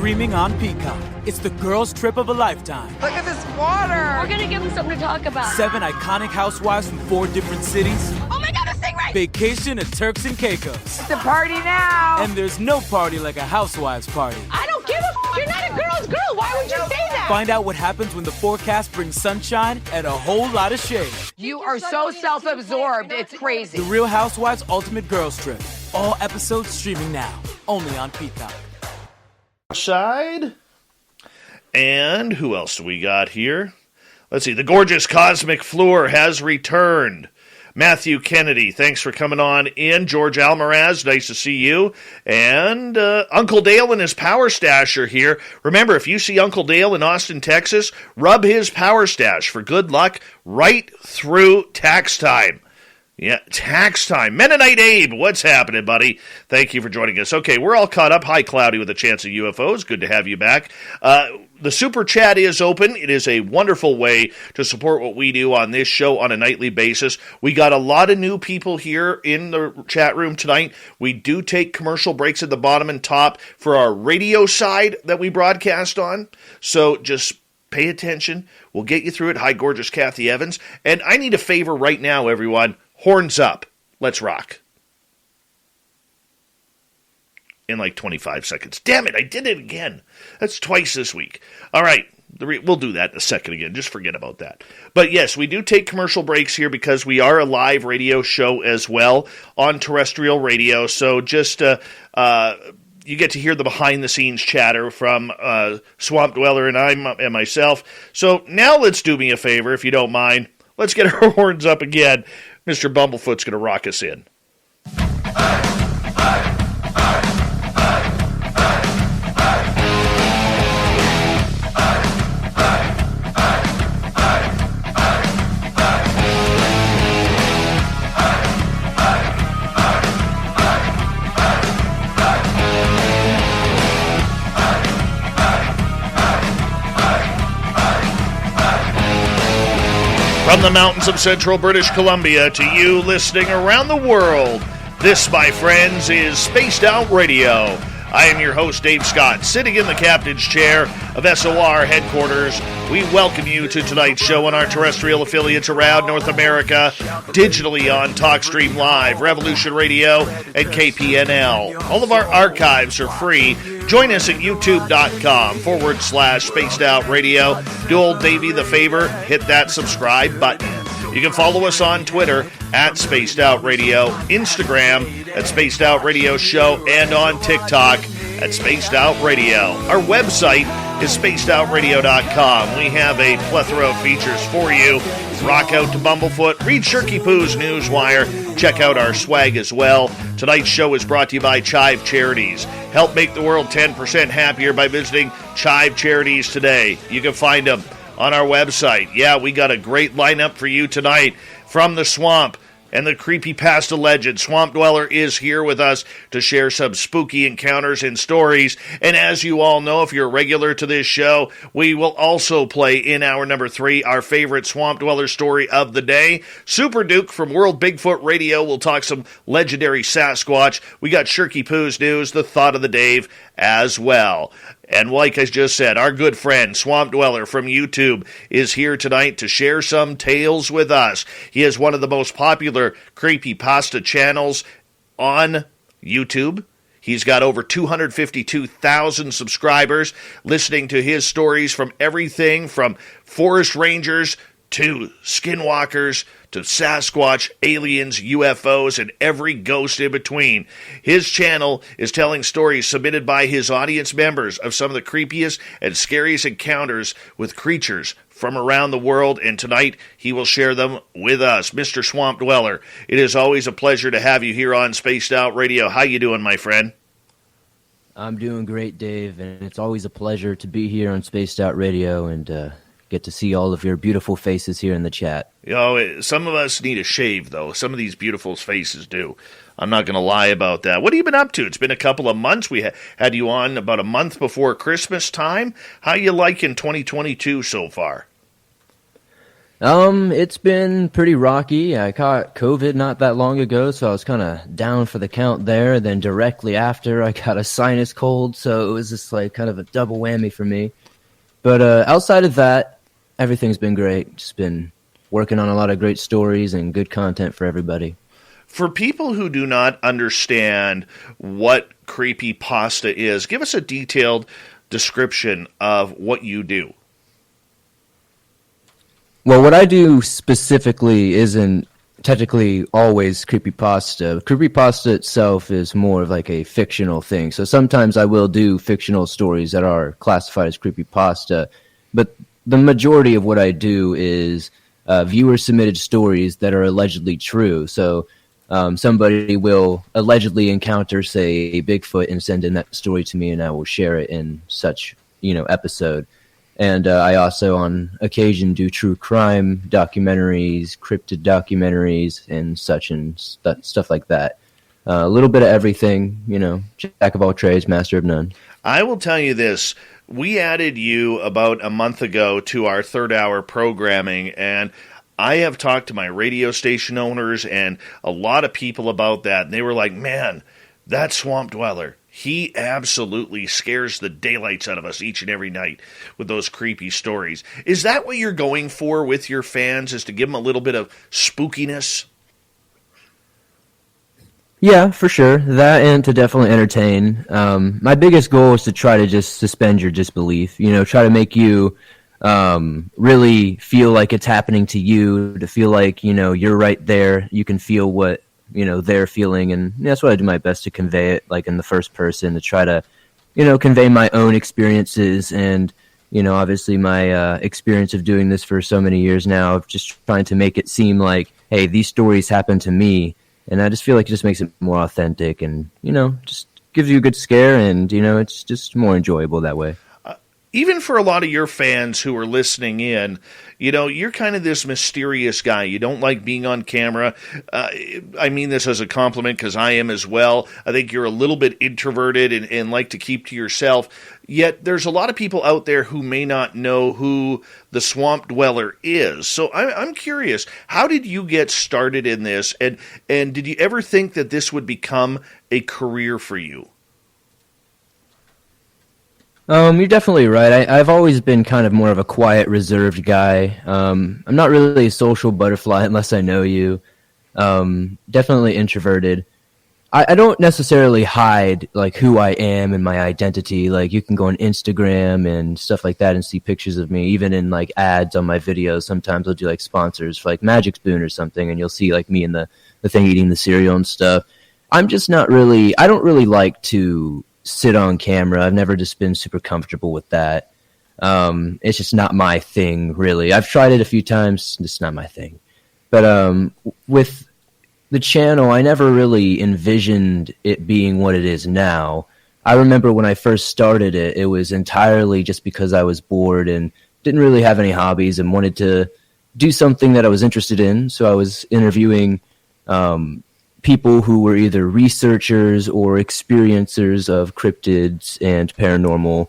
streaming on Peacock. It's the girls' trip of a lifetime. Look at this water. We're gonna give them something to talk about. 7 iconic housewives from 4 different cities. Oh my God, a stingray! Vacation at Turks and Caicos. It's the party now. And there's no party like a housewives party. I don't give a You're not a girl's girl. Why would you say that? Find out what happens when the forecast brings sunshine and a whole lot of shade. You are so self-absorbed. It's crazy. The Real Housewives Ultimate Girls Trip. All episodes streaming now. Only on Peacock. Side. And who else do we got here? Let's see. The gorgeous Cosmic Floor has returned. Matthew Kennedy, thanks for coming on in. George Almaraz, nice to see you. And Uncle Dale and his Power Stash are here. Remember, if you see Uncle Dale in Austin, Texas, rub his Power Stash for good luck right through tax time. Yeah, tax time. Mennonite Abe, what's happening, buddy? Thank you for joining us. Okay, we're all caught up. Hi, Cloudy with a Chance of UFOs. Good to have you back. The Super Chat is open. It is a wonderful way to support what we do on this show on a nightly basis. We got a lot of new people here in the chat room tonight. We do take commercial breaks at the bottom and top for our radio side that we broadcast on. So just pay attention. We'll get you through it. Hi, gorgeous Kathy Evans. And I need a favor right now, everyone. Horns up. Let's rock. In like 25 seconds. Damn it, I did it again. That's twice this week. All right, we'll do that in a second again. Just forget about that. But yes, we do take commercial breaks here because we are a live radio show as well on terrestrial radio. So just you get to hear the behind-the-scenes chatter from Swamp Dweller and myself. So now let's do me a favor, if you don't mind. Let's get our horns up again. Mr. Bumblefoot's going to rock us in. From the mountains of central British Columbia to you listening around the world, this, my friends, is Spaced Out Radio. I am your host, Dave Scott, sitting in the captain's chair of SOR headquarters. We welcome you to tonight's show on our terrestrial affiliates around North America, digitally on TalkStream Live, Revolution Radio, and KPNL. All of our archives are free. Join us at youtube.com/Spaced Out Radio. Do old Davey the favor, hit that subscribe button. You can follow us on Twitter at Spaced Out Radio, Instagram at Spaced Out Radio Show, and on TikTok at Spaced Out Radio. Our website is spacedoutradio.com. We have a plethora of features for you. Rock out to Bumblefoot, read Shirky Poo's Newswire, check out our swag as well. Tonight's show is brought to you by Chive Charities. Help make the world 10% happier by visiting Chive Charities today. You can find them on our website. Yeah, we got a great lineup for you tonight from the swamp and the Creepypasta legend. Swamp Dweller is here with us to share some spooky encounters and stories. And as you all know, if you're a regular to this show, we will also play in hour number 3 our favorite Swamp Dweller story of the day. Super Duke from World Bigfoot Radio will talk some legendary Sasquatch. We got Shirky Poo's News, the Thought of the Dave as well. And like I just said, our good friend Swamp Dweller from YouTube is here tonight to share some tales with us. He is one of the most popular Creepypasta channels on YouTube. He's got over 252,000 subscribers listening to his stories from everything from forest rangers to skinwalkers to Sasquatch, aliens, UFOs, and every ghost in between. His channel is telling stories submitted by his audience members of some of the creepiest and scariest encounters with creatures from around the world, and tonight he will share them with us. Mr. Swamp Dweller, it is always a pleasure to have you here on Spaced Out Radio. How you doing, my friend? I'm doing great, Dave, and it's always a pleasure to be here on Spaced Out Radio and get to see all of your beautiful faces here in the chat. You know, some of us need a shave, though. Some of these beautiful faces do. I'm not going to lie about that. What have you been up to? It's been a couple of months. We had you on about a month before Christmas time. How you liking 2022 so far? It's been pretty rocky. I caught COVID not that long ago, so I was kind of down for the count there. Then directly after, I got a sinus cold, so it was just like kind of a double whammy for me. But outside of that, everything's been great. Just been working on a lot of great stories and good content for everybody. For people who do not understand what Creepypasta is, give us a detailed description of what you do. Well, what I do specifically isn't technically always creepypasta. Creepypasta itself is more of like a fictional thing. So sometimes I will do fictional stories that are classified as creepypasta, but the majority of what I do is viewer-submitted stories that are allegedly true. So somebody will allegedly encounter, say, a Bigfoot and send in that story to me, and I will share it in such, episode. And I also, on occasion, do true crime documentaries, cryptid documentaries, and such and stuff like that. A little bit of everything, jack of all trades, master of none. I will tell you this. We added you about a month ago to our third-hour programming, and I have talked to my radio station owners and a lot of people about that, and they were like, man, that swamp dweller, he absolutely scares the daylights out of us each and every night with those creepy stories. Is that what you're going for with your fans, is to give them a little bit of spookiness? Yeah, for sure. That and to definitely entertain. My biggest goal is to try to just suspend your disbelief, try to make you really feel like it's happening to you, to feel like, you're right there. You can feel what, they're feeling. And that's what I do my best to convey it, like in the first person, to try to, convey my own experiences and, obviously my experience of doing this for so many years now, of just trying to make it seem like, hey, these stories happen to me. And I just feel like it just makes it more authentic and, just gives you a good scare and, it's just more enjoyable that way. Even for a lot of your fans who are listening in, you're kind of this mysterious guy. You don't like being on camera. I mean this as a compliment because I am as well. I think you're a little bit introverted and like to keep to yourself. Yet there's a lot of people out there who may not know who the swamp dweller is. So I'm curious, how did you get started in this? And did you ever think that this would become a career for you? You're definitely right. I've always been kind of more of a quiet, reserved guy. I'm not really a social butterfly unless I know you. Definitely introverted. I don't necessarily hide like who I am and my identity. Like you can go on Instagram and stuff like that and see pictures of me, even in like ads on my videos. Sometimes I'll do like sponsors for like Magic Spoon or something, and you'll see like me in the thing eating the cereal and stuff. I'm just not really. I don't really like to sit on camera. I've never just been super comfortable with that. It's just not my thing, really. I've tried it a few times. It's not my thing. But with the channel, I never really envisioned it being what it is now. I remember when I first started it, it was entirely just because I was bored and didn't really have any hobbies and wanted to do something that I was interested in. So I was interviewing people who were either researchers or experiencers of cryptids and paranormal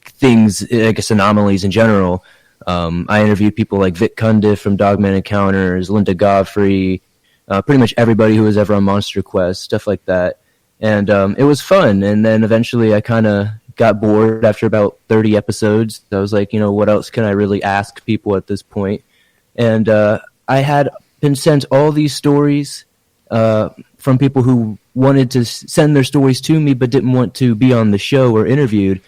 things, I guess anomalies in general. I interviewed people like Vic Cundiff from Dogman Encounters, Linda Godfrey, pretty much everybody who was ever on Monster Quest, stuff like that. And it was fun. And then eventually I kind of got bored after about 30 episodes. I was like, what else can I really ask people at this point? And I had been sent all these stories from people who wanted to send their stories to me but didn't want to be on the show or interviewed.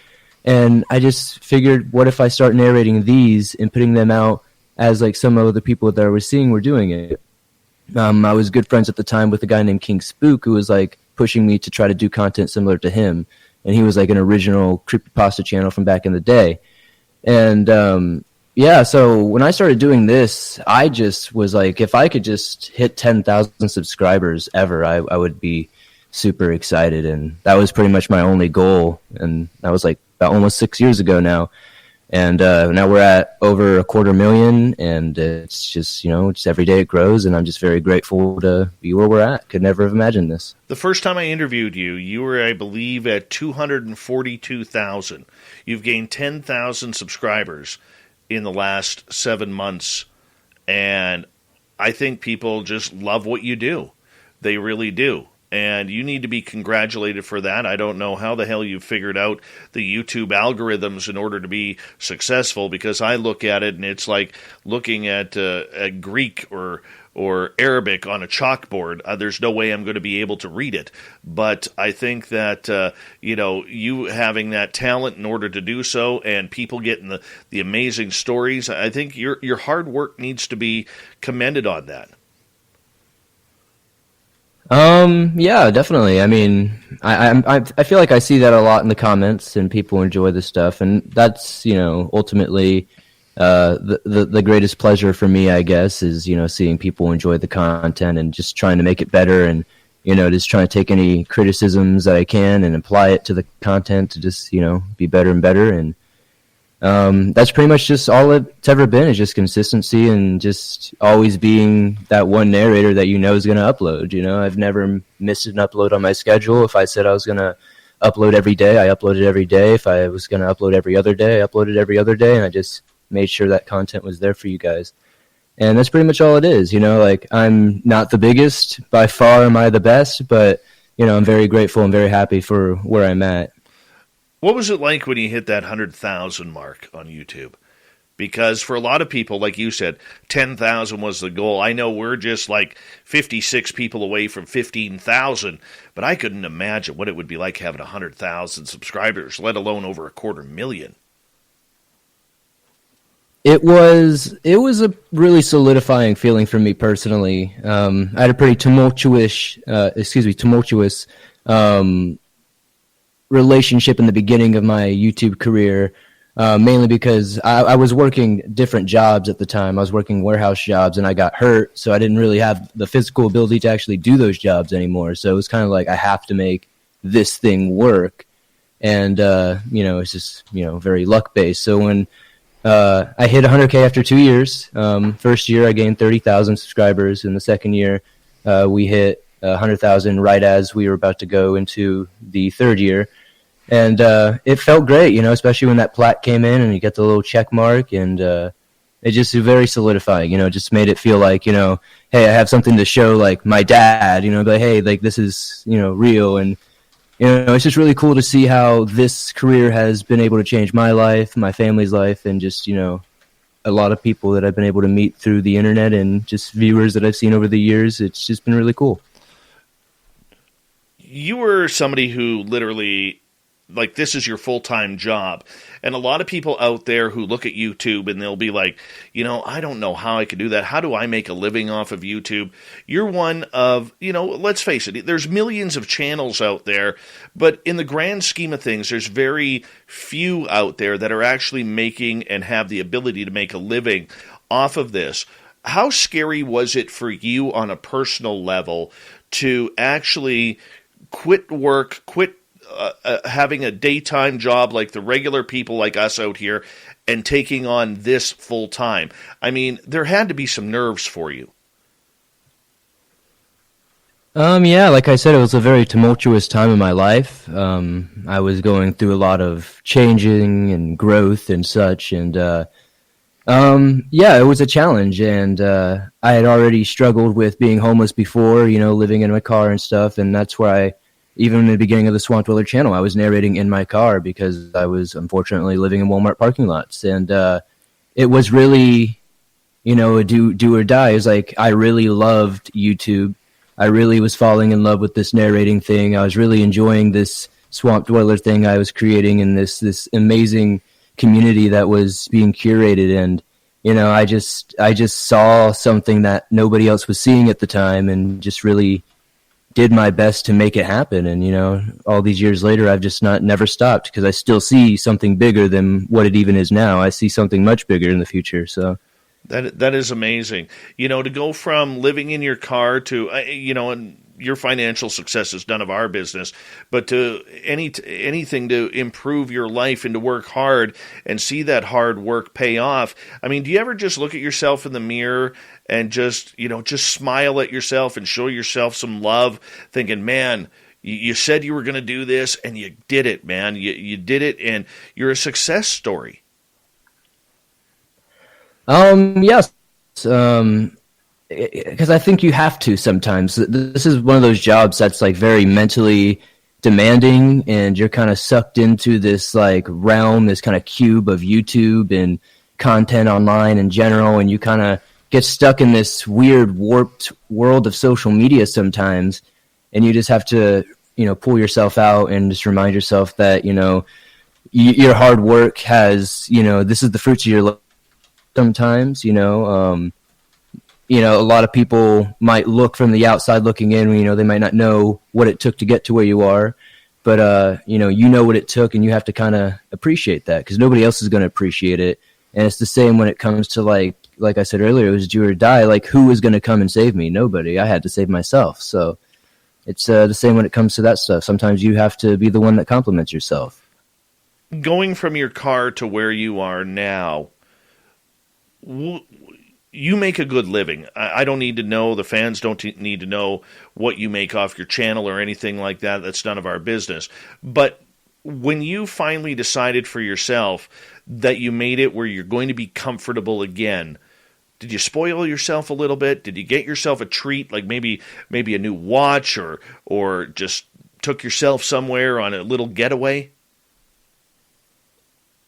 And I just figured, what if I start narrating these and putting them out as like some of the people that I was seeing were doing it. I was good friends at the time with a guy named King Spook who was like pushing me to try to do content similar to him. And he was like an original Creepypasta channel from back in the day. And yeah, so when I started doing this, I just was like, if I could just hit 10,000 subscribers ever, I would be super excited. And that was pretty much my only goal. And that was like about almost 6 years ago now. And now we're at over 250,000, and it's just, just every day it grows, and I'm just very grateful to be where we're at. Could never have imagined this. The first time I interviewed you, you were, I believe, at 242,000. You've gained 10,000 subscribers. in the last 7 months, and I think people just love what you do. They really do. And you need to be congratulated for that. I don't know how the hell you figured out the YouTube algorithms in order to be successful, because I look at it and it's like looking at Greek or Arabic on a chalkboard. There's no way I'm going to be able to read it. But I think that, you having that talent in order to do so, and people getting the amazing stories, I think your hard work needs to be commended on that. Yeah, definitely. I mean, I feel like I see that a lot in the comments, and people enjoy the stuff, and that's, ultimately, the greatest pleasure for me, I guess, is, seeing people enjoy the content and just trying to make it better, and, just trying to take any criticisms that I can and apply it to the content to just, be better and better. And, that's pretty much just all it's ever been, is just consistency and just always being that one narrator that is going to upload. I've never missed an upload on my schedule. If I said I was going to upload every day, I uploaded every day. If I was going to upload every other day, I uploaded every other day, and I just made sure that content was there for you guys. And that's pretty much all it is. Like, I'm not the biggest, by far am I the best, but I'm very grateful and very happy for where I'm at. What was it like when you hit that 100,000 mark on YouTube? Because for a lot of people, like you said, 10,000 was the goal. I know we're just like 56 people away from 15,000, but I couldn't imagine what it would be like having 100,000 subscribers, let alone over 250,000. It was a really solidifying feeling for me personally. I had a pretty tumultuous relationship in the beginning of my YouTube career, mainly because I was working different jobs at the time. I was working warehouse jobs, and I got hurt, so I didn't really have the physical ability to actually do those jobs anymore. So it was kind of like, I have to make this thing work, and it's just very luck based. So when I hit 100K after 2 years, first year I gained 30,000 subscribers, and the second year we hit 100,000 right as we were about to go into the third year. And it felt great, especially when that plaque came in and you get the little check mark, and it just was very solidifying, just made it feel like, hey, I have something to show, like my dad, but hey, like, this is, real. And, it's just really cool to see how this career has been able to change my life, my family's life, and just, a lot of people that I've been able to meet through the internet and just viewers that I've seen over the years. It's just been really cool. You were somebody who literally, like, this is your full-time job. And a lot of people out there who look at YouTube and they'll be like, I don't know how I could do that. How do I make a living off of YouTube? You're one of, let's face it, there's millions of channels out there, but in the grand scheme of things, there's very few out there that are actually making and have the ability to make a living off of this. How scary was it for you on a personal level to actually quit work, having a daytime job like the regular people like us out here, and taking on this full time? I mean, there had to be some nerves for you. Yeah, like I said, it was a very tumultuous time in my life. I was going through a lot of changing and growth and such, and yeah, it was a challenge. And I had already struggled with being homeless before, living in my car and stuff, and that's where even in the beginning of the Swamp Dweller channel, I was narrating in my car because I was unfortunately living in Walmart parking lots. And it was really, a do or die. It was like, I really loved YouTube. I really was falling in love with this narrating thing. I was really enjoying this Swamp Dweller thing I was creating, and this amazing community that was being curated. And, I just saw something that nobody else was seeing at the time, and just really did my best to make it happen. And, all these years later, I've just never stopped, because I still see something bigger than what it even is now. I see something much bigger in the future. So that is amazing. To go from living in your car to, and your financial success is none of our business, but to anything to improve your life and to work hard and see that hard work pay off. I mean, do you ever just look at yourself in the mirror and just smile at yourself and show yourself some love, thinking, man, you said you were going to do this and you did it, man. You did it, and you're a success story. Yes. Because I think you have to sometimes. This is one of those jobs that's like very mentally demanding, and you're kind of sucked into this like realm, this kind of cube of YouTube and content online in general, and you kind of get stuck in this weird warped world of social media sometimes, and you just have to, pull yourself out and just remind yourself that, your hard work has, this is the fruits of your labor sometimes, a lot of people might look from the outside looking in, they might not know what it took to get to where you are, but, you know what it took, and you have to kind of appreciate that because nobody else is going to appreciate it. And it's the same when it comes to like I said earlier, it was do or die. Like, who was going to come and save me? Nobody. I had to save myself. So it's the same when it comes to that stuff. Sometimes you have to be the one that compliments yourself. Going from your car to where you are now, you make a good living. I don't need to know, the fans don't need to know what you make off your channel or anything like that. That's none of our business. But when you finally decided for yourself that you made it where you're going to be comfortable again, did you spoil yourself a little bit? Did you get yourself a treat, like maybe a new watch, or just took yourself somewhere on a little getaway?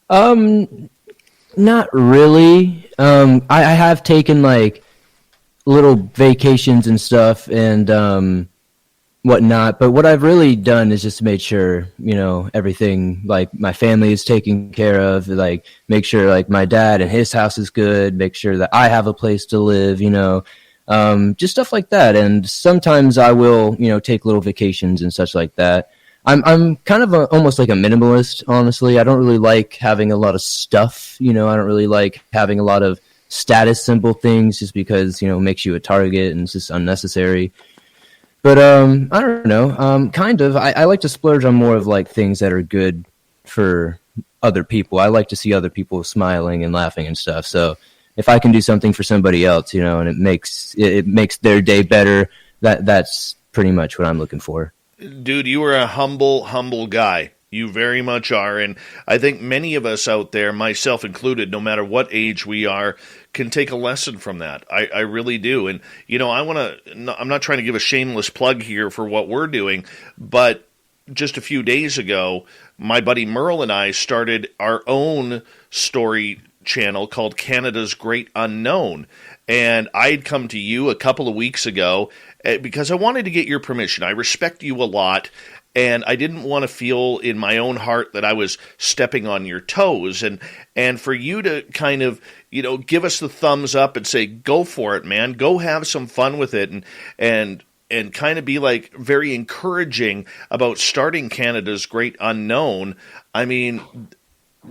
Not really. I have taken like little vacations and stuff and whatnot, but what I've really done is just made sure, everything, like my family is taken care of, like make sure like my dad and his house is good, make sure that I have a place to live, just stuff like that. And sometimes I will, take little vacations and such like that. I'm kind of almost like a minimalist, honestly. I don't really like having a lot of stuff, I don't really like having a lot of status symbol things just because, it makes you a target and it's just unnecessary. But I don't know, kind of. I like to splurge on more of like things that are good for other people. I like to see other people smiling and laughing and stuff. So if I can do something for somebody else, and it makes their day better, that's pretty much what I'm looking for. Dude, you are a humble guy. You very much are. And I think many of us out there, myself included, no matter what age we are, can take a lesson from that. I really do. And, I'm not trying to give a shameless plug here for what we're doing, but just a few days ago, my buddy Merle and I started our own story channel called Canada's Great Unknown. And I'd come to you a couple of weeks ago because I wanted to get your permission. I respect you a lot, and I didn't want to feel in my own heart that I was stepping on your toes. And for you to kind of, give us the thumbs up and say, go for it, man. Go have some fun with it, and kind of be like very encouraging about starting Canada's Great Unknown. I mean,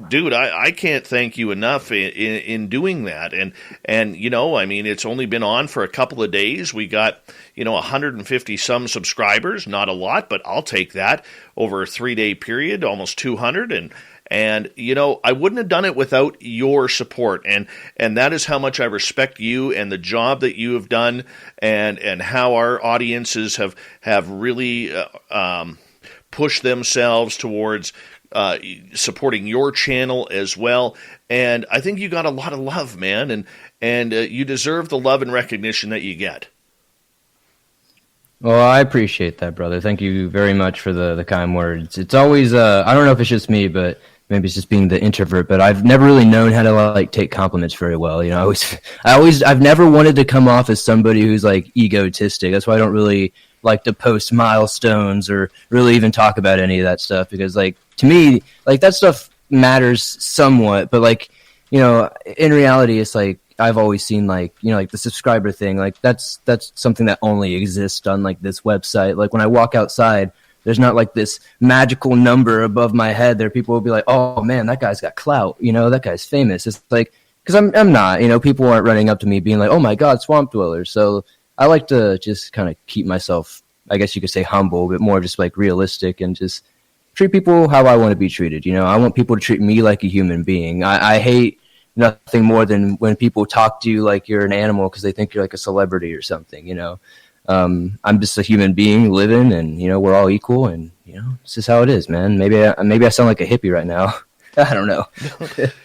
dude, I can't thank you enough in doing that. And it's only been on for a couple of days. We got, 150 some subscribers, not a lot, but I'll take that over a 3-day period, almost 200. And I wouldn't have done it without your support. And that is how much I respect you and the job that you have done, and how our audiences have really pushed themselves towards supporting your channel as well. And I think you got a lot of love, man, and you deserve the love and recognition that you get. Well, I appreciate that, brother. Thank you very much for the kind words. It's always I don't know if it's just me, but maybe it's just being the introvert, but I've never really known how to like take compliments very well. I've never wanted to come off as somebody who's like egotistic. That's why I don't really like to post milestones or really even talk about any of that stuff, because like to me, like that stuff matters somewhat, but like, in reality, it's like I've always seen like, like the subscriber thing, like that's something that only exists on like this website. Like when I walk outside, there's not like this magical number above my head. There people will be like, oh man, that guy's got clout, that guy's famous. It's like, because I'm not, people aren't running up to me being like, oh my God, Swamp Dweller. So I like to just kind of keep myself, I guess you could say humble, but more just like realistic and just treat people how I want to be treated. I want people to treat me like a human being. I hate nothing more than when people talk to you like you're an animal because they think you're like a celebrity or something, I'm just a human being living, and, we're all equal, and, it's just how it is, man. Maybe I sound like a hippie right now. I don't know.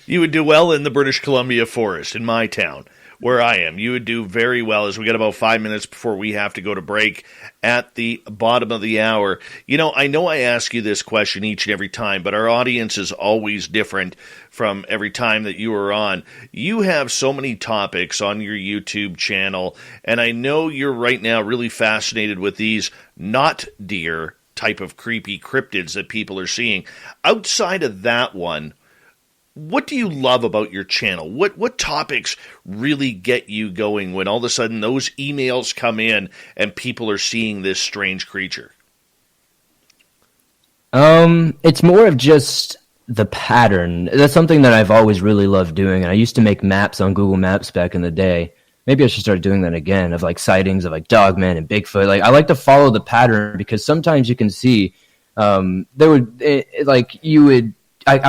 You would do well in the British Columbia forest in my town, where I am. You would do very well, as we got about 5 minutes before we have to go to break at the bottom of the hour. I know I ask you this question each and every time, but our audience is always different from every time that you are on. You have so many topics on your YouTube channel, and I know you're right now really fascinated with these not deer type of creepy cryptids that people are seeing. Outside of that one, what do you love about your channel? What topics really get you going when all of a sudden those emails come in and people are seeing this strange creature? It's more of just the pattern. That's something that I've always really loved doing. And I used to make maps on Google Maps back in the day. Maybe I should start doing that again, of like sightings of like Dogman and Bigfoot. Like I like to follow the pattern because sometimes you can see I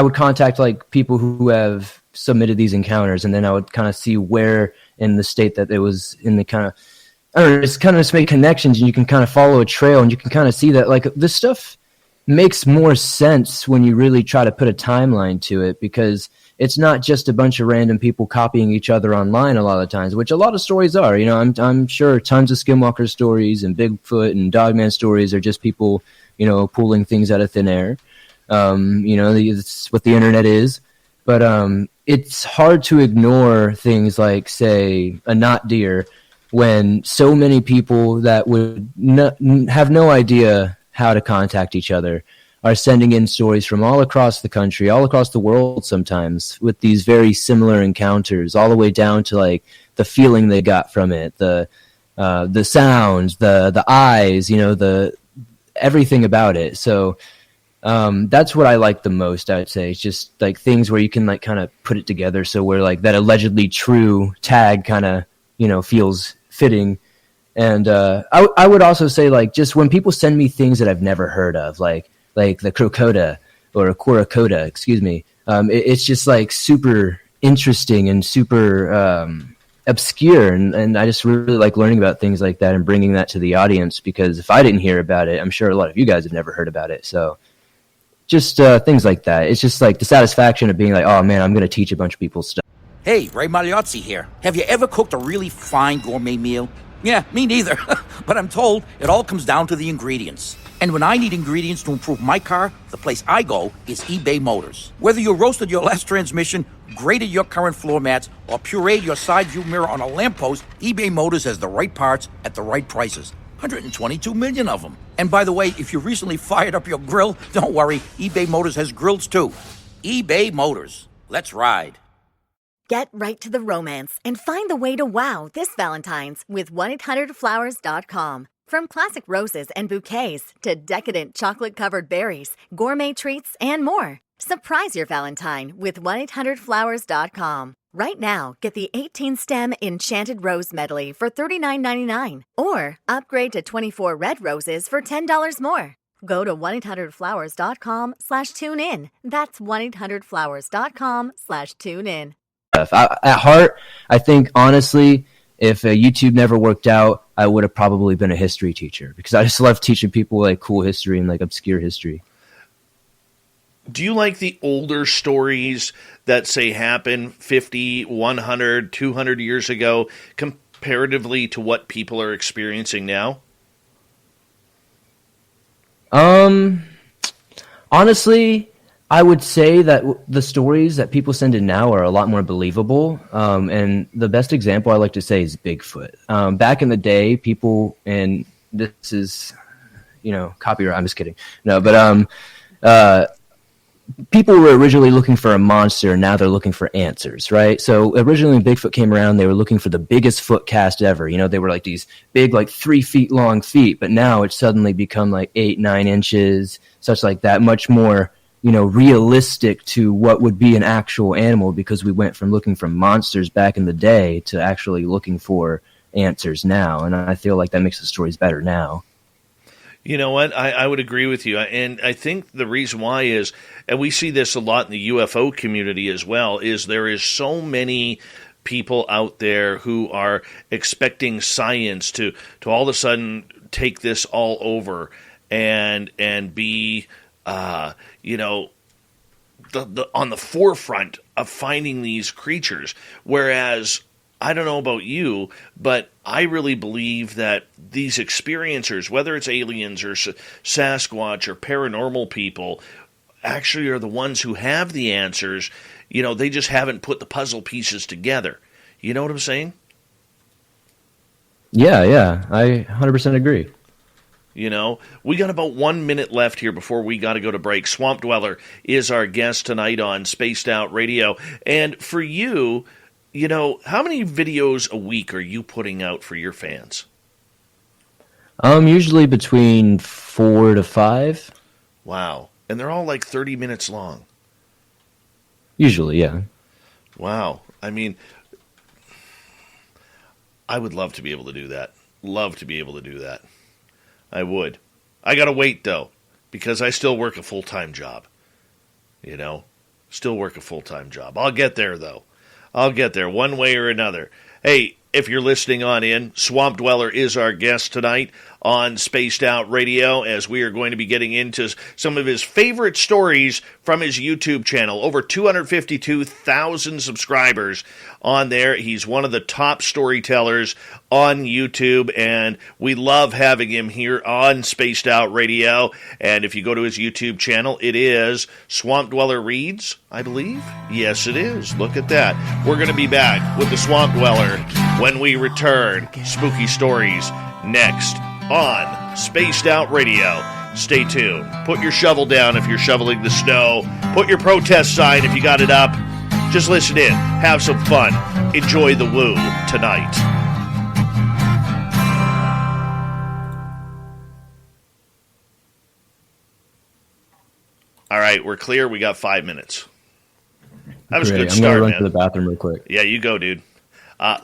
would contact like people who have submitted these encounters, and then I would kind of see where in the state that it was in the kind of, I don't know, just kind of just make connections, and you can kind of follow a trail, and you can kind of see that like this stuff makes more sense when you really try to put a timeline to it, because it's not just a bunch of random people copying each other online a lot of times, which a lot of stories are. I'm sure tons of Skinwalker stories and Bigfoot and Dogman stories are just people, pulling things out of thin air. It's what the internet is, but it's hard to ignore things like, say, a not deer, when so many people that would have no idea how to contact each other are sending in stories from all across the country, all across the world sometimes, with these very similar encounters, all the way down to like the feeling they got from it, the sounds, the eyes, the everything about it. So that's what I like the most, I would say. It's just like things where you can like kind of put it together, so where like that allegedly true tag kind of, feels fitting. And I would also say, like, just when people send me things that I've never heard of, like the Crocoda or Coracoda, excuse me, it's just like super interesting and super obscure, and I just really like learning about things like that and bringing that to the audience, because if I didn't hear about it, I'm sure a lot of you guys have never heard about it. So just things like that. It's just like the satisfaction of being like, oh man, I'm going to teach a bunch of people stuff. Hey, Ray Magliozzi here. Have you ever cooked a really fine gourmet meal? Yeah, me neither. But I'm told it all comes down to the ingredients. And when I need ingredients to improve my car, the place I go is eBay Motors. Whether you roasted your last transmission, graded your current floor mats, or pureed your side view mirror on a lamppost, eBay Motors has the right parts at the right prices. 122 million of them. And by the way, if you recently fired up your grill, don't worry, eBay Motors has grills too. eBay Motors. Let's ride. Get right to the romance and find the way to wow this Valentine's with 1-800-Flowers.com. From classic roses and bouquets to decadent chocolate-covered berries, gourmet treats, and more. Surprise your Valentine with 1-800-Flowers.com. Right now, get the 18-stem Enchanted Rose Medley for $39.99. Or upgrade to 24 red roses for $10 more. Go to 1-800-Flowers.com/tune-in. That's 1-800-Flowers.com/tune-in. At heart, I think, honestly, if YouTube never worked out, I would have probably been a history teacher, because I just love teaching people like cool history and like obscure history. Do you like the older stories that, say, happened 50, 100, 200 years ago comparatively to what people are experiencing now? Honestly, I would say that the stories that people send in now are a lot more believable. And the best example I like to say is Bigfoot. Back in the day, people, and this is, copyright, I'm just kidding. No, but people were originally looking for a monster, and now they're looking for answers, right? So originally when Bigfoot came around, they were looking for the biggest foot cast ever. They were like these big, like 3 feet long feet, but now it's suddenly become like 8, 9 inches, such like that, much more, realistic to what would be an actual animal, because we went from looking for monsters back in the day to actually looking for answers now. And I feel like that makes the stories better now. You know what? I would agree with you. And I think the reason why is, and we see this a lot in the UFO community as well, is there is so many people out there who are expecting science to all of a sudden take this all over and be, on the forefront of finding these creatures. Whereas, I don't know about you, but I really believe that these experiencers, whether it's aliens or Sasquatch or paranormal people, actually are the ones who have the answers. They just haven't put the puzzle pieces together. You know what I'm saying? Yeah, I 100% agree. We got about 1 minute left here before we got to go to break. Swamp Dweller is our guest tonight on Spaced Out Radio. And for you, how many videos a week are you putting out for your fans? Usually between 4 to 5. Wow. And they're all like 30 minutes long. Usually, yeah. Wow. I mean, I would love to be able to do that. Love to be able to do that. I would. I got to wait, though, because I still work a full-time job. Still work a full-time job. I'll get there, though. I'll get there one way or another. Hey, if you're listening on in, Swamp Dweller is our guest tonight on Spaced Out Radio, as we are going to be getting into some of his favorite stories from his YouTube channel. Over 252,000 subscribers on there. He's one of the top storytellers on YouTube, and we love having him here on Spaced Out Radio. And if you go to his YouTube channel, it is Swamp Dweller Reads, I believe. Yes, it is. Look at that. We're going to be back with the Swamp Dweller when we return. Spooky Stories next on Spaced Out Radio. Stay tuned. Put your shovel down if you're shoveling the snow. Put your protest sign if you got it up. Just listen in. Have some fun. Enjoy the woo tonight. All right, we're clear. We got 5 minutes. That was a good start, man. I'm going to run to the bathroom real quick. Yeah, you go, dude.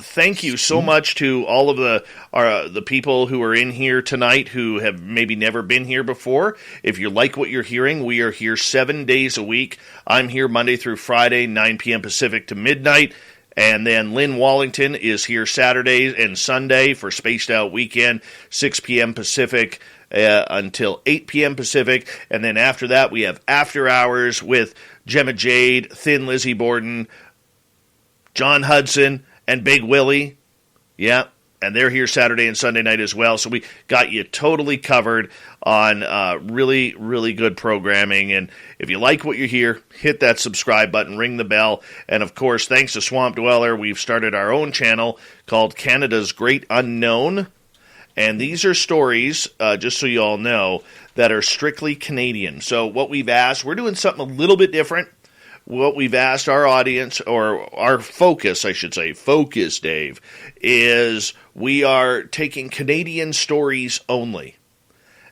Thank you so much to all of the people who are in here tonight who have maybe never been here before. If you like what you're hearing, we are here 7 days a week. I'm here Monday through Friday, 9 p.m. Pacific to midnight. And then Lynn Wallington is here Saturday and Sunday for Spaced Out Weekend, 6 p.m. Pacific until 8 p.m. Pacific. And then after that, we have After Hours with Gemma Jade, Thin Lizzie Borden, John Hudson, and Big Willie. Yeah, and they're here Saturday and Sunday night as well. So we got you totally covered on really, really good programming. And if you like what you hear, hit that subscribe button, ring the bell. And, of course, thanks to Swamp Dweller, we've started our own channel called Canada's Great Unknown. And these are stories, just so you all know, that are strictly Canadian. So what we've asked, we're doing something a little bit different. What we've asked our audience, or our focus, I should say, focus, Dave, is we are taking Canadian stories only.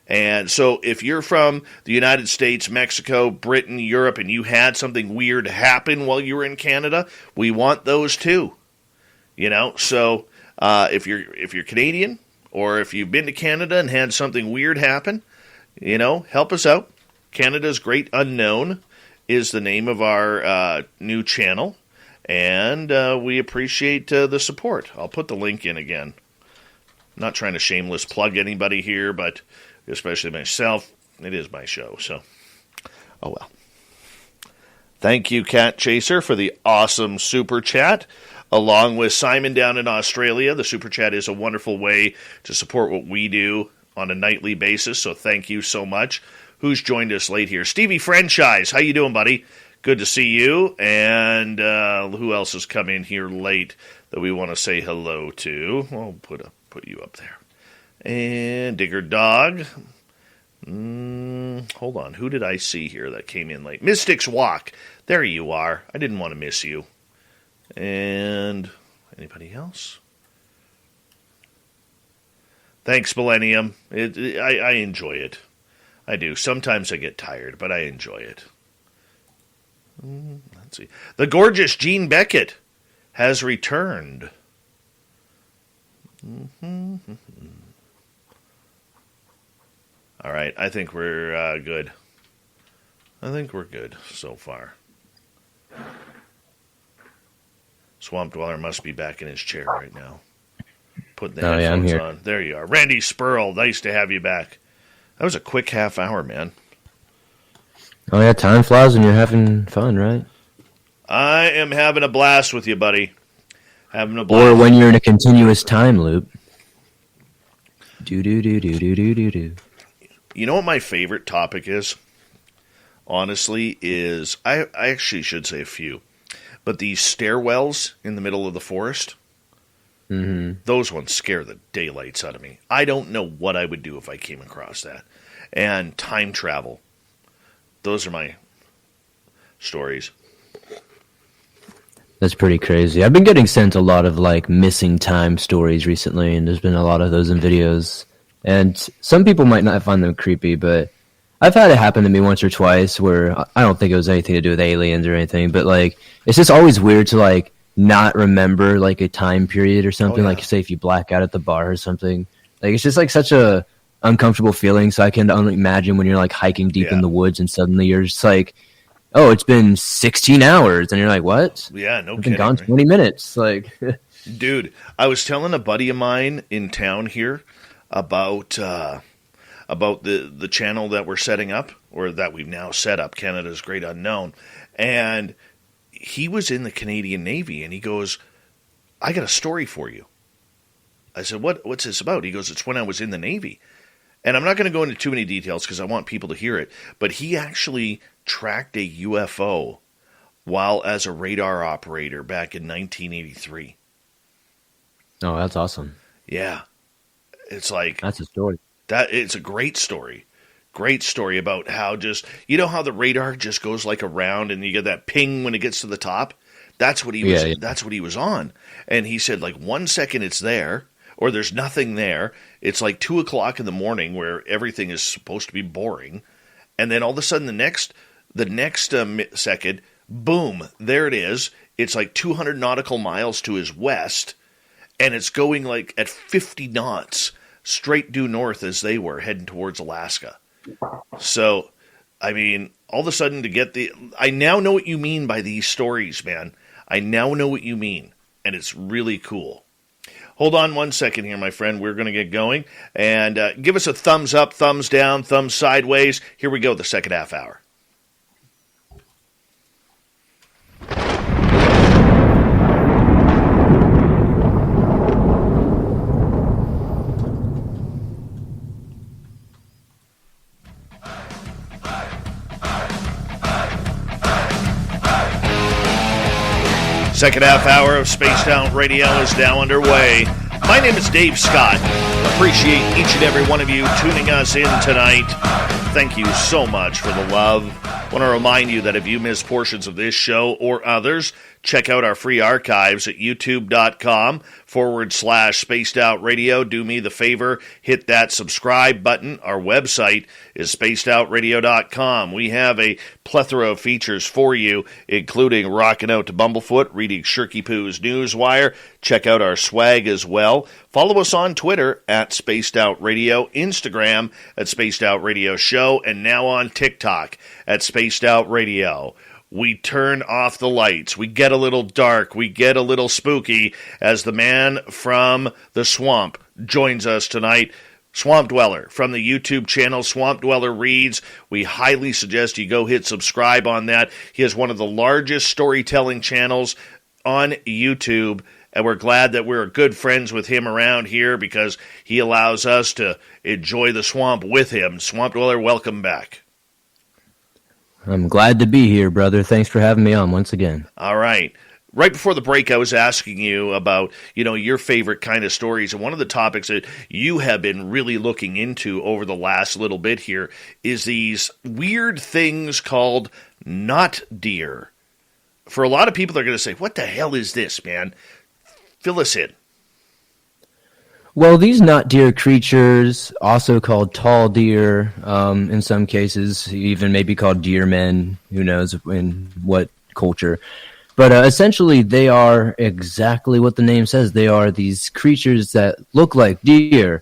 And so if you're from the United States, Mexico, Britain, Europe, and you had something weird happen while you were in Canada, we want those too. So if you're Canadian, or if you've been to Canada and had something weird happen, help us out. Canada's Great Unknown is the name of our new channel, and we appreciate the support. I'll put the link in again. Not trying to shameless plug anybody here, but especially myself, it is my show, so oh well. Thank you, Cat Chaser, for the awesome super chat, along with Simon down in Australia. The super chat is a wonderful way to support what we do on a nightly basis, so thank you so much. Who's joined us late here? Stevie Franchise. How you doing, buddy? Good to see you. And who else has come in here late that we want to say hello to? I'll put you up there. And Digger Dog. Hold on. Who did I see here that came in late? Mystics Walk. There you are. I didn't want to miss you. And anybody else? Thanks, Millennium. I enjoy it. I do. Sometimes I get tired, but I enjoy it. Let's see. The gorgeous Jean Beckett has returned. All right. I think we're good. I think we're good so far. Swamp Dweller must be back in his chair right now. Putting the headphones on. There you are. Randy Spurl, nice to have you back. That was a quick half hour, man. Oh yeah, time flies when you're having fun, right? I am having a blast with you, buddy. Having a blast. Or when you're in a continuous time loop. Do do do do do do do do. You know what my favorite topic is? Honestly, is I actually should say a few, but these stairwells in the middle of the forest. Mm-hmm. Those ones scare the daylights out of me. I don't know what I would do if I came across that. And time travel. Those are my stories. That's pretty crazy. I've been getting sent a lot of like missing time stories recently, and there's been a lot of those in videos. And some people might not find them creepy, but I've had it happen to me once or twice where I don't think it was anything to do with aliens or anything, but like it's just always weird to like not remember like a time period or something. Like say if you black out at the bar or something. Like it's just like such a uncomfortable feeling. So I can only imagine when you're like hiking deep in the woods and suddenly you're just like, oh, it's been 16 hours. And you're like, what? Yeah, no I've kidding. been gone 20 minutes. Like, dude, I was telling a buddy of mine in town here about the channel that we're setting up, or that we've now set up, Canada's Great Unknown. And he was in the Canadian Navy, and he goes, I got a story for you. I said, what's this about? He goes, it's when I was in the Navy. And I'm not going to go into too many details because I want people to hear it, but he actually tracked a UFO while as a radar operator back in 1983. oh, that's awesome. Yeah. It's like... That's a story. It's a great story. Great story about how just... You know how the radar just goes like around and you get that ping when it gets to the top? That's what he was. Yeah. That's what he was on. And he said, like, 1 second it's there, or there's nothing there. It's like 2 o'clock in the morning where everything is supposed to be boring. And then all of a sudden the next second, boom, there it is. It's like 200 nautical miles to his west, and it's going like at 50 knots straight due north as they were heading towards Alaska. So, I mean, all of a sudden I now know what you mean by these stories, man. I now know what you mean, and it's really cool. Hold on 1 second here, my friend. We're going to get going. And give us a thumbs up, thumbs down, thumbs sideways. Here we go, the second half hour. Second half hour of Spaced Out Radio is now underway. My name is Dave Scott. Appreciate each and every one of you tuning us in tonight. Thank you so much for the love. Want to remind you that if you miss portions of this show or others, check out our free archives at youtube.com/Spaced Out Radio. Do me the favor, hit that subscribe button. Our website is spacedoutradio.com. We have a plethora of features for you, including rocking out to Bumblefoot, reading Shirky Poo's Newswire. Check out our swag as well. Follow us on Twitter at Spaced Out Radio, Instagram at Spaced Out Radio Show, and now on TikTok at Spaced Out Radio. We turn off the lights. We get a little dark. We get a little spooky as the man from the swamp joins us tonight. Swamp Dweller from the YouTube channel Swamp Dweller Reads. We highly suggest you go hit subscribe on that. He has one of the largest storytelling channels on YouTube, and we're glad that we're good friends with him around here because he allows us to enjoy the swamp with him. Swamp Dweller, welcome back. I'm glad to be here, brother. Thanks for having me on once again. All right. Right before the break, I was asking you about, your favorite kind of stories. And one of the topics that you have been really looking into over the last little bit here is these weird things called not deer. For a lot of people, they're going to say, what the hell is this, man? Fill us in. Well, these not deer creatures, also called tall deer, in some cases, even maybe called deer men, who knows in what culture. But essentially, they are exactly what the name says. They are these creatures that look like deer,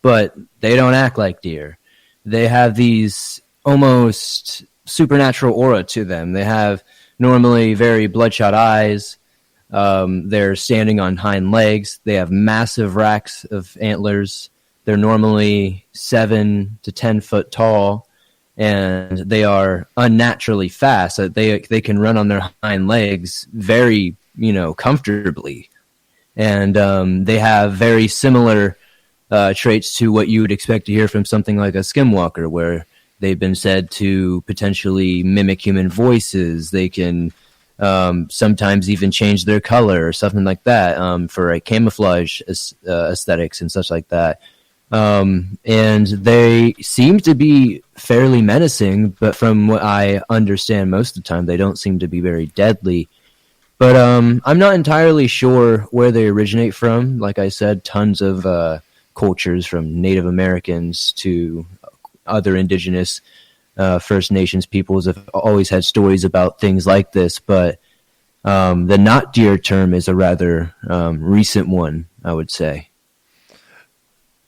but they don't act like deer. They have these almost supernatural aura to them. They have normally very bloodshot eyes. They're standing on hind legs. They have massive racks of antlers. They're normally 7 to 10 foot tall, and they are unnaturally fast. They can run on their hind legs very, comfortably, and they have very similar traits to what you would expect to hear from something like a skinwalker, where they've been said to potentially mimic human voices. They can sometimes even change their color or something like that for a camouflage aesthetics and such like that. And they seem to be fairly menacing, but from what I understand, most of the time they don't seem to be very deadly. But I'm not entirely sure where they originate from. Like I said, tons of cultures, from Native Americans to other indigenous First Nations peoples, have always had stories about things like this. But the not deer term is a rather recent one, I would say.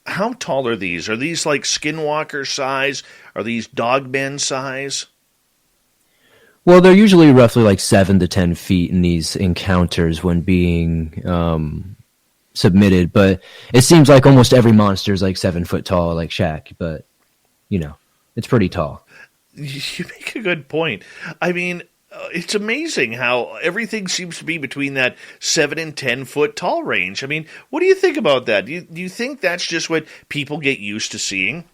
How tall are these? Are these like skinwalker size? Are these dogman size? Well, they're usually roughly like 7 to 10 feet in these encounters when being submitted, but it seems like almost every monster is like 7 foot tall, like Shaq, but it's pretty tall. You make a good point. I mean, it's amazing how everything seems to be between that 7 and 10 foot tall range. I mean, what do you think about that? Do you think that's just what people get used to seeing?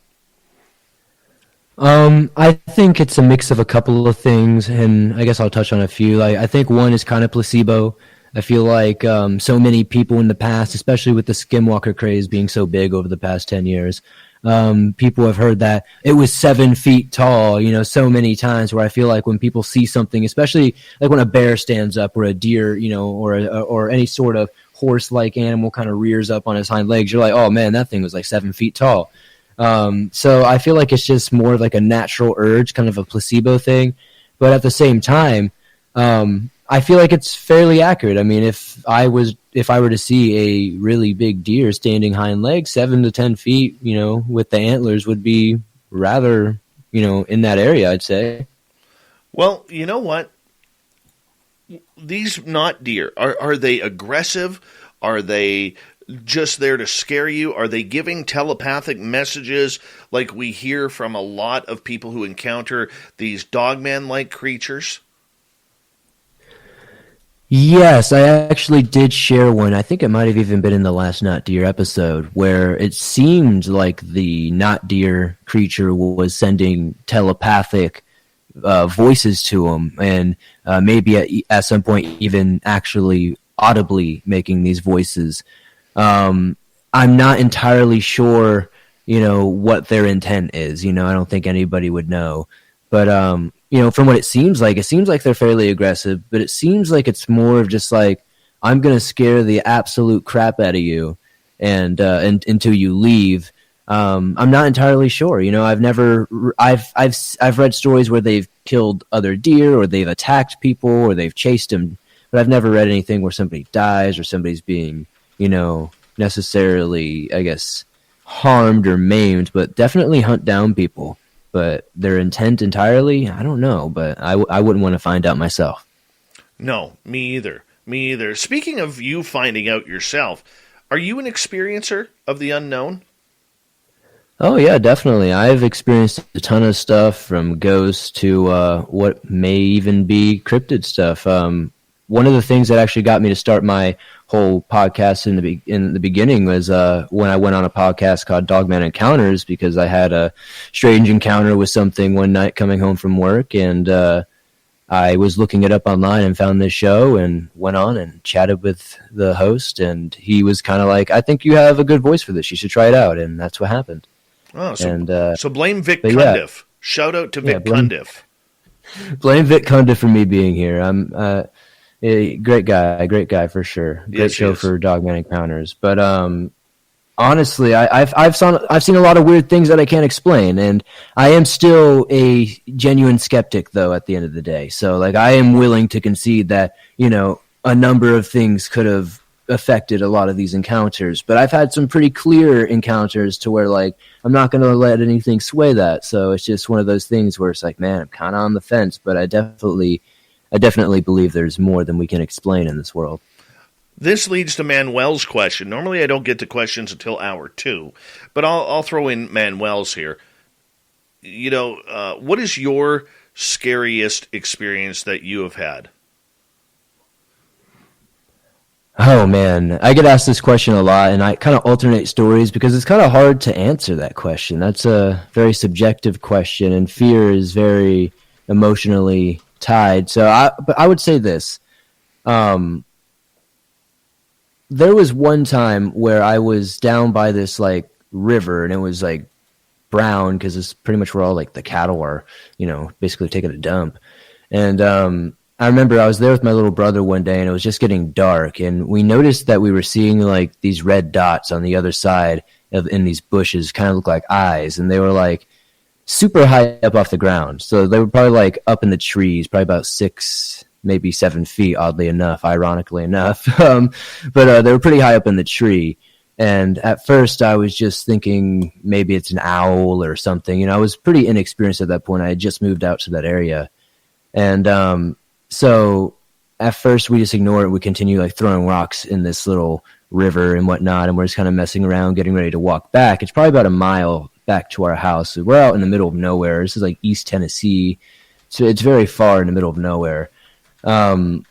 I think it's a mix of a couple of things, and I guess I'll touch on a few. I think one is kind of placebo. I feel like so many people in the past, especially with the skinwalker craze being so big over the past 10 years, people have heard that it was 7 feet tall, so many times, where I feel like when people see something, especially like when a bear stands up or a deer, or any sort of horse-like animal kind of rears up on his hind legs, you're like, oh man, that thing was like 7 feet tall. So I feel like it's just more like a natural urge, kind of a placebo thing. But at the same time, I feel like it's fairly accurate. I mean, if I were to see a really big deer standing hind legs, 7 to 10 feet, with the antlers, would be rather, in that area, I'd say. Well, you know what? These not deer, are they aggressive? Are they just there to scare you? Are they giving telepathic messages like we hear from a lot of people who encounter these dogman-like creatures? Yes, I actually did share one. I think it might have even been in the last Not Deer episode, where it seemed like the Not Deer creature was sending telepathic voices to him, and maybe at some point even actually audibly making these voices. I'm not entirely sure, what their intent is. I don't think anybody would know. But, from what it seems like they're fairly aggressive, but it seems like it's more of just like, I'm going to scare the absolute crap out of you and until you leave. I'm not entirely sure. I've read stories where they've killed other deer, or they've attacked people, or they've chased them, but I've never read anything where somebody dies or somebody's being, necessarily, I guess, harmed or maimed, but definitely hunt down people. But their intent entirely, I don't know, but I wouldn't want to find out myself. No, me either. Speaking of you finding out yourself, are you an experiencer of the unknown? Oh, yeah, definitely. I've experienced a ton of stuff, from ghosts to what may even be cryptid stuff. One of the things that actually got me to start my whole podcast in the beginning was when I went on a podcast called Dogman Encounters, because I had a strange encounter with something one night coming home from work, and I was looking it up online and found this show and went on and chatted with the host, and he was kind of like, I think you have a good voice for this. You should try it out, and that's what happened. Oh, so blame Vic Cundiff. Yeah. Shout out to Vic Cundiff. Blame Vic Cundiff for me being here. I'm a great guy for sure. Great show for Dogman Encounters. But honestly, I've seen a lot of weird things that I can't explain, and I am still a genuine skeptic, though, at the end of the day. So, like, I am willing to concede that, a number of things could have affected a lot of these encounters, but I've had some pretty clear encounters to where, like, I'm not going to let anything sway that. So it's just one of those things where it's like, man, I'm kind of on the fence, but I definitely believe there's more than we can explain in this world. This leads to Manuel's question. Normally I don't get to questions until hour 2, but I'll throw in Manuel's here. what is your scariest experience that you have had? Oh man, I get asked this question a lot, and I kind of alternate stories because it's kind of hard to answer that question. That's a very subjective question, and fear is very emotionally tied. But I would say this. There was one time where I was down by this like river, and it was like brown because it's pretty much where all like the cattle are, basically taking a dump. And I remember I was there with my little brother one day, and it was just getting dark, and we noticed that we were seeing like these red dots on the other side in these bushes, kind of look like eyes, and they were like super high up off the ground. So they were probably like up in the trees, probably about 6, maybe 7 feet, oddly enough, ironically enough. But they were pretty high up in the tree. And at first I was just thinking maybe it's an owl or something. I was pretty inexperienced at that point. I had just moved out to that area. And so at first we just ignore it. We continue like throwing rocks in this little river and whatnot. And we're just kind of messing around, getting ready to walk back. It's probably about a mile back to our house. We're out in the middle of nowhere. This is like East Tennessee. So it's very far in the middle of nowhere. And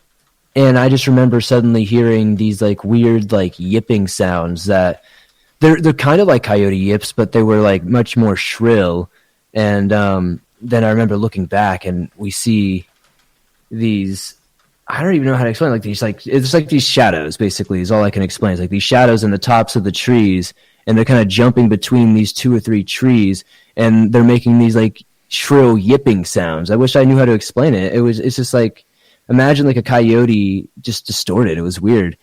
I just remember suddenly hearing these like weird like yipping sounds that they're kind of like coyote yips, but they were like much more shrill. And then I remember looking back and we see these, I don't even know how to explain, like these like it's like these shadows basically is all I can explain. It's like these shadows in the tops of the trees, and they're kind of jumping between these 2 or 3 trees, and they're making these like shrill yipping sounds. I wish I knew how to explain it. It's just like, imagine like a coyote just distorted. It was weird.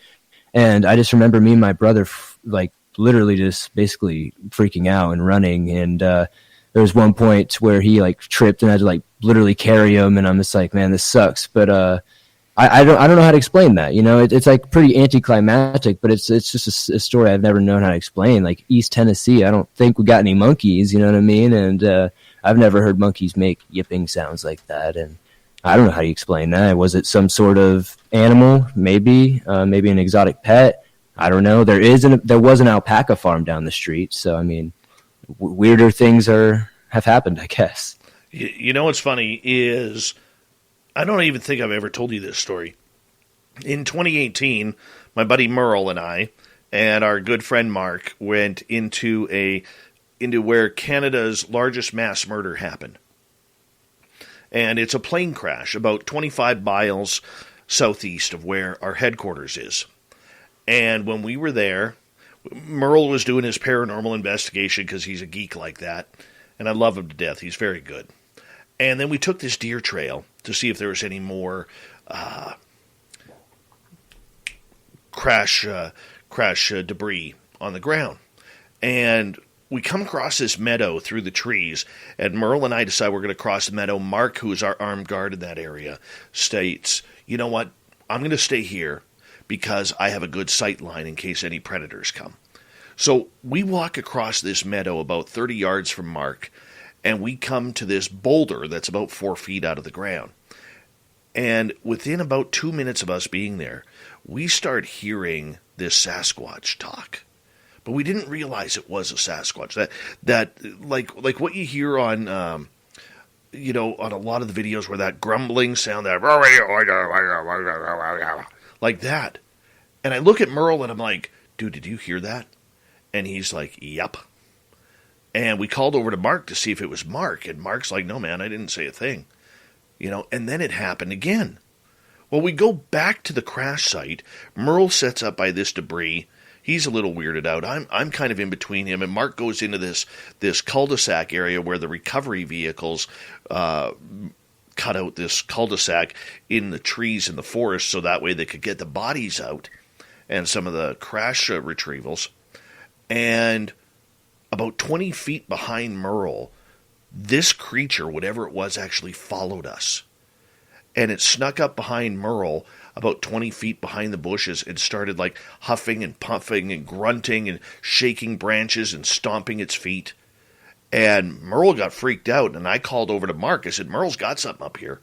And I just remember me and my brother like literally just basically freaking out and running. And there was one point where he like tripped and I had to like literally carry him. And I'm just like, man, this sucks. But I don't know how to explain that. It's like pretty anticlimactic, but it's just a story I've never known how to explain. Like East Tennessee, I don't think we got any monkeys, you know what I mean? And I've never heard monkeys make yipping sounds like that. And I don't know how you explain that. Was it some sort of animal? Maybe an exotic pet. I don't know. There was an alpaca farm down the street. So, I mean, weirder things have happened, I guess. What's funny is I don't even think I've ever told you this story. In 2018, my buddy Merle and I and our good friend Mark went into where Canada's largest mass murder happened. And it's a plane crash about 25 miles southeast of where our headquarters is. And when we were there, Merle was doing his paranormal investigation because he's a geek like that. And I love him to death. He's very good. And then we took this deer trail to see if there was any more crash debris on the ground. And we come across this meadow through the trees, and Merle and I decide we're going to cross the meadow. Mark, who is our armed guard in that area, states, you know what, I'm going to stay here because I have a good sight line in case any predators come. So we walk across this meadow about 30 yards from Mark, and we come to this boulder that's about 4 feet out of the ground. And within about 2 minutes of us being there, we start hearing this Sasquatch talk. But we didn't realize it was a Sasquatch. That like what you hear on on a lot of the videos where that grumbling sound, that like that. And I look at Merle and I'm like, dude, did you hear that? And he's like, yep. And we called over to Mark to see if it was Mark, and Mark's like, no man, I didn't say a thing. And then it happened again. Well, we go back to the crash site. Merle sets up by this debris. He's a little weirded out. I'm kind of in between him, and Mark goes into this cul-de-sac area where the recovery vehicles cut out this cul-de-sac in the trees in the forest so that way they could get the bodies out and some of the crash retrievals. And about 20 feet behind Merle, this creature, whatever it was, actually followed us. And it snuck up behind Merle about 20 feet behind the bushes and started like huffing and puffing and grunting and shaking branches and stomping its feet. And Merle got freaked out, and I called over to Mark. I said, Merle's got something up here.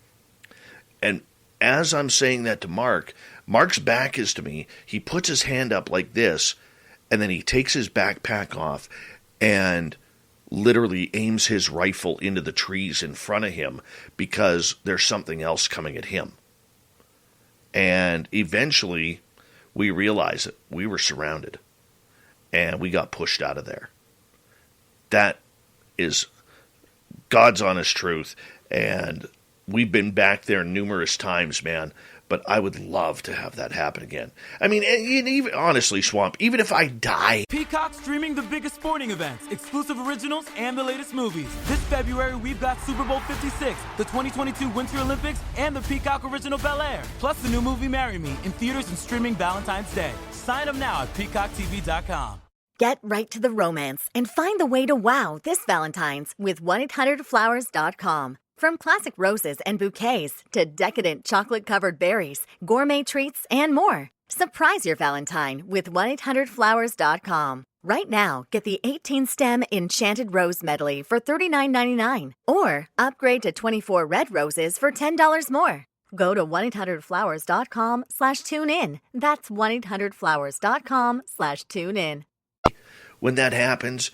And as I'm saying that to Mark, Mark's back is to me. He puts his hand up like this, and then he takes his backpack off and literally aims his rifle into the trees in front of him because there's something else coming at him. And eventually we realized that we were surrounded and we got pushed out of there. That is God's honest truth. And we've been back there numerous times, man. But I would love to have that happen again. I mean, even honestly, Swamp, even if I die. Peacock streaming the biggest sporting events, exclusive originals, and the latest movies. This February, we've got Super Bowl 56, the 2022 Winter Olympics, and the Peacock original Bel Air. Plus the new movie Marry Me in theaters and streaming Valentine's Day. Sign up now at peacocktv.com. Get right to the romance and find the way to wow this Valentine's with 1-800-Flowers.com. From classic roses and bouquets to decadent chocolate-covered berries, gourmet treats, and more. Surprise your Valentine with 1-800-Flowers.com. Right now, get the 18-stem Enchanted Rose Medley for $39.99. Or upgrade to 24 red roses for $10 more. Go to 1-800-Flowers.com/tune-in. That's 1-800-Flowers.com/tune-in. When that happens,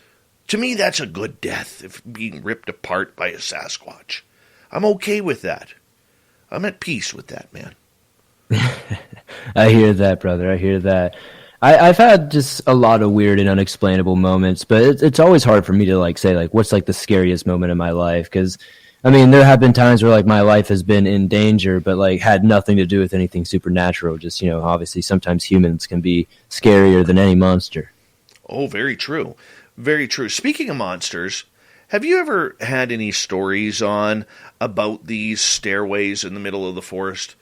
to me that's a good death, if being ripped apart by a Sasquatch. I'm okay with that. I'm at peace with that, man. I hear that, brother. I hear that. I've had just a lot of weird and unexplainable moments, but it's always hard for me to say what's the scariest moment in my life. Because I mean, there have been times where my life has been in danger, but had nothing to do with anything supernatural. Just obviously sometimes humans can be scarier than any monster. Oh, very true. Very true. Speaking of monsters, have you ever had any stories about these stairways in the middle of the forest?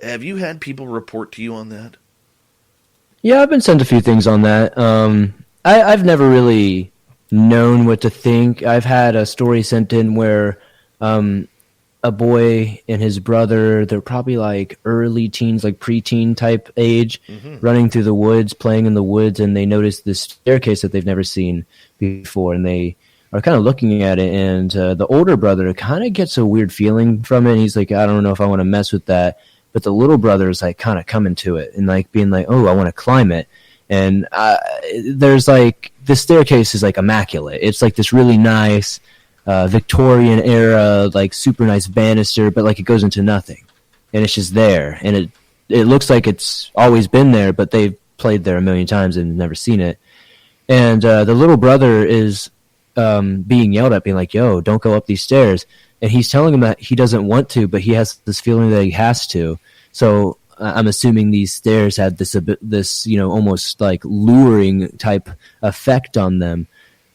Have you had people report to you on that? Yeah, I've been sent a few things on that. I've never really known what to think. I've had a story sent in where a boy and his brother, they're probably early teens, preteen type age, running through the woods, playing in the woods, and they notice this staircase that they've never seen before, and they are kind of looking at it, and the older brother kind of gets a weird feeling from it, and he's like, I don't know if I want to mess with that, but the little brother is kind of coming to it, and being oh, I want to climb it, and there's this staircase is immaculate. It's this really nice Victorian era, super nice banister, but it goes into nothing, and it's just there, and it looks like it's always been there, but they've played there a million times and never seen it. And the little brother is being yelled at, being yo, don't go up these stairs, and he's telling him that he doesn't want to, but he has this feeling that he has to. So I'm assuming these stairs had this almost luring type effect on them.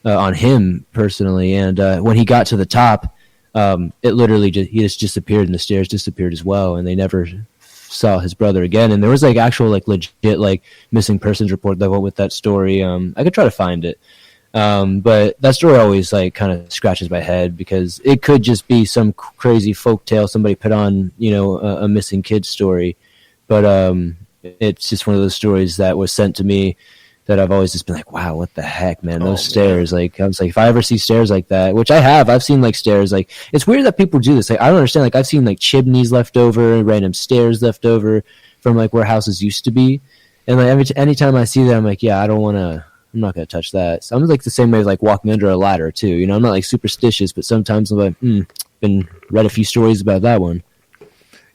On him personally, and when he got to the top, it literally he just disappeared, and the stairs disappeared as well, and they never saw his brother again. And there was actual legit missing persons report that went with that story. I could try to find it, but that story always kind of scratches my head because it could just be some crazy folktale somebody put on a missing kid story, but it's just one of those stories that was sent to me that I've always just been wow, what the heck, man? Those stairs, I was if I ever see stairs like that, which I have, I've seen stairs, it's weird that people do this. I don't understand. I've seen chimneys left over, random stairs left over from where houses used to be, and anytime I see that, I'm yeah, I'm not gonna touch that. So I'm the same way as walking under a ladder too. I'm not superstitious, but sometimes I'm been read a few stories about that one.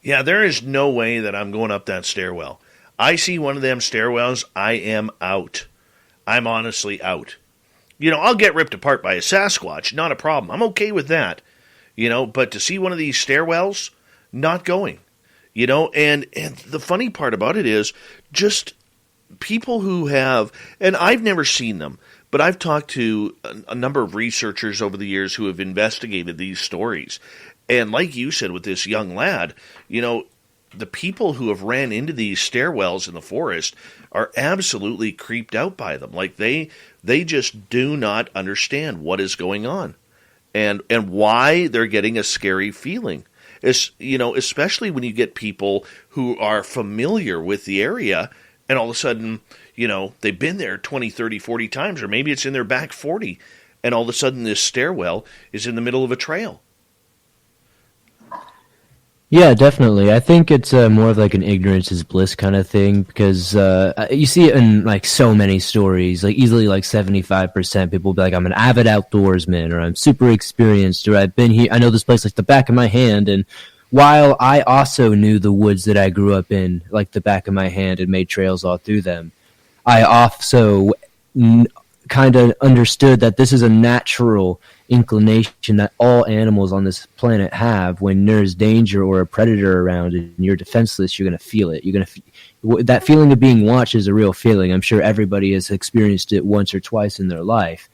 Yeah, there is no way that I'm going up that stairwell. I see one of them stairwells, I am out. I'm honestly out. I'll get ripped apart by a Sasquatch, not a problem. I'm okay with that. But to see one of these stairwells, not going. And the funny part about it is just people who have, and I've never seen them, but I've talked to a number of researchers over the years who have investigated these stories. And like you said with this young lad, the people who have ran into these stairwells in the forest are absolutely creeped out by them. They just do not understand what is going on and why they're getting a scary feeling. Especially when you get people who are familiar with the area and all of a sudden, they've been there 20, 30, 40 times, or maybe it's in their back 40, and all of a sudden this stairwell is in the middle of a trail. Yeah, definitely. I think it's more of like an ignorance is bliss kind of thing because you see it in like so many stories. Like easily like 75% people will be like, I'm an avid outdoorsman, or I'm super experienced, or I've been here. I know this place like the back of my hand. And while I also knew the woods that I grew up in like the back of my hand and made trails all through them, I also kind of understood that this is a natural inclination that all animals on this planet have. When there's danger or a predator around and you're defenseless, you're going to feel it. That feeling of being watched is a real feeling. I'm sure everybody has experienced it once or twice in their life.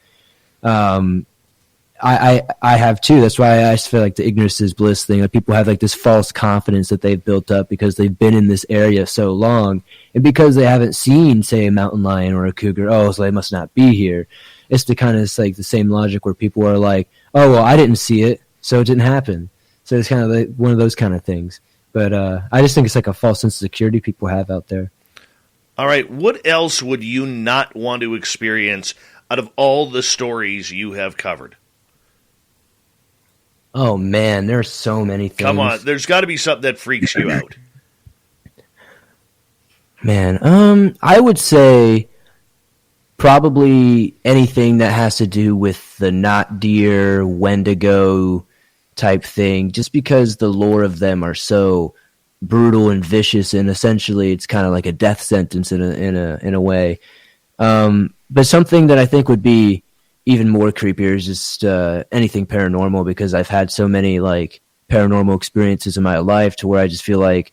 I have too. That's why I feel like the ignorance is bliss thing. Like people have like this false confidence that they've built up because they've been in this area so long, and because they haven't seen, say, a mountain lion or a cougar. Oh, so they must not be here. It's the kind of like the same logic where people are like, oh, well, I didn't see it, so it didn't happen. So it's kind of like one of those kind of things. But I just think it's like a false sense of security people have out there. All right, what else would you not want to experience out of all the stories you have covered? Oh, man, there are so many things. Come on, there's got to be something that freaks you out. Man, I would say probably anything that has to do with the not deer, Wendigo type thing, just because the lore of them are so brutal and vicious, and essentially it's kind of like a death sentence in a way. But something that I think would be even more creepier is just anything paranormal, because I've had so many like paranormal experiences in my life to where I just feel like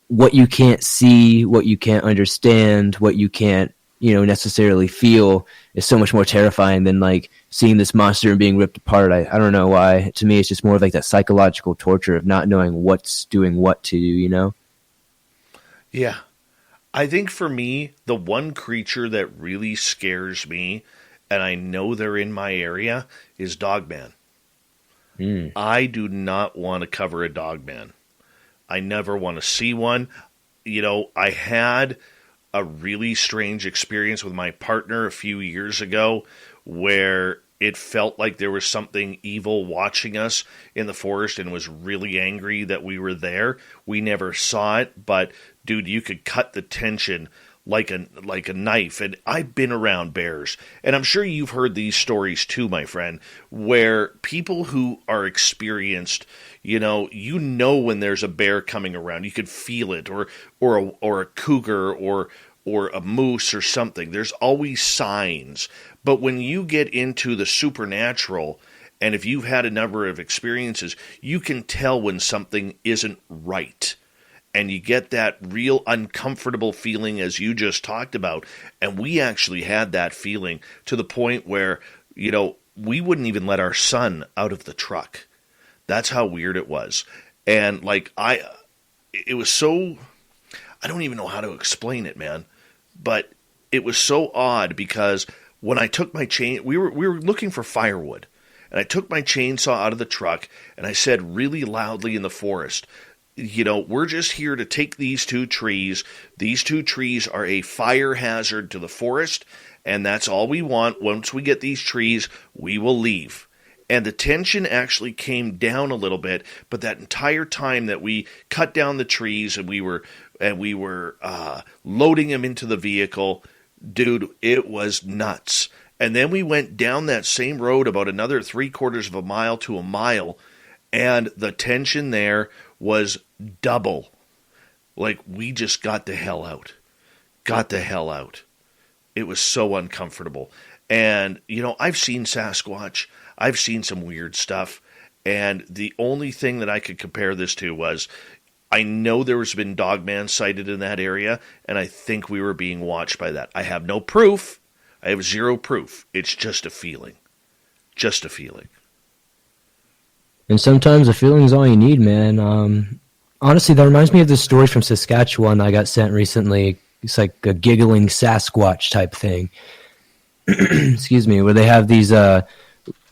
what you can't see, what you can't understand, what you can't necessarily feel is so much more terrifying than like seeing this monster and being ripped apart. I don't know why. To me, it's just more of like that psychological torture of not knowing what's doing what to you, Yeah. I think for me, the one creature that really scares me, and I know they're in my area, is Dogman. I do not want to cover a Dogman. I never want to see one. I had a really strange experience with my partner a few years ago where it felt like there was something evil watching us in the forest and was really angry that we were there. We never saw it, but dude, you could cut the tension like a knife. And I've been around bears, and I'm sure you've heard these stories too, my friend, where people who are experienced, when there's a bear coming around, you could feel it, or a cougar, or a moose or something. There's always signs. But when you get into the supernatural, and if you've had a number of experiences, you can tell when something isn't right. And you get that real uncomfortable feeling as you just talked about. And we actually had that feeling to the point where, we wouldn't even let our son out of the truck. That's how weird it was. And it was so, I don't even know how to explain it, man. But it was so odd because when I took my we were looking for firewood. And I took my chainsaw out of the truck and I said really loudly in the forest, we're just here to take these two trees. These two trees are a fire hazard to the forest, and that's all we want. Once we get these trees, we will leave. And the tension actually came down a little bit, but that entire time that we cut down the trees and we were loading them into the vehicle, dude, it was nuts. And then we went down that same road about another 3/4 of a mile to a mile, and the tension there was double. Like, we just got the hell out. Got the hell out. It was so uncomfortable. And, I've seen Sasquatch. I've seen some weird stuff. And the only thing that I could compare this to was, I know there has been Dogman sighted in that area, and I think we were being watched by that. I have no proof. I have zero proof. It's just a feeling. Just a feeling. And sometimes a feeling is all you need, man. Honestly, that reminds me of this story from Saskatchewan that I got sent recently. It's like a giggling Sasquatch type thing. Excuse me, where they have these, there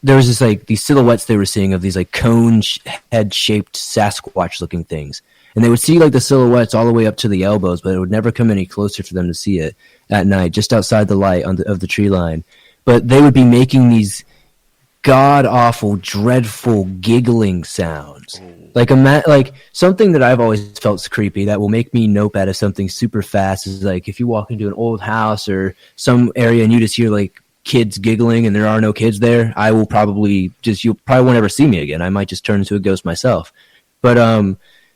was this like these silhouettes they were seeing of these like cone head shaped Sasquatch looking things. And they would see like the silhouettes all the way up to the elbows, but it would never come any closer for them to see it at night, just outside the light of the tree line. But they would be making these god-awful, dreadful, giggling sounds. Like something that I've always felt is creepy that will make me nope out of something super fast is like if you walk into an old house or some area and you just hear like kids giggling and there are no kids there, I will probably you'll probably won't ever see me again. I might just turn into a ghost myself. But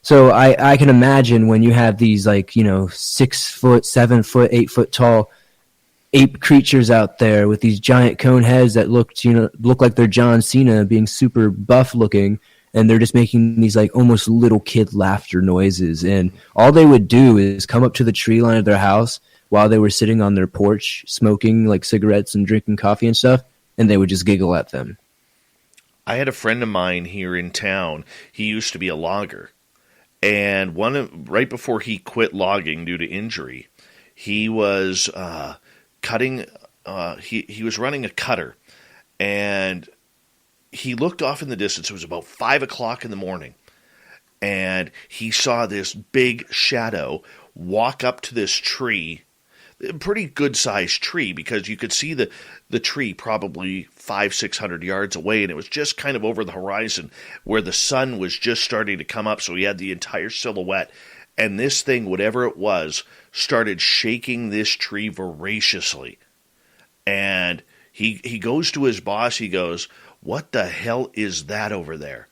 so I can imagine when you have these 6 foot, 7 foot, 8 foot tall ape creatures out there with these giant cone heads that look like they're John Cena, being super buff looking. And they're just making these like almost little kid laughter noises. And all they would do is come up to the tree line of their house while they were sitting on their porch smoking like cigarettes and drinking coffee and stuff. And they would just giggle at them. I had a friend of mine here in town. He used to be a logger. And right before he quit logging due to injury, he was cutting. He was running a cutter. And he looked off in the distance. It was about 5 o'clock in the morning. And he saw this big shadow walk up to this tree, a pretty good-sized tree, because you could see the tree probably 500-600 yards away, and it was just kind of over the horizon where the sun was just starting to come up, so he had the entire silhouette. And this thing, whatever it was, started shaking this tree voraciously. And he goes to his boss, he goes, "What the hell is that over there?"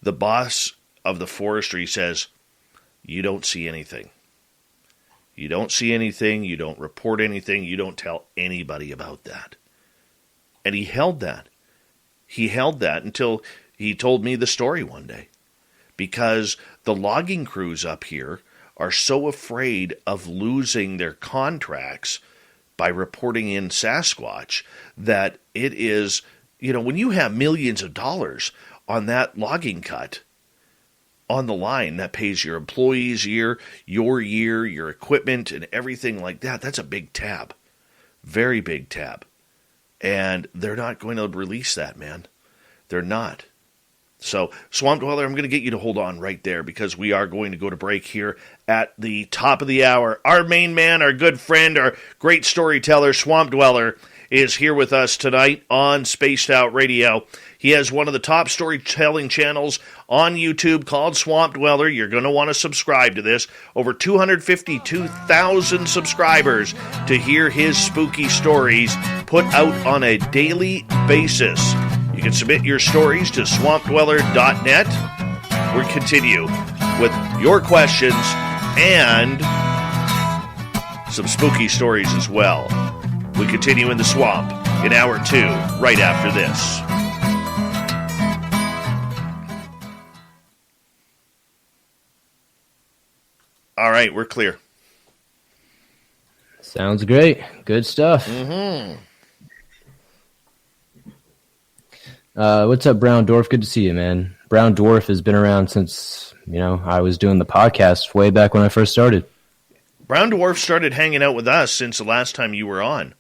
The boss of the forestry says, "You don't see anything. You don't see anything. You don't report anything. You don't tell anybody about that." And he held that. He held that until he told me the story one day. Because the logging crews up here are so afraid of losing their contracts by reporting in Sasquatch that it is... when you have millions of dollars on that logging cut on the line, that pays your employees' year, your equipment, and everything like that, that's a big tab. Very big tab. And they're not going to release that, man. They're not. So, Swamp Dweller, I'm going to get you to hold on right there because we are going to go to break here at the top of the hour. Our main man, our good friend, our great storyteller, Swamp Dweller, is here with us tonight on Spaced Out Radio. He has one of the top storytelling channels on YouTube called Swamp Dweller. You're going to want to subscribe to this. Over 252,000 subscribers to hear his spooky stories put out on a daily basis. You can submit your stories to swampdweller.net. We'll continue with your questions and some spooky stories as well. We continue in the swamp in hour 2, right after this. All right, we're clear. Sounds great. Good stuff. Mm-hmm. What's up, Brown Dwarf? Good to see you, man. Brown Dwarf has been around since, I was doing the podcast way back when I first started. Brown Dwarf started hanging out with us since the last time you were on.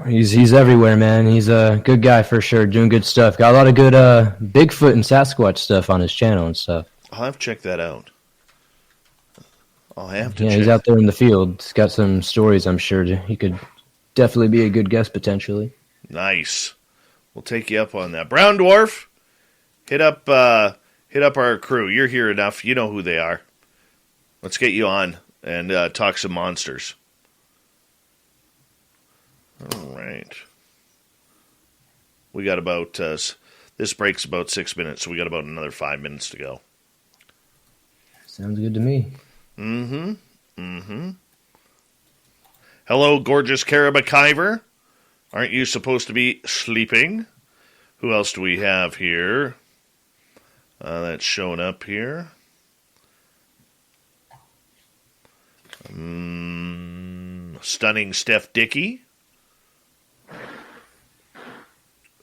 He's everywhere, man. He's a good guy for sure, doing good stuff. Got a lot of good Bigfoot and Sasquatch stuff on his channel and stuff. I'll have to check that out. He's out there in the field. He's got some stories, I'm sure. He could definitely be a good guest, potentially. Nice. We'll take you up on that. Brown Dwarf, hit up our crew. You're here enough. You know who they are. Let's get you on and talk some monsters. All right. We got about, this break's about 6 minutes, so we got about another 5 minutes to go. Sounds good to me. Mm-hmm. Hello, gorgeous Carabakiver. Aren't you supposed to be sleeping? Who else do we have here? That's showing up here. Stunning Steph Dickey.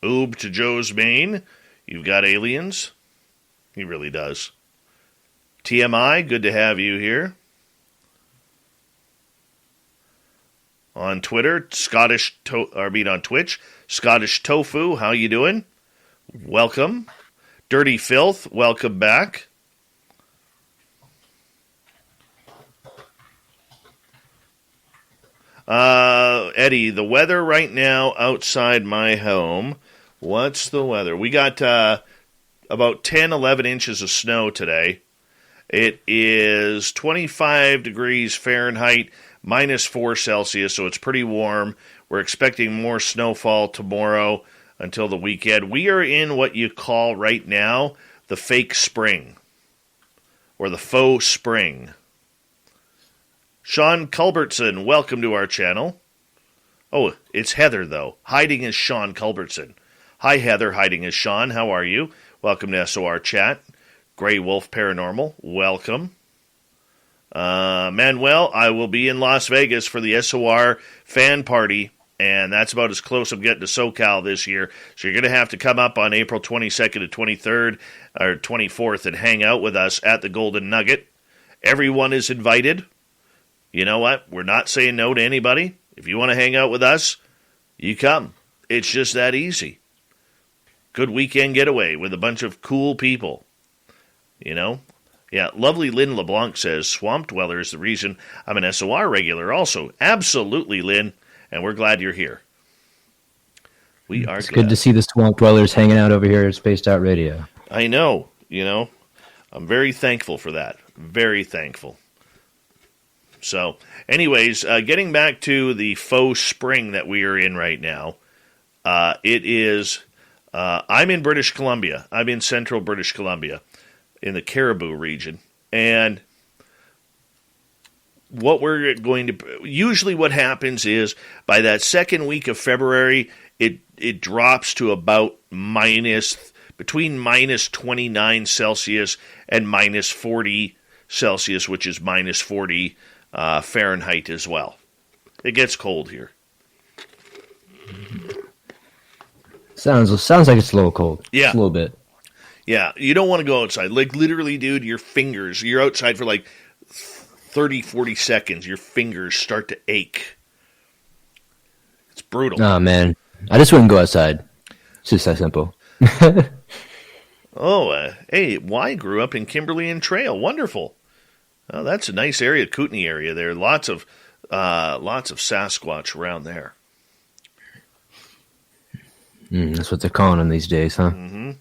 Oob to Joe's Maine. You've got aliens. He really does. TMI, good to have you here. On Twitter, on Twitch, Scottish Tofu, how you doing? Welcome. Dirty Filth, welcome back. Eddie, the weather right now outside my home. What's the weather? We got about 10, 11 inches of snow today. It is 25 degrees Fahrenheit, -4 Celsius, so it's pretty warm. We're expecting more snowfall tomorrow until the weekend. We are in what you call right now the fake spring, or the faux spring. Sean Culbertson, welcome to our channel. Oh, it's Heather, though. Hiding as Sean Culbertson. Hi, Heather. Hiding as Sean. How are you? Welcome to SOR Chat. Grey Wolf Paranormal, welcome. Manuel, I will be in Las Vegas for the SOR fan party, and that's about as close I'm getting to SoCal this year. So you're going to have to come up on April 22nd to 23rd or 24th and hang out with us at the Golden Nugget. Everyone is invited. You know what? We're not saying no to anybody. If you want to hang out with us, you come. It's just that easy. Good weekend getaway with a bunch of cool people. You know? Yeah, lovely Lynn LeBlanc says, Swamp Dweller is the reason I'm an SOR regular also. Absolutely, Lynn, and we're glad you're here. We are It's glad. good to see the Swamp Dwellers hanging out over here at Spaced Out Radio. I know, I'm very thankful for that. Very thankful. So, anyways, getting back to the faux spring that we are in right now, it is, I'm in British Columbia. I'm in central British Columbia, in the Caribou region, and what we're going to, usually what happens is, by that second week of February, it drops to about between -29 Celsius and -40 Celsius, which is -40 Fahrenheit as well. It gets cold here. Sounds like it's a little cold. Yeah. Just a little bit. Yeah, you don't want to go outside. Like, literally, dude, you're outside for like 30, 40 seconds. Your fingers start to ache. It's brutal. Oh, man. I just wouldn't go outside. It's just that simple. Hey, Y grew up in Kimberley and Trail. Wonderful. Oh, that's a nice area, Kootenai area there. Lots of Sasquatch around there. That's what they're calling them these days, huh? Mm-hmm.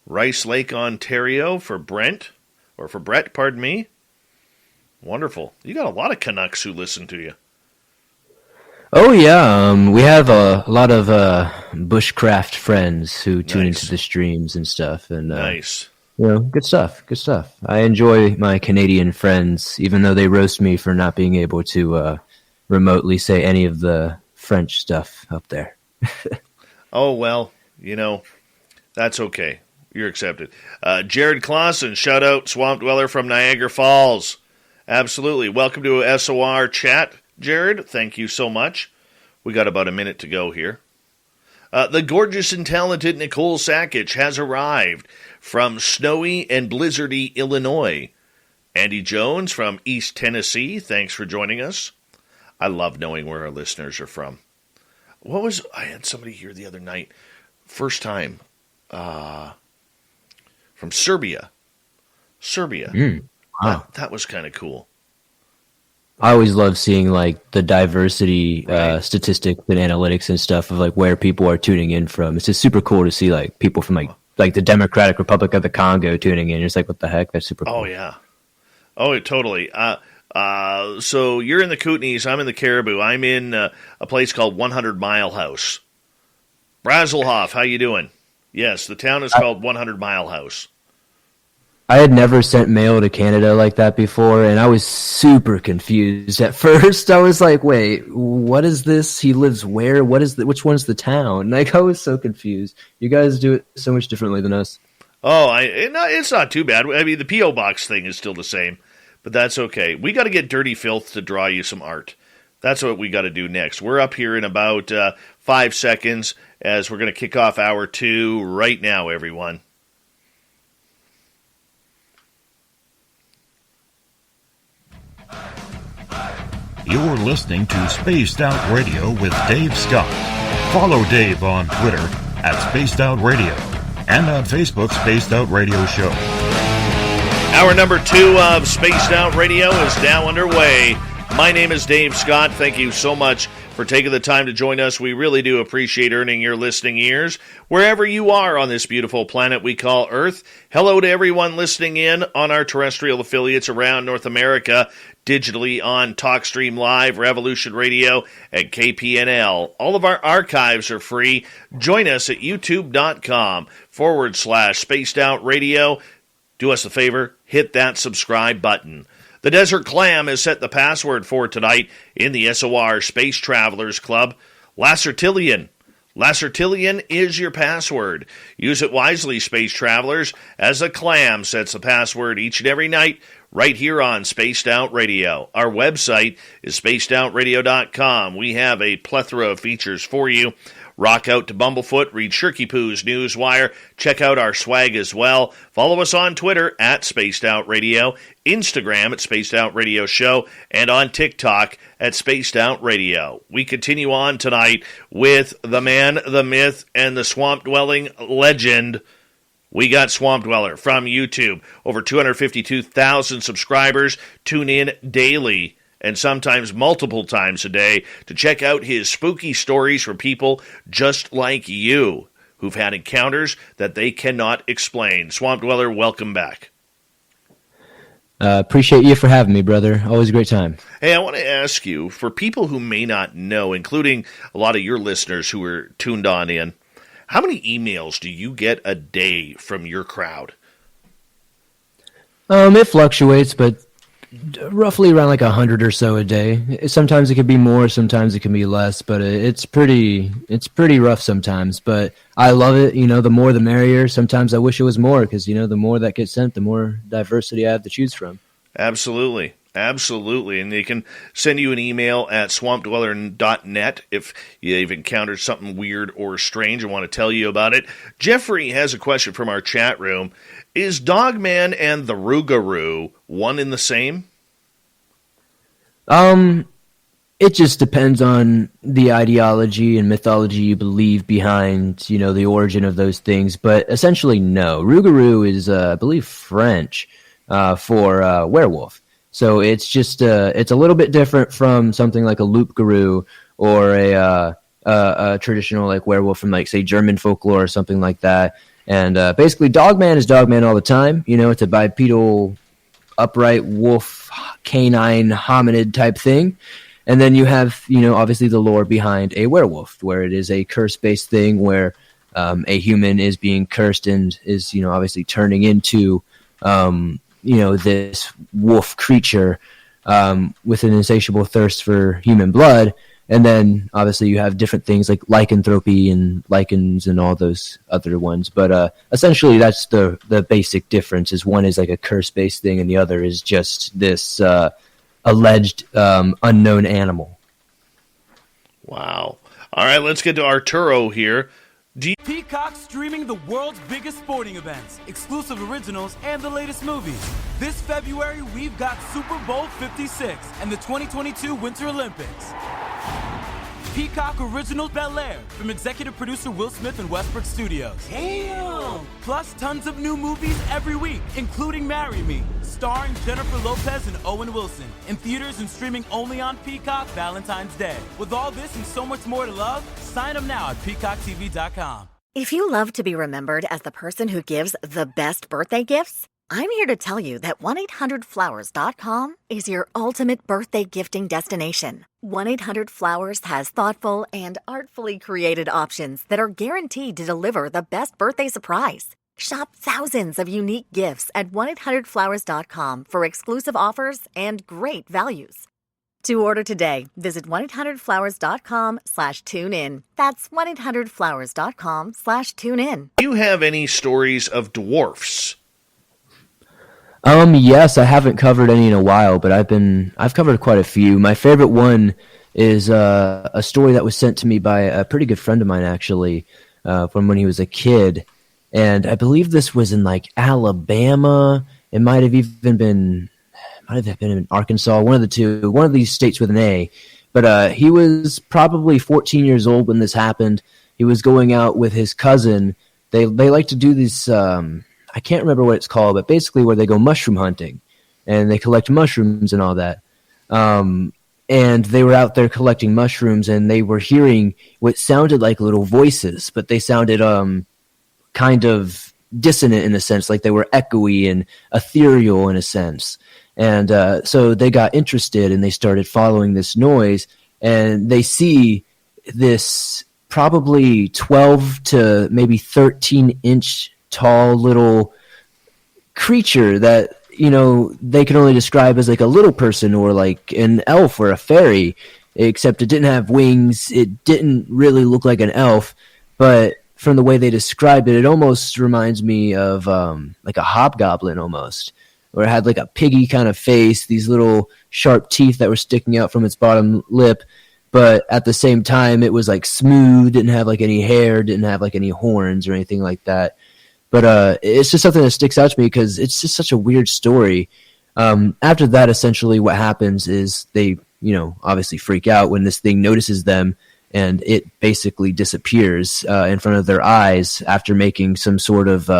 Rice Lake, Ontario for Brett, pardon me. Wonderful. You got a lot of Canucks who listen to you. Oh, yeah. We have a lot of bushcraft friends who tune into the streams and stuff. And, nice. Good stuff. Good stuff. I enjoy my Canadian friends, even though they roast me for not being able to remotely say any of the French stuff up there. Oh, well, that's okay. You're accepted. Jared Clausen, shout out Swamp Dweller from Niagara Falls. Absolutely. Welcome to SOR Chat, Jared. Thank you so much. We got about a minute to go here. The gorgeous and talented Nicole Sackich has arrived from snowy and blizzardy Illinois. Andy Jones from East Tennessee, thanks for joining us. I love knowing where our listeners are from. I had somebody here the other night, first time, from Serbia. Wow. That was kind of cool. I always love seeing the diversity statistics and analytics and stuff of where people are tuning in from. It's just super cool to see people from the Democratic Republic of the Congo tuning in. It's what the heck? That's super cool. Oh yeah. Oh, totally. So you're in the Kootenays, I'm in the Caribou. I'm in a place called 100 Mile House. Brazelhoff, how you doing? Yes, the town is called 100 Mile House. I had never sent mail to Canada like that before, and I was super confused at first. I was like, wait, what is this? He lives where? Which one's the town? I was so confused. You guys do it so much differently than us. Oh, it's not too bad. I mean, the P.O. Box thing is still the same, but that's okay. We got to get Dirty Filth to draw you some art. That's what we got to do next. We're up here in about 5 seconds as we're going to kick off hour 2 right now, everyone. You're listening to Spaced Out Radio with Dave Scott. Follow Dave on Twitter at Spaced Out Radio and on Facebook, Spaced Out Radio Show. Hour number 2 of Spaced Out Radio is now underway. My name is Dave Scott. Thank you so much for taking the time to join us. We really do appreciate earning your listening ears wherever you are on this beautiful planet we call Earth. Hello to everyone listening in on our terrestrial affiliates around North America, digitally on TalkStream Live, Revolution Radio, and KPNL. All of our archives are free. Join us at youtube.com/Spaced Out Radio. Do us a favor, hit that subscribe button. The Desert Clam has set the password for tonight in the SOR Space Travelers Club. Lacertillion. Lacertillion is your password. Use it wisely, Space Travelers, as the Clam sets the password each and every night right here on Spaced Out Radio. Our website is spacedoutradio.com. We have a plethora of features for you. Rock out to Bumblefoot, read Shirky Poo's Newswire, check out our swag as well. Follow us on Twitter at Spaced Out Radio, Instagram at Spaced Out Radio Show, and on TikTok at Spaced Out Radio. We continue on tonight with the man, the myth, and the swamp-dwelling legend. We got Swamp Dweller from YouTube. Over 252,000 subscribers tune in daily and sometimes multiple times a day to check out his spooky stories for people just like you who've had encounters that they cannot explain. Swamp Dweller, welcome back. Appreciate you for having me, brother. Always a great time. Hey, I want to ask you, for people who may not know, including a lot of your listeners who are tuned on in, how many emails do you get a day from your crowd? It fluctuates, but roughly around like 100 or so a day. Sometimes it could be more, sometimes it can be less, but it's pretty rough sometimes. But I love it. The more the merrier. Sometimes I wish it was more because, the more that gets sent, the more diversity I have to choose from. Absolutely. Absolutely. And they can send you an email at swampdweller.net if you've encountered something weird or strange and want to tell you about it. Jeffrey has a question from our chat room. Is Dogman and the Rougarou one in the same? It just depends on the ideology and mythology you believe behind, the origin of those things. But essentially, no. Rougarou is, I believe, French for werewolf. So it's just it's a little bit different from something like a loup-garou or a traditional like werewolf from like say German folklore or something like that. And basically, Dogman is Dogman all the time. It's a bipedal, upright wolf, canine, hominid type thing. And then you have, obviously the lore behind a werewolf, where it is a curse-based thing where a human is being cursed and is, obviously turning into, this wolf creature with an insatiable thirst for human blood. And then, obviously, you have different things like lycanthropy and lichens and all those other ones. But essentially, that's the basic difference. Is one is like a curse-based thing, and the other is just this alleged unknown animal. Wow. All right, let's get to Arturo here. Peacock streaming the world's biggest sporting events, exclusive originals, and the latest movies. This February, we've got Super Bowl 56 and the 2022 Winter Olympics. Peacock Original Bel Air from executive producer Will Smith and Westbrook Studios. Damn! Plus tons of new movies every week, including Marry Me, starring Jennifer Lopez and Owen Wilson. In theaters and streaming only on Peacock Valentine's Day. With all this and so much more to love, sign up now at peacocktv.com. If you love to be remembered as the person who gives the best birthday gifts, I'm here to tell you that 1-800-Flowers.com is your ultimate birthday gifting destination. 1-800-Flowers has thoughtful and artfully created options that are guaranteed to deliver the best birthday surprise. Shop thousands of unique gifts at 1-800-Flowers.com for exclusive offers and great values. To order today, visit 1-800-Flowers.com/tune-in. That's 1-800-Flowers.com/tune-in. Do you have any stories of dwarfs? Yes, I haven't covered any in a while, but I've covered quite a few. My favorite one is a story that was sent to me by a pretty good friend of mine, actually, from when he was a kid. And I believe this was in like Alabama. It might have been in Arkansas, one of the two, one of these states with an A. But he was probably 14 years old when this happened. He was going out with his cousin. They like to do this. I can't remember what it's called, but basically where they go mushroom hunting and they collect mushrooms and all that. And and they were out there collecting mushrooms, and they were hearing what sounded like little voices, but they sounded kind of dissonant in a sense, like they were echoey and ethereal in a sense. And so they got interested, and they started following this noise, and they see this probably 12 to maybe 13-inch tall little creature that, you know, they can only describe as like a little person or like an elf or a fairy, except it didn't have wings. It didn't really look like an elf, but from the way they described it, it almost reminds me of like a hobgoblin almost, where it had like a piggy kind of face, these little sharp teeth that were sticking out from its bottom lip, but at the same time it was like smooth, didn't have like any hair, didn't have like any horns or anything like that. But it's just something that sticks out to me because it's just such a weird story. After that, essentially what happens is they, you know, obviously freak out when this thing notices them, and it basically disappears in front of their eyes after making some sort of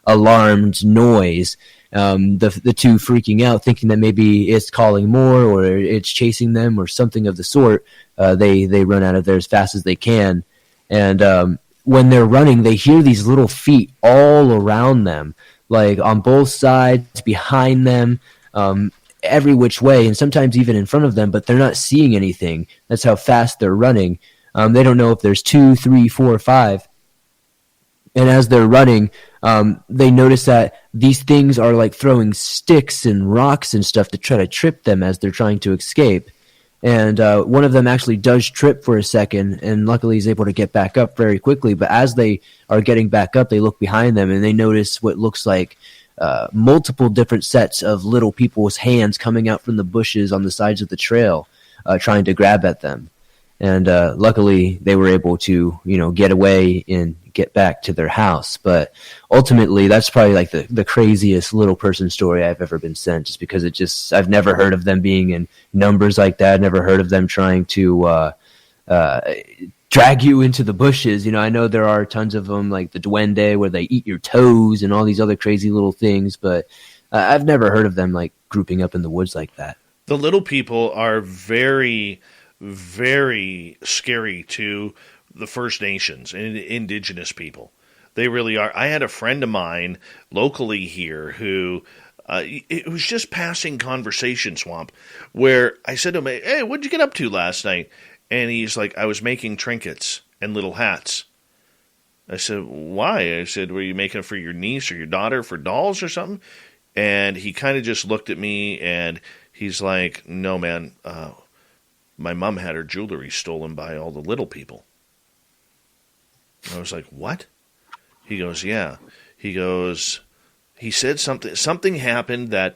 alarmed noise. The two freaking out, thinking that maybe it's calling more or it's chasing them or something of the sort. They run out of there as fast as they can. And when they're running, they hear these little feet all around them, like on both sides, behind them, every which way, and sometimes even in front of them, but they're not seeing anything. That's how fast they're running. They don't know if there's 2, 3, 4, 5. And as they're running, they notice that these things are like throwing sticks and rocks and stuff to try to trip them as they're trying to escape. And one of them actually does trip for a second, and luckily he's able to get back up very quickly. But as they are getting back up, they look behind them, and they notice what looks like multiple different sets of little people's hands coming out from the bushes on the sides of the trail, trying to grab at them. And luckily they were able to, you know, get away and get back to their house. But ultimately, that's probably like the craziest little person story I've ever been sent, just because I've never heard of them being in numbers like that. Never heard of them trying to drag you into the bushes. You know, I know there are tons of them, like the duende, where they eat your toes and all these other crazy little things, but I've never heard of them like grouping up in the woods like that. The little people are very, very scary to the First Nations and indigenous people. They really are. I had a friend of mine locally here who it was just passing conversation, Swamp, where I said to him, "Hey, what'd you get up to last night?" And he's like, "I was making trinkets and little hats." I said, "Why?" I said, "Were you making it for your niece or your daughter for dolls or something?" And he kind of just looked at me and he's like, "No, man, my mom had her jewelry stolen by all the little people." I was like, "What?" He goes, "Yeah." He goes, he said something happened that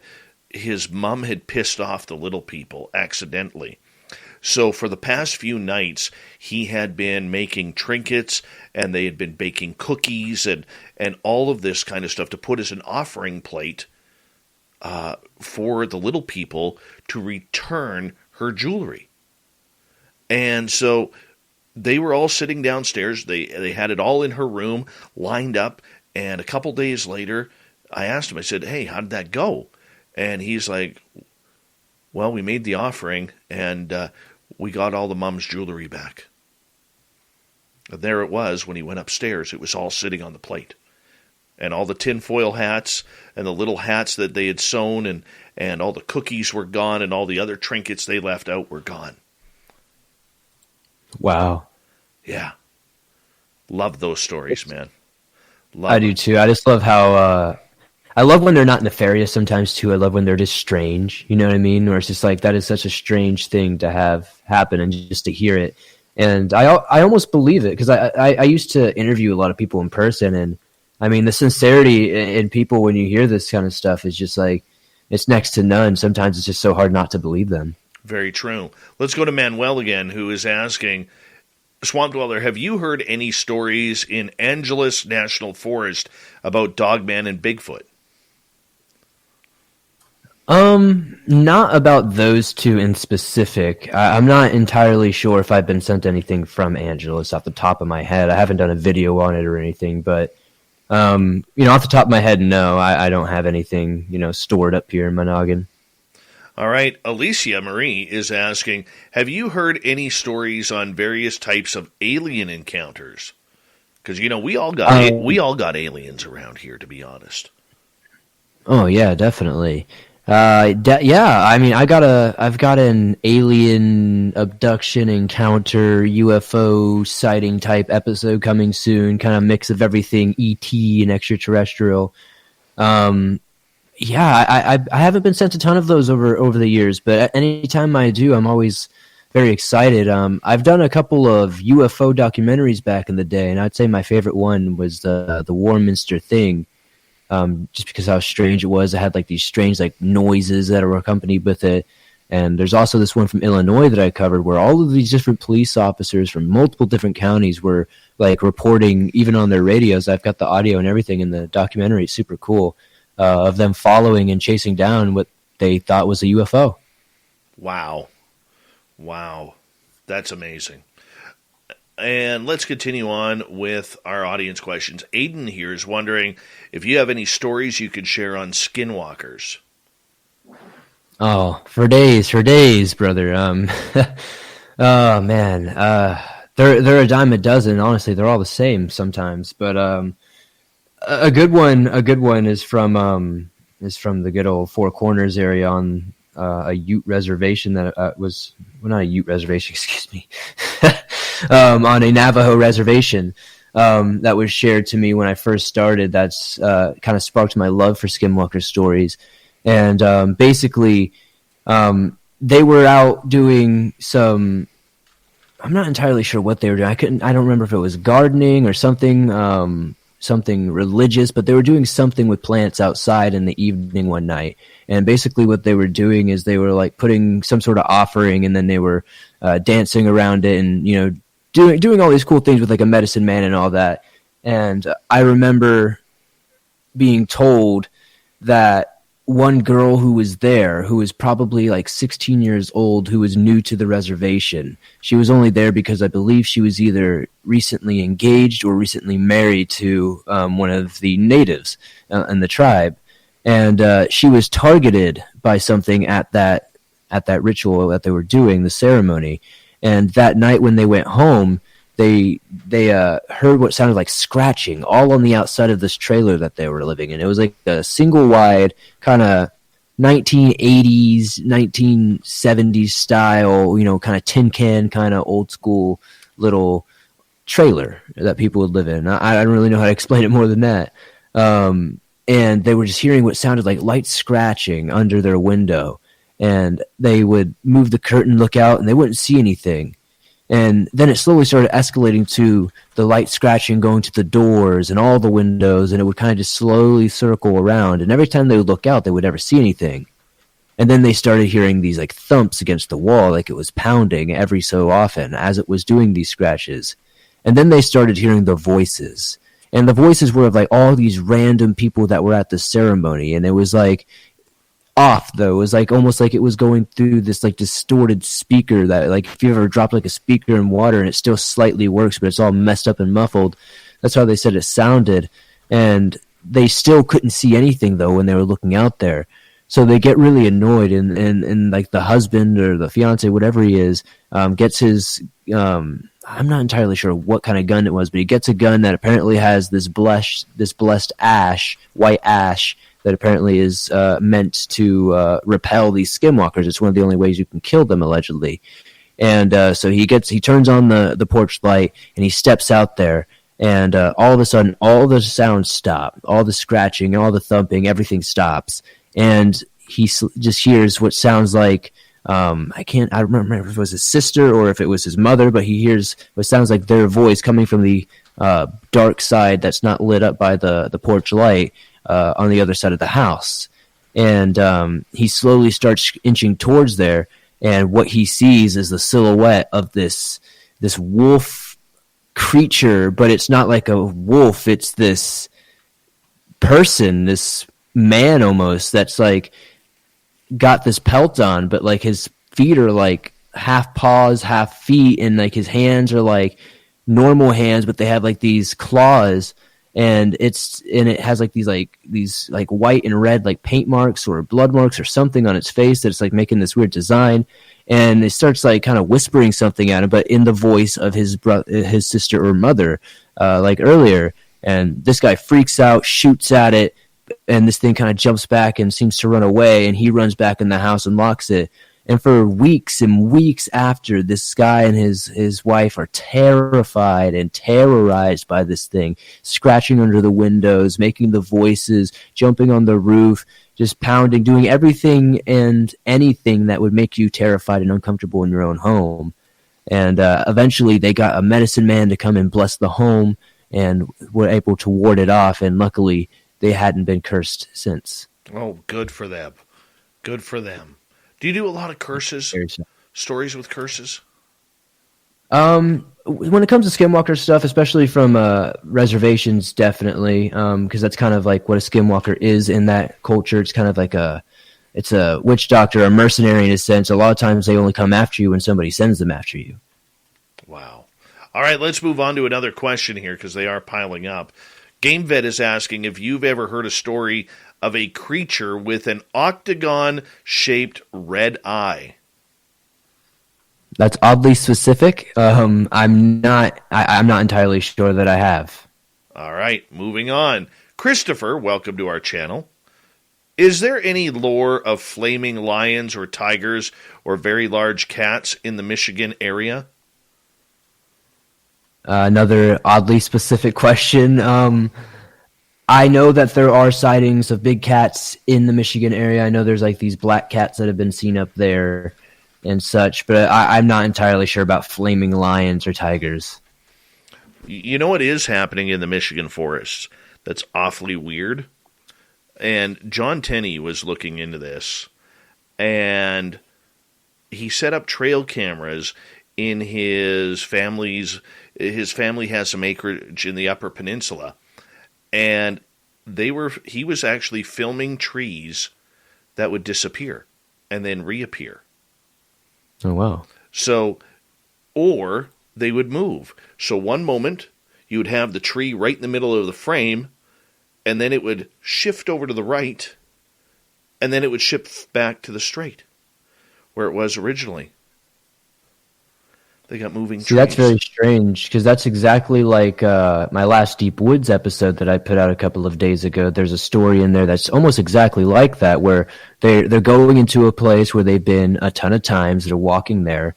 his mom had pissed off the little people accidentally. So for the past few nights, he had been making trinkets, and they had been baking cookies and all of this kind of stuff to put as an offering plate for the little people to return her jewelry. And so they were all sitting downstairs. They had it all in her room, lined up. And a couple days later, I asked him, I said, "Hey, how did that go?" And he's like, "Well, we made the offering, and we got all the mom's jewelry back." And there it was when he went upstairs. It was all sitting on the plate. And all the tinfoil hats and the little hats that they had sewn and all the cookies were gone, and all the other trinkets they left out were gone. Wow. Yeah. Love those stories, man. I do too. I just love how I love when they're not nefarious sometimes too. I love when they're just strange, you know what I mean? Where it's just like, that is such a strange thing to have happen, and just to hear it. And I almost believe it, because I used to interview a lot of people in person, and I mean, the sincerity in people when you hear this kind of stuff is just like, it's next to none. Sometimes it's just so hard not to believe them. Very true. Let's go to Manuel again, who is asking, Swamp Dweller, have you heard any stories in Angeles National Forest about Dogman and Bigfoot? Not about those two in specific. I'm not entirely sure if I've been sent anything from Angeles off the top of my head. I haven't done a video on it or anything, but, off the top of my head, no, I don't have anything, stored up here in my noggin. All right, Alicia Marie is asking, have you heard any stories on various types of alien encounters? Because, we all got aliens around here, to be honest. Oh yeah, definitely. Yeah, I mean, I've got an alien abduction encounter UFO sighting type episode coming soon, kind of mix of everything ET and extraterrestrial. Yeah, I haven't been sent a ton of those over the years, but anytime I do, I'm always very excited. I've done a couple of UFO documentaries back in the day, and I'd say my favorite one was the Warminster Thing. Just because how strange it was. It had like these strange like noises that were accompanied with it. And there's also this one from Illinois that I covered where all of these different police officers from multiple different counties were like reporting even on their radios. I've got the audio and everything in the documentary. It's super cool of them following and chasing down what they thought was a UFO. Wow. That's amazing. And let's continue on with our audience questions. Aiden here is wondering if you have any stories you could share on skinwalkers. Oh, for days, brother. Oh man, they're a dime a dozen. Honestly, they're all the same sometimes. But a good one is from the good old Four Corners area on a Ute reservation that was not a Ute reservation. Excuse me. On a Navajo reservation that was shared to me when I first started. That's kind of sparked my love for skinwalker stories. And basically, they were out doing some. I'm not entirely sure what they were doing. I don't remember if it was gardening or something, something religious. But they were doing something with plants outside in the evening one night. And basically, what they were doing is they were like putting some sort of offering, and then they were dancing around it, and doing all these cool things with like a medicine man and all that. And I remember being told that one girl who was there, who was probably like 16 years old, who was new to the reservation, she was only there because I believe she was either recently engaged or recently married to one of the natives in the tribe. And she was targeted by something at that ritual that they were doing, the ceremony. And that night when they went home, they heard what sounded like scratching all on the outside of this trailer that they were living in. It was like a single wide kind of 1980s, 1970s style, kind of tin can, kind of old school little trailer that people would live in. I don't really know how to explain it more than that. And they were just hearing what sounded like light scratching under their window. And they would move the curtain, look out, and they wouldn't see anything. And then it slowly started escalating to the light scratching going to the doors and all the windows, and it would kind of just slowly circle around. And every time they would look out, they would never see anything. And then they started hearing these like thumps against the wall, like it was pounding every so often as it was doing these scratches. And then they started hearing the voices. And the voices were of like all these random people that were at the ceremony. And it was like off though. It was like almost like it was going through this like distorted speaker that like if you ever dropped like a speaker in water and it still slightly works, but it's all messed up and muffled. That's how they said it sounded. And they still couldn't see anything though when they were looking out there. So they get really annoyed and like the husband or the fiance, whatever he is, gets his, I'm not entirely sure what kind of gun it was, but he gets a gun that apparently has this blessed ash, white ash, that apparently is meant to repel these skinwalkers. It's one of the only ways you can kill them, allegedly. And so he turns on the porch light, and he steps out there, and all of a sudden, all the sounds stop. All the scratching, all the thumping, everything stops. And he just hears what sounds like, I don't remember if it was his sister or if it was his mother, but he hears what sounds like their voice coming from the dark side that's not lit up by the porch light on the other side of the house. And he slowly starts inching towards there, and what he sees is the silhouette of this wolf creature, but it's not like a wolf, it's this person, this man almost, that's like got this pelt on, but like his feet are like half paws, half feet, and like his hands are like normal hands, but they have like these claws. and it has like these white and red like paint marks or blood marks or something on its face that's like making this weird design. And it starts like kind of whispering something at him, but in the voice of his sister or mother, like earlier. And this guy freaks out, shoots at it, and this thing kind of jumps back and seems to run away. And he runs back in the house and locks it. And for weeks and weeks after, this guy and his wife are terrified and terrorized by this thing, scratching under the windows, making the voices, jumping on the roof, just pounding, doing everything and anything that would make you terrified and uncomfortable in your own home. And eventually they got a medicine man to come and bless the home and were able to ward it off. And luckily they hadn't been cursed since. Oh, good for them. Good for them. Do you do a lot of curses? Stories with curses? When it comes to skinwalker stuff, especially from reservations, definitely, because that's kind of like what a skinwalker is in that culture. It's kind of like it's a witch doctor, a mercenary in a sense. A lot of times they only come after you when somebody sends them after you. Wow. All right, let's move on to another question here because they are piling up. GameVet is asking if you've ever heard a story of a creature with an octagon-shaped red eye. That's oddly specific. I'm not entirely sure that I have. All right, moving on. Christopher, welcome to our channel. Is there any lore of flaming lions or tigers or very large cats in the Michigan area? Another oddly specific question. I know that there are sightings of big cats in the Michigan area. I know there's like these black cats that have been seen up there and such, but I'm not entirely sure about flaming lions or tigers. You know what is happening in the Michigan forests that's awfully weird? And John Tenney was looking into this, and he set up trail cameras in his family's. His family has some acreage in the Upper Peninsula, and he was actually filming trees that would disappear and then reappear. Oh, wow. So, or they would move. So one moment you would have the tree right in the middle of the frame, and then it would shift over to the right, and then it would shift back to the straight where it was originally. They got moving trees. That's very strange, because that's exactly like my last Deep Woods episode that I put out a couple of days ago. There's a story in there that's almost exactly like that, where they're going into a place where they've been a ton of times, they're walking there,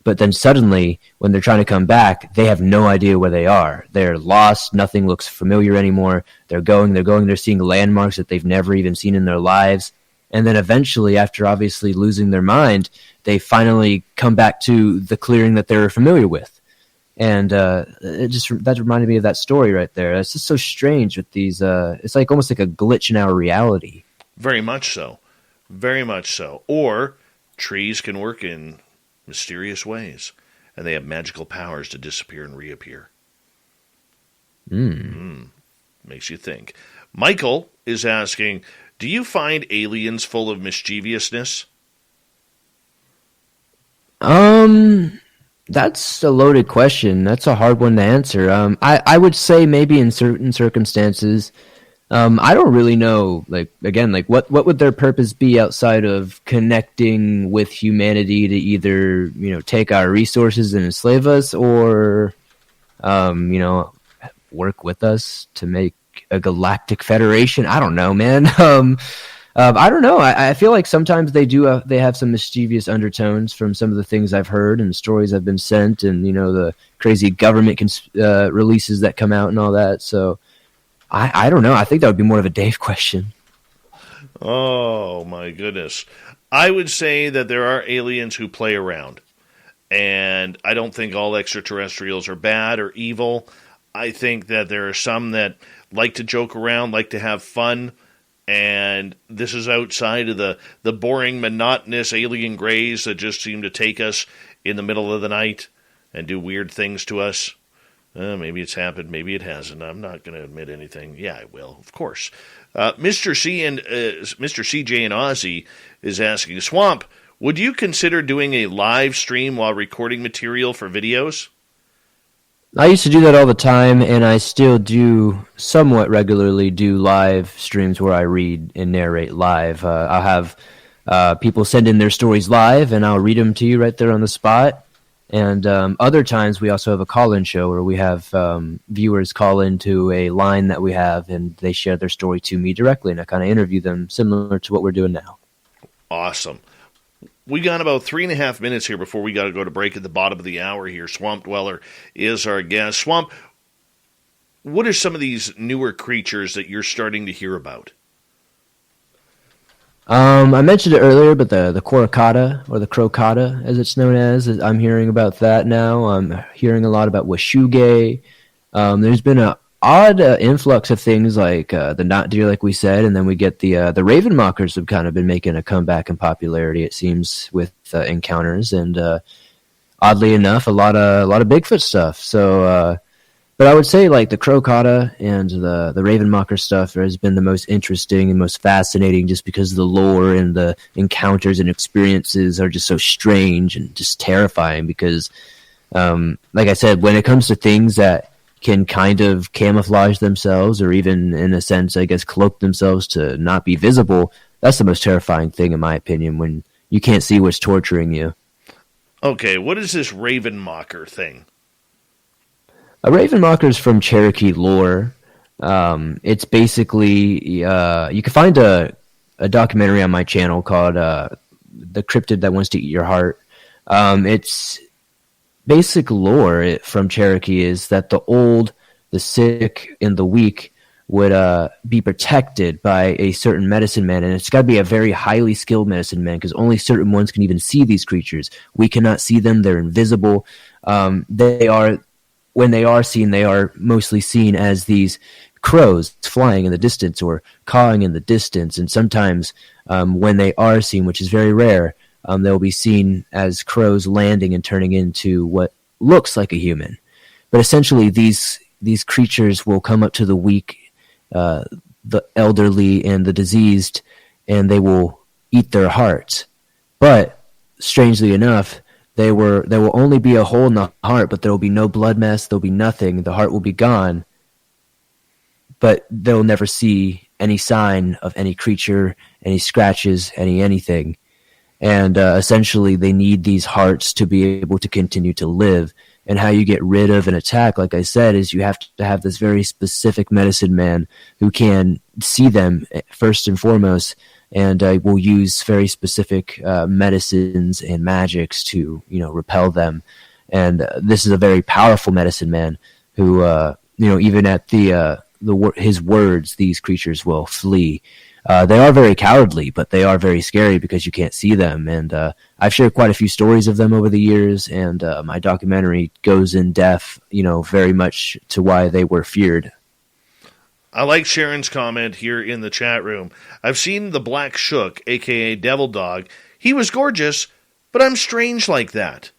but then suddenly, when they're trying to come back, they have no idea where they are. They're lost, nothing looks familiar anymore, they're seeing landmarks that they've never even seen in their lives. And then eventually, after obviously losing their mind, they finally come back to the clearing that they were familiar with. And that reminded me of that story right there. It's just so strange with these. It's like almost like a glitch in our reality. Very much so. Very much so. Or trees can work in mysterious ways, and they have magical powers to disappear and reappear. Makes you think. Michael is asking, do you find aliens full of mischievousness? That's a loaded question. That's a hard one to answer. I would say maybe in certain circumstances. I don't really know, what would their purpose be outside of connecting with humanity to either, take our resources and enslave us, or, work with us to make a galactic federation? I don't know, man. I don't know. I feel like sometimes they have some mischievous undertones from some of the things I've heard and stories I've been sent, and the crazy government releases that come out and all that. So I don't know. I think that would be more of a Dave question. Oh my goodness. I would say that there are aliens who play around, and I don't think all extraterrestrials are bad or evil. I think that there are some that like to joke around, like to have fun, and this is outside of the boring, monotonous alien grays that just seem to take us in the middle of the night and do weird things to us. Maybe it's happened, maybe it hasn't. I'm not going to admit anything. Yeah, I will, of course. Mr. CJ and Ozzy is asking, Swamp, would you consider doing a live stream while recording material for videos? I used to do that all the time, and I still do somewhat regularly do live streams where I read and narrate live. I'll have people send in their stories live, and I'll read them to you right there on the spot. And other times we also have a call-in show where we have viewers call into a line that we have, and they share their story to me directly, and I kind of interview them similar to what we're doing now. Awesome. We got about 3.5 minutes here before we got to go to break at the bottom of the hour here. Swamp Dweller is our guest. Swamp, what are some of these newer creatures that you're starting to hear about? I mentioned it earlier, but the Korokata, or the Crocata, as it's known as, I'm hearing about that now. I'm hearing a lot about Washuge. There's been an odd influx of things like the knot deer, like we said, and then we get the raven mockers have kind of been making a comeback in popularity, it seems, with encounters, and oddly enough, a lot of Bigfoot stuff. So, but I would say like the Crocata and the raven mocker stuff has been the most interesting and most fascinating, just because the lore and the encounters and experiences are just so strange and just terrifying. Because, like I said, when it comes to things that can kind of camouflage themselves, or even in a sense, I guess, cloak themselves to not be visible, that's the most terrifying thing, in my opinion, when you can't see what's torturing you. Okay, what is this raven mocker thing? A raven mocker is from Cherokee lore. It's basically, you can find a documentary on my channel called The Cryptid That Wants to Eat Your Heart. It's basic lore from Cherokee is that the old, the sick, and the weak would be protected by a certain medicine man, and it's got to be a very highly skilled medicine man, because only certain ones can even see these creatures. We cannot see them; they're invisible. When they are seen, they are mostly seen as these crows flying in the distance or cawing in the distance, and sometimes when they are seen, which is very rare, they'll be seen as crows landing and turning into what looks like a human. But essentially, these creatures will come up to the weak, the elderly, and the diseased, and they will eat their hearts. But strangely enough, there will only be a hole in the heart, but there will be no blood mess. There'll be nothing. The heart will be gone, but they'll never see any sign of any creature, any scratches, anything. And essentially, they need these hearts to be able to continue to live. And how you get rid of an attack, like I said, is you have to have this very specific medicine man who can see them first and foremost, and will use very specific medicines and magics to, repel them. And this is a very powerful medicine man who, even at his words, these creatures will flee. They are very cowardly, but they are very scary because you can't see them. And I've shared quite a few stories of them over the years, and my documentary goes in depth, very much to why they were feared. I like Sharon's comment here in the chat room. I've seen the Black Shook, a.k.a. Devil Dog. He was gorgeous, but I'm strange like that.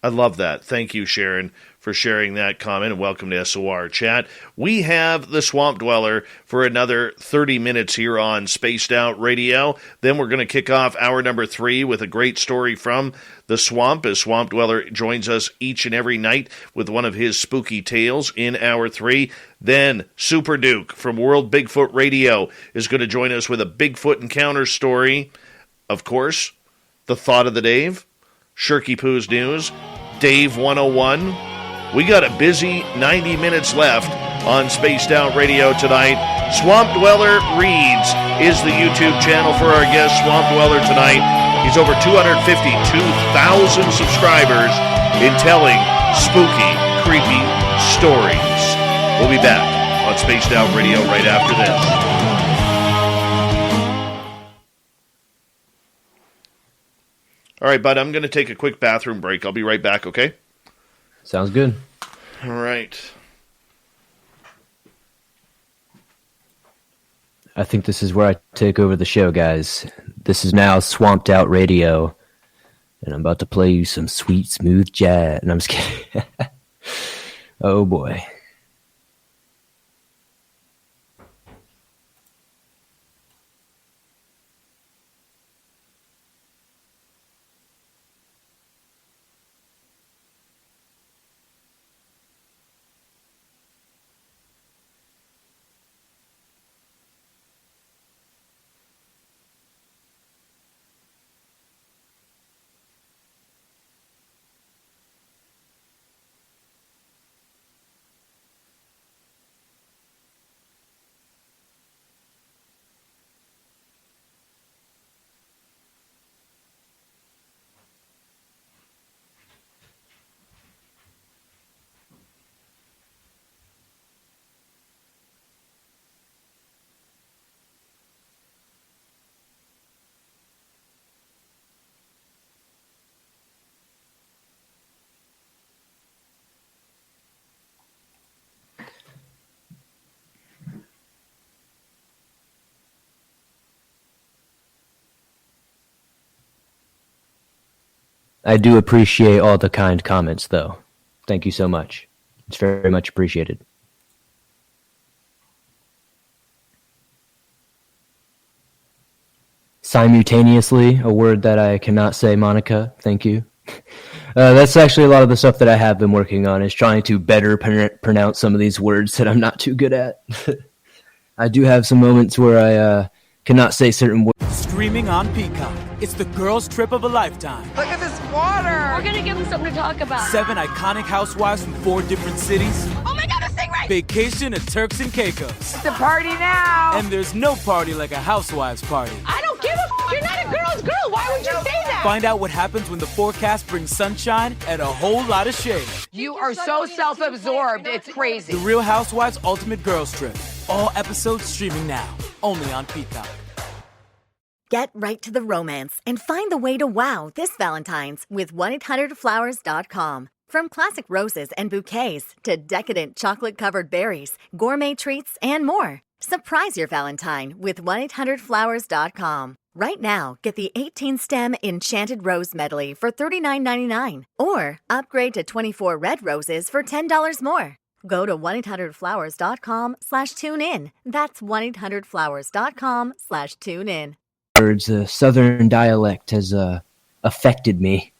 I love that. Thank you, Sharon, for sharing that comment, and welcome to SOR Chat. We have the Swamp Dweller for another 30 minutes here on Spaced Out Radio. Then we're going to kick off hour number 3 with a great story from the Swamp, as Swamp Dweller joins us each and every night with one of his spooky tales in hour 3. Then Super Duke from World Bigfoot Radio is going to join us with a Bigfoot encounter story. Of course, the Thought of the Dave, Shirky Poo's News, Dave 101. We got a busy 90 minutes left on Spaced Out Radio tonight. Swamp Dweller Reads is the YouTube channel for our guest, Swamp Dweller, tonight. He's over 252,000 subscribers in telling spooky, creepy stories. We'll be back on Spaced Out Radio right after this. All right, bud, I'm going to take a quick bathroom break. I'll be right back, okay? Sounds good. All right. I think this is where I take over the show, guys. This is now Swamped Out Radio, and I'm about to play you some sweet, smooth jazz. And I'm just kidding. Oh, boy. I do appreciate all the kind comments, though. Thank you so much. It's very much appreciated. Simultaneously, a word that I cannot say, Monica. Thank you. That's actually a lot of the stuff that I have been working on, is trying to better pronounce some of these words that I'm not too good at. I do have some moments where I cannot say certain words. Streaming on Peacock. It's the girls' trip of a lifetime. Look at this water. We're gonna give them something to talk about. 7 iconic housewives from 4 different cities. Oh my God, this thing right! Vacation at Turks and Caicos. It's the party now. And there's no party like a housewives party. I don't give a You're not a girl's girl. Why would you say that? Find out what happens when the forecast brings sunshine and a whole lot of shade. You are so self-absorbed. It's crazy. The Real Housewives Ultimate Girls Trip. All episodes streaming now, only on Peacock. Get right to the romance and find the way to wow this Valentine's with 1-800-Flowers.com. From classic roses and bouquets to decadent chocolate-covered berries, gourmet treats, and more. Surprise your Valentine with 1-800-Flowers.com. Right now, get the 18-stem Enchanted Rose Medley for $39.99 or upgrade to 24 red roses for $10 more. Go to 1-800-Flowers.com/tune-in. That's 1-800-Flowers.com/tune-in. The southern dialect has affected me.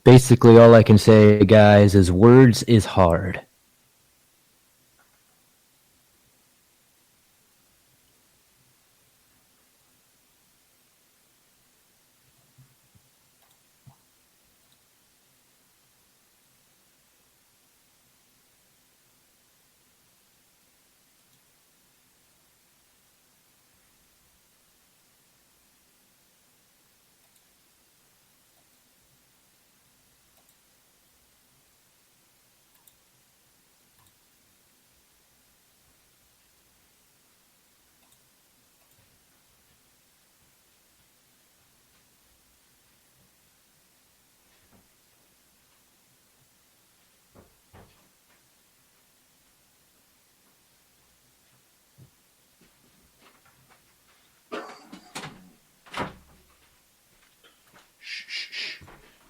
Basically, all I can say, guys, is words is hard.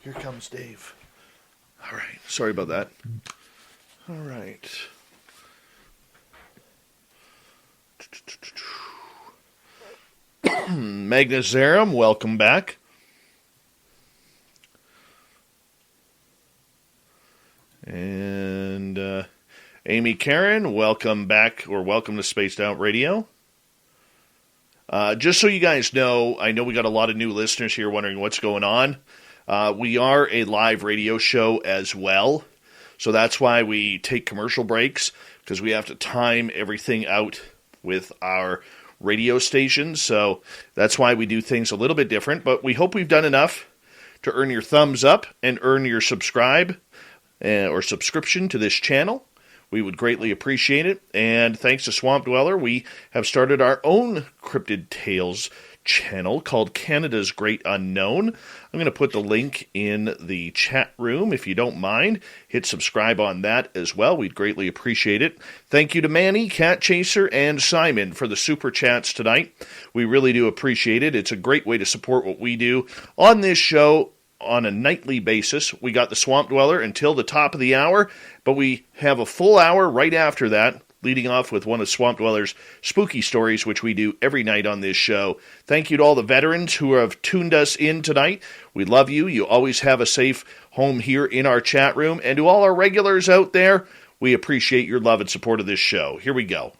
Here comes Dave. All right. Sorry about that. All right. Magnus Zarum, welcome back. And Amy Karen, welcome back, or welcome to Spaced Out Radio. Just so you guys know, I know we got a lot of new listeners here wondering what's going on. We are a live radio show as well, so that's why we take commercial breaks, because we have to time everything out with our radio stations, so that's why we do things a little bit different, but we hope we've done enough to earn your thumbs up and earn your subscribe or subscription to this channel. We would greatly appreciate it, and thanks to Swamp Dweller, we have started our own Cryptid Tales channel called Canada's Great Unknown. I'm going to put the link in the chat room if you don't mind. Hit subscribe on that as well. We'd greatly appreciate it. Thank you to Manny, Cat Chaser, and Simon for the super chats tonight. We really do appreciate it. It's a great way to support what we do on this show on a nightly basis. We got the Swamp Dweller until the top of the hour, but we have a full hour right after that, leading off with one of Swamp Dweller's spooky stories, which we do every night on this show. Thank you to all the veterans who have tuned us in tonight. We love you. You always have a safe home here in our chat room. And to all our regulars out there, we appreciate your love and support of this show. Here we go.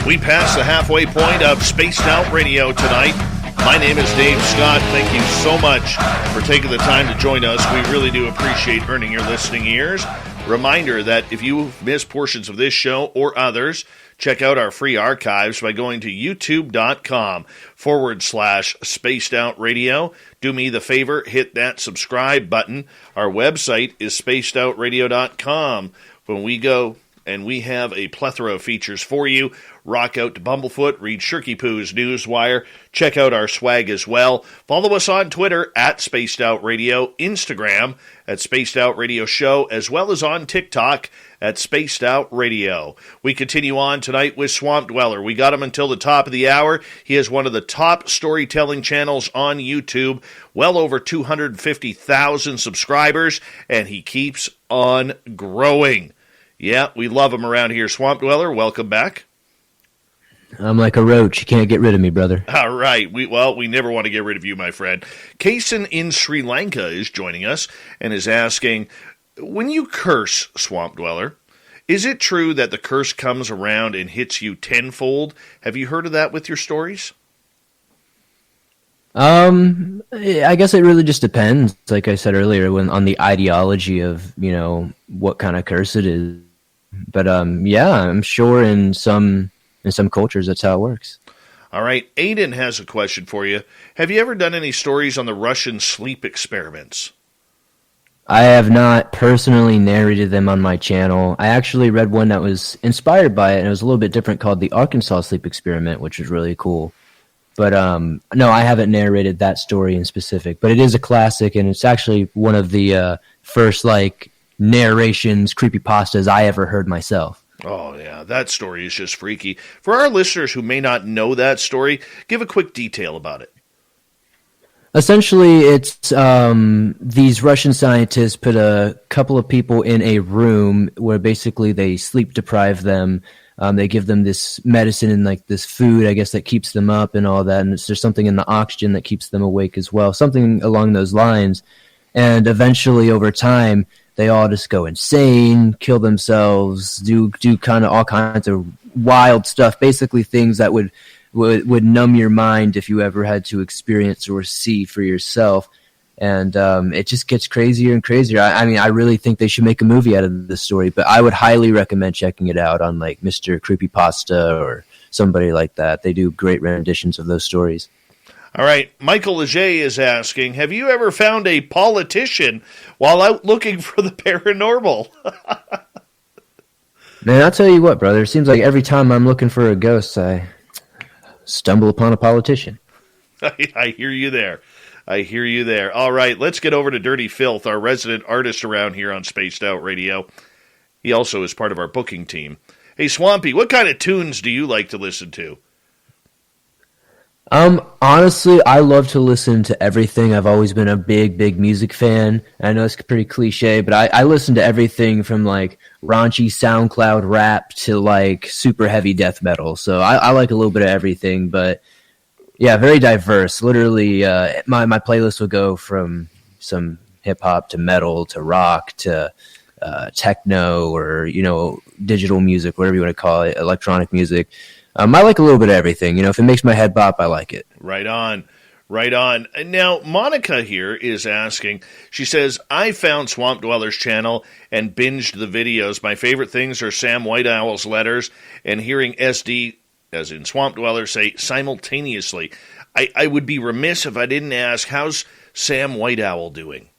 We passed the halfway point of Spaced Out Radio tonight. My name is Dave Scott. Thank you so much for taking the time to join us. We really do appreciate earning your listening ears. Reminder that if you missed portions of this show or others, check out our free archives by going to youtube.com/Spaced Out Radio. Do me the favor, hit that subscribe button. Our website is spacedoutradio.com. When we go and we have a plethora of features for you, rock out to Bumblefoot, read Shirky Poo's Newswire, check out our swag as well. Follow us on Twitter at Spaced Out Radio, Instagram at Spaced Out Radio Show, as well as on TikTok at Spaced Out Radio. We continue on tonight with Swamp Dweller. We got him until the top of the hour. He has one of the top storytelling channels on YouTube, well over 250,000 subscribers, and he keeps on growing. Yeah, we love him around here. Swamp Dweller, welcome back. I'm like a roach. You can't get rid of me, brother. All right. We never want to get rid of you, my friend. Kason in Sri Lanka is joining us and is asking, when you curse, Swamp Dweller, is it true that the curse comes around and hits you tenfold? Have you heard of that with your stories? I guess it really just depends, like I said earlier, on the ideology of, what kind of curse it is. But, yeah, I'm sure in some cultures that's how it works. All right. Aiden has a question for you. Have you ever done any stories on the Russian sleep experiments? I have not personally narrated them on my channel. I actually read one that was inspired by it, and it was a little bit different, called the Arkansas Sleep Experiment, which was really cool. But no, I haven't narrated that story in specific. But it is a classic, and it's actually one of the first narrations, creepypastas I ever heard myself. Oh, yeah, that story is just freaky. For our listeners who may not know that story, give a quick detail about it. Essentially, it's these Russian scientists put a couple of people in a room where basically they sleep deprive them. They give them this medicine and this food, I guess, that keeps them up and all that. And there's something in the oxygen that keeps them awake as well, something along those lines. And eventually, over time, they all just go insane, kill themselves, do kind of all kinds of wild stuff, basically things that would numb your mind if you ever had to experience or see for yourself. And it just gets crazier and crazier. I mean, I really think they should make a movie out of this story, but I would highly recommend checking it out on Mr. Creepypasta or somebody like that. They do great renditions of those stories. All right, Michael Leger is asking, have you ever found a politician while out looking for the paranormal? Man, I'll tell you what, brother. It seems like every time I'm looking for a ghost, I stumble upon a politician. I hear you there. I hear you there. All right, let's get over to Dirty Filth, our resident artist around here on Spaced Out Radio. He also is part of our booking team. Hey, Swampy, what kind of tunes do you like to listen to? Honestly, I love to listen to everything. I've always been a big music fan. I know it's pretty cliche, but I listen to everything from raunchy SoundCloud rap to super heavy death metal. So I like a little bit of everything, but yeah, very diverse. Literally, my playlist will go from some hip hop to metal to rock to techno or digital music, whatever you want to call it, electronic music. I like a little bit of everything. If it makes my head bop, I like it. Right on. Right on. And now, Monica here is asking, she says, I found Swamp Dweller's channel and binged the videos. My favorite things are Sam White Owl's letters and hearing SD, as in Swamp Dweller, say simultaneously. I would be remiss if I didn't ask, how's Sam White Owl doing?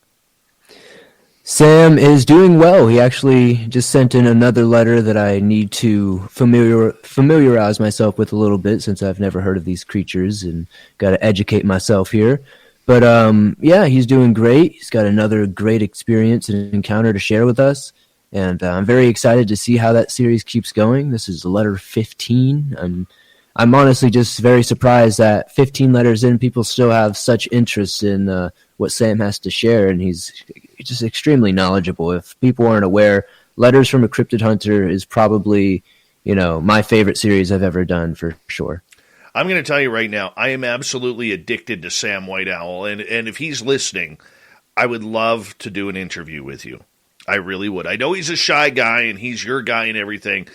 Sam is doing well. He actually just sent in another letter that I need to familiarize myself with a little bit, since I've never heard of these creatures and got to educate myself here. But yeah, he's doing great. He's got another great experience and encounter to share with us. And I'm very excited to see how that series keeps going. This is letter 15. I'm honestly just very surprised that 15 letters in, people still have such interest in what Sam has to share, and he's just extremely knowledgeable. If people aren't aware, Letters from a Cryptid Hunter is probably, my favorite series I've ever done for sure. I'm going to tell you right now, I am absolutely addicted to Sam White Owl, and if he's listening, I would love to do an interview with you. I really would. I know he's a shy guy, and he's your guy and everything,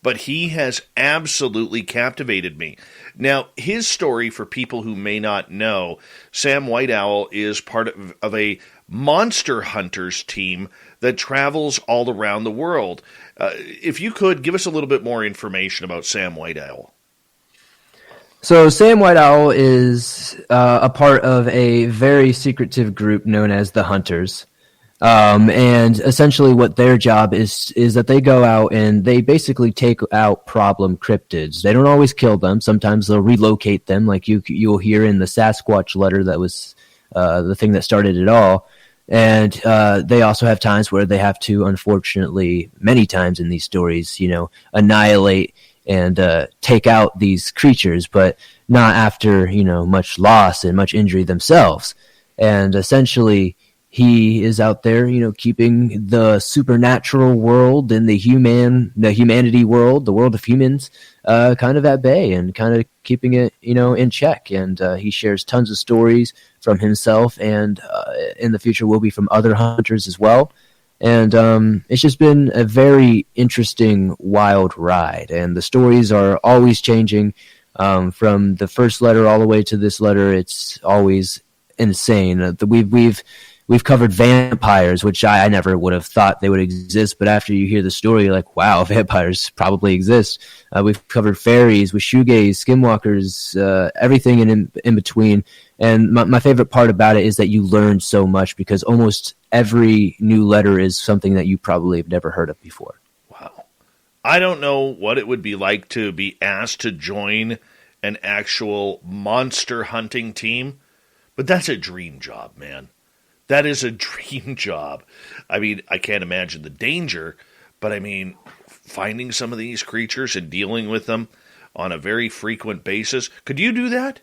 but he has absolutely captivated me. Now, his story, for people who may not know, Sam White Owl is part of a monster hunters team that travels all around the world. If you could, give us a little bit more information about Sam White Owl. So Sam White Owl is a part of a very secretive group known as the Hunters. And essentially what their job is that they go out and they basically take out problem cryptids. They don't always kill them. Sometimes they'll relocate them, like you'll hear in the Sasquatch letter that was the thing that started it all. And they also have times where they have to, unfortunately, many times in these stories, annihilate and take out these creatures, but not after, much loss and much injury themselves. And essentially, he is out there, keeping the supernatural world and the humanity world, the world of humans, kind of at bay and kind of keeping it, in check. And he shares tons of stories from himself, and in the future will be from other hunters as well. And it's just been a very interesting, wild ride. And the stories are always changing. From the first letter all the way to this letter, it's always insane. We've covered vampires, which I never would have thought they would exist. But after you hear the story, you're like, wow, vampires probably exist. We've covered fairies, with shoegaze, skinwalkers, everything in between. And my favorite part about it is that you learn so much, because almost every new letter is something that you probably have never heard of before. Wow. I don't know what it would be like to be asked to join an actual monster hunting team, but that's a dream job, man. That is a dream job. I mean, I can't imagine the danger, but I mean, finding some of these creatures and dealing with them on a very frequent basis. Could you do that?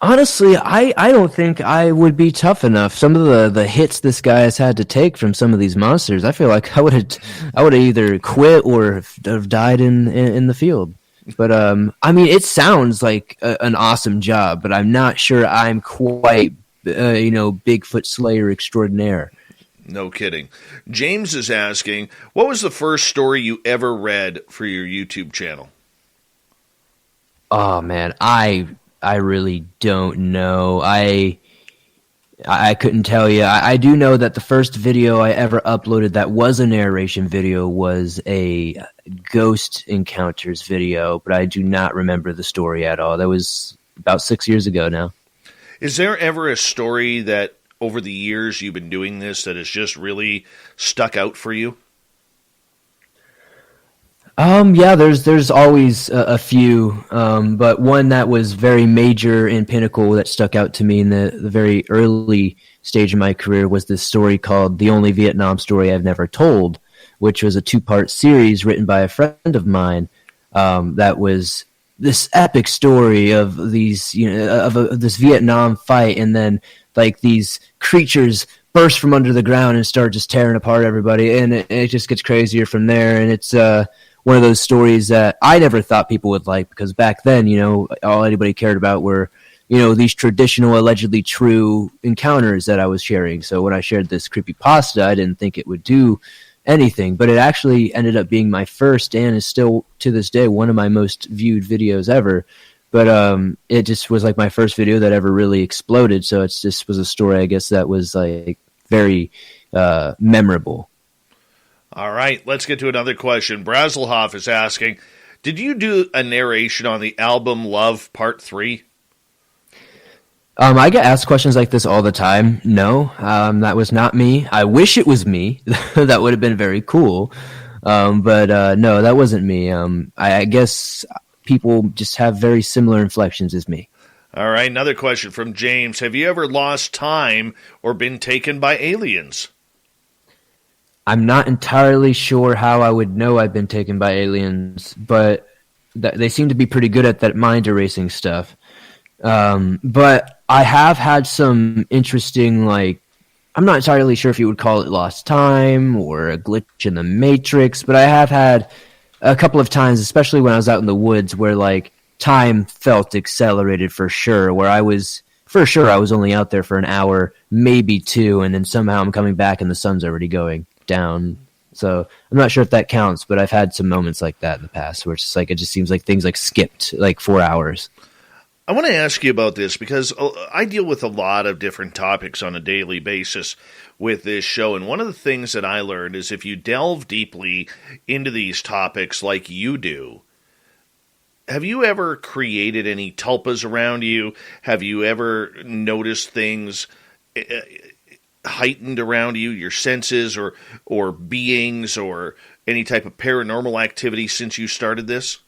Honestly, I don't think I would be tough enough. Some of the hits this guy has had to take from some of these monsters, I feel like I would have either quit or have died in the field. But I mean, it sounds like an awesome job, but I'm not sure I'm quite Bigfoot Slayer extraordinaire. No kidding. James is asking, what was the first story you ever read for your YouTube channel? Oh man, I really don't know. I couldn't tell you. I do know that the first video I ever uploaded that was a narration video was a ghost encounters video, but I do not remember the story at all. That was about 6 years ago now. Is there ever a story that over the years you've been doing this that has just really stuck out for you? Yeah, there's always a few, but one that was very major and pinnacle that stuck out to me in the very early stage of my career was this story called The Only Vietnam Story I've Never Told, which was a 2-part series written by a friend of mine. That was this epic story of these, of this Vietnam fight, and then like these creatures burst from under the ground and start just tearing apart everybody, and it just gets crazier from there. And it's one of those stories that I never thought people would like, because back then, all anybody cared about were, these traditional, allegedly true encounters that I was sharing. So when I shared this creepypasta, I didn't think it would do anything, but it actually ended up being my first, and is still to this day one of my most viewed videos ever. But it just was like my first video that ever really exploded. So it just was a story, I guess, that was like very memorable. All right, let's get to another question. Brazelhoff is asking, did you do a narration on the album Love Part 3? I get asked questions like this all the time. No, that was not me. I wish it was me. That would have been very cool. But no, that wasn't me. I guess people just have very similar inflections as me. All right, another question from James. Have you ever lost time or been taken by aliens? I'm not entirely sure how I would know I've been taken by aliens, but they seem to be pretty good at that mind erasing stuff. But I have had some interesting, I'm not entirely sure if you would call it lost time or a glitch in the Matrix, but I have had a couple of times, especially when I was out in the woods, where time felt accelerated for sure, where I was only out there for an hour, maybe 2, and then somehow I'm coming back and the sun's already going down So I'm not sure if that counts, but I've had some moments like that in the past where it's just like it just seems like things like skipped like 4 hours. I want to ask you about this because I deal with a lot of different topics on a daily basis with this show, and one of the things that I learned is if you delve deeply into these topics like you do, have you ever created any tulpas around you? Have you ever noticed things heightened around you, your senses or beings or any type of paranormal activity since you started this?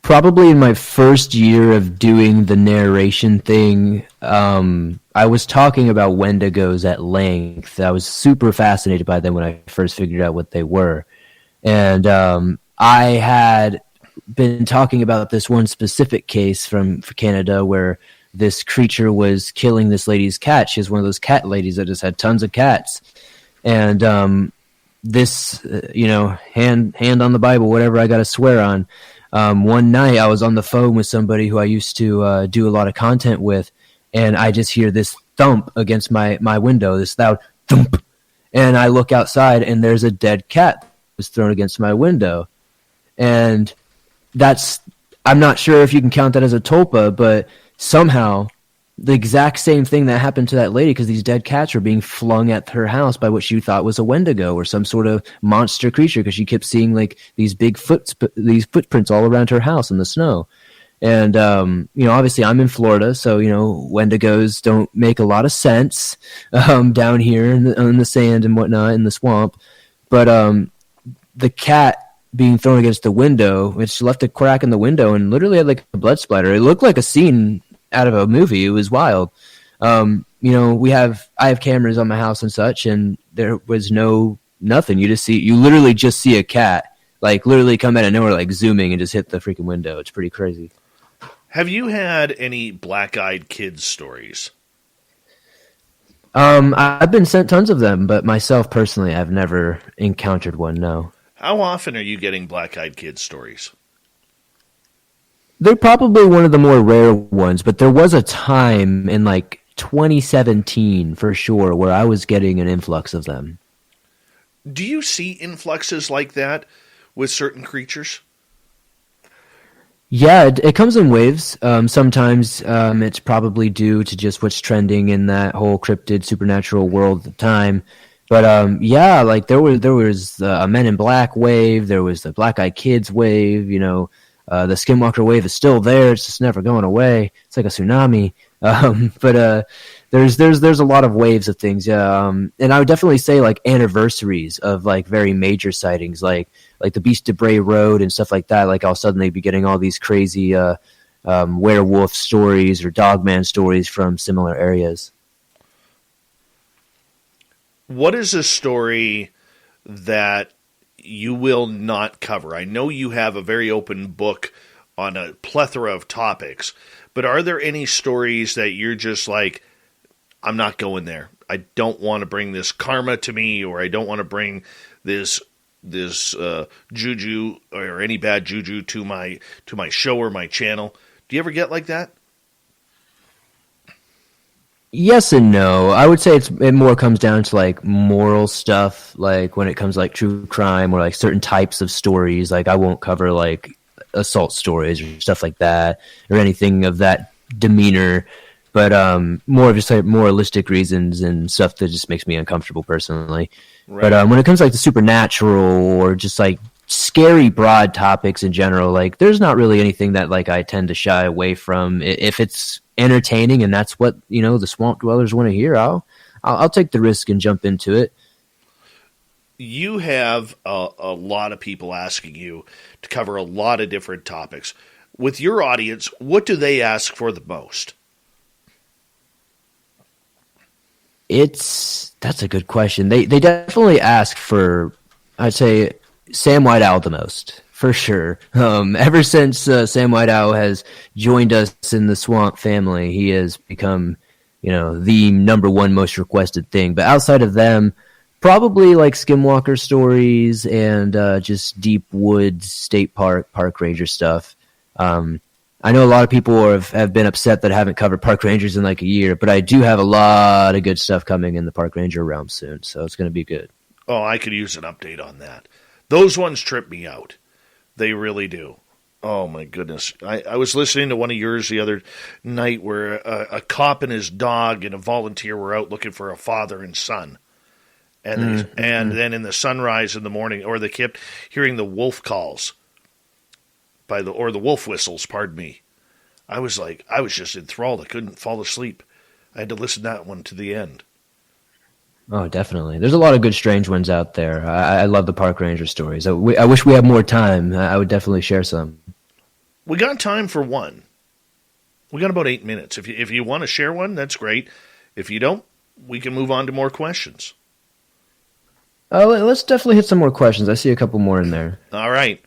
Probably in my first year of doing the narration thing, I was talking about Wendigos at length. I was super fascinated by them when I first figured out what they were. And I had been talking about this one specific case from Canada where this creature was killing this lady's cat. She was one of those cat ladies that just had tons of cats. And this, hand on the Bible, whatever I got to swear on, one night I was on the phone with somebody who I used to do a lot of content with, and I just hear this thump against my window, this loud thump. And I look outside, and there's a dead cat that was thrown against my window. And I'm not sure if you can count that as a tulpa, but somehow the exact same thing that happened to that lady, because these dead cats were being flung at her house by what she thought was a Wendigo or some sort of monster creature, because she kept seeing like these big these footprints all around her house in the snow. And obviously I'm in Florida, so Wendigos don't make a lot of sense down here in the sand and whatnot in the swamp. But the cat being thrown against the window, which left a crack in the window and literally had like a blood splatter. It looked like a scene out of a movie. It was wild. I have cameras on my house and such, and there was nothing. You literally just see a cat like literally come out of nowhere, like zooming and just hit the freaking window. It's pretty crazy. Have you had any black-eyed kids stories? I've been sent tons of them, but myself personally, I've never encountered one. No. How often are you getting black-eyed kids stories? They're probably one of the more rare ones, but there was a time in like 2017 for sure where I was getting an influx of them. Do you see influxes like that with certain creatures? Yeah, it comes in waves. Sometimes it's probably due to just what's trending in that whole cryptid supernatural world at the time. But like there was a Men in Black wave, there was the Black Eyed Kids wave, the Skinwalker wave is still there. It's just never going away. It's like a tsunami. But there's a lot of waves of things. Yeah. And I would definitely say like anniversaries of like very major sightings, like the Beast of Bray Road and stuff like that. Like I'll suddenly be getting all these crazy werewolf stories or dogman stories from similar areas. What is a story that you will not cover? I know you have a very open book on a plethora of topics, but are there any stories that you're just like, I'm not going there. I don't want to bring this karma to me, or I don't want to bring this juju or any bad juju to my show or my channel. Do you ever get like that? Yes and no. I would say it more comes down to like moral stuff, like when it comes to like true crime or like certain types of stories. Like I won't cover like assault stories or stuff like that or anything of that demeanor, but more of just like moralistic reasons and stuff that just makes me uncomfortable personally. Right. But when it comes to like the supernatural or just like scary broad topics in general, like there's not really anything that like I tend to shy away from. If it's entertaining and that's what the swamp dwellers want to hear, I'll take the risk and jump into it. You have a lot of people asking you to cover a lot of different topics. With your audience, what do they ask for the most? That's a good question. They definitely ask for, I'd say, Sam White Owl the most, for sure. Ever since Sam White Owl has joined us in the Swamp family, he has become, the number one most requested thing. But outside of them, probably like Skinwalker stories and just deep woods, state park ranger stuff. I know a lot of people have been upset that I haven't covered park rangers in like a year, but I do have a lot of good stuff coming in the park ranger realm soon, so it's going to be good. Oh, I could use an update on that. Those ones trip me out. They really do. Oh, my goodness. I was listening to one of yours the other night where a cop and his dog and a volunteer were out looking for a father and son. And then in the sunrise in the morning, or they kept hearing the wolf calls or the wolf whistles, pardon me. I was just enthralled. I couldn't fall asleep. I had to listen to that one to the end. Oh, definitely. There's a lot of good strange ones out there. I love the park ranger stories. I wish we had more time. I would definitely share some. We got time for one. We got about 8 minutes. If you want to share one, that's great. If you don't, we can move on to more questions. Let's definitely hit some more questions. I see a couple more in there. All right.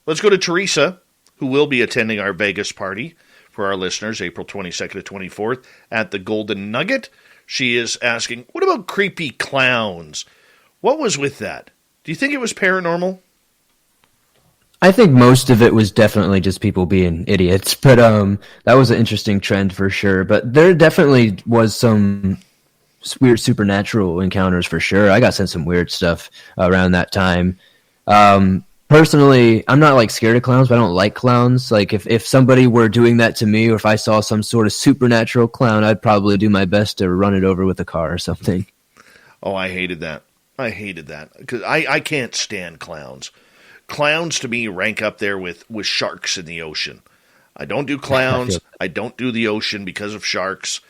Let's go to Teresa, who will be attending our Vegas party for our listeners, April 22nd to 24th at the Golden Nugget. She is asking, what about creepy clowns? What was with that? Do you think it was paranormal? I think most of it was definitely just people being idiots, but that was an interesting trend for sure. But there definitely was some weird supernatural encounters for sure. I got sent some weird stuff around that time. Personally, I'm not like scared of clowns, but I don't like clowns. Like if somebody were doing that to me, or if I saw some sort of supernatural clown, I'd probably do my best to run it over with a car or something. Oh, I hated that. Because I can't stand clowns. Clowns to me rank up there with sharks in the ocean. I don't do clowns. I don't do the ocean because of sharks.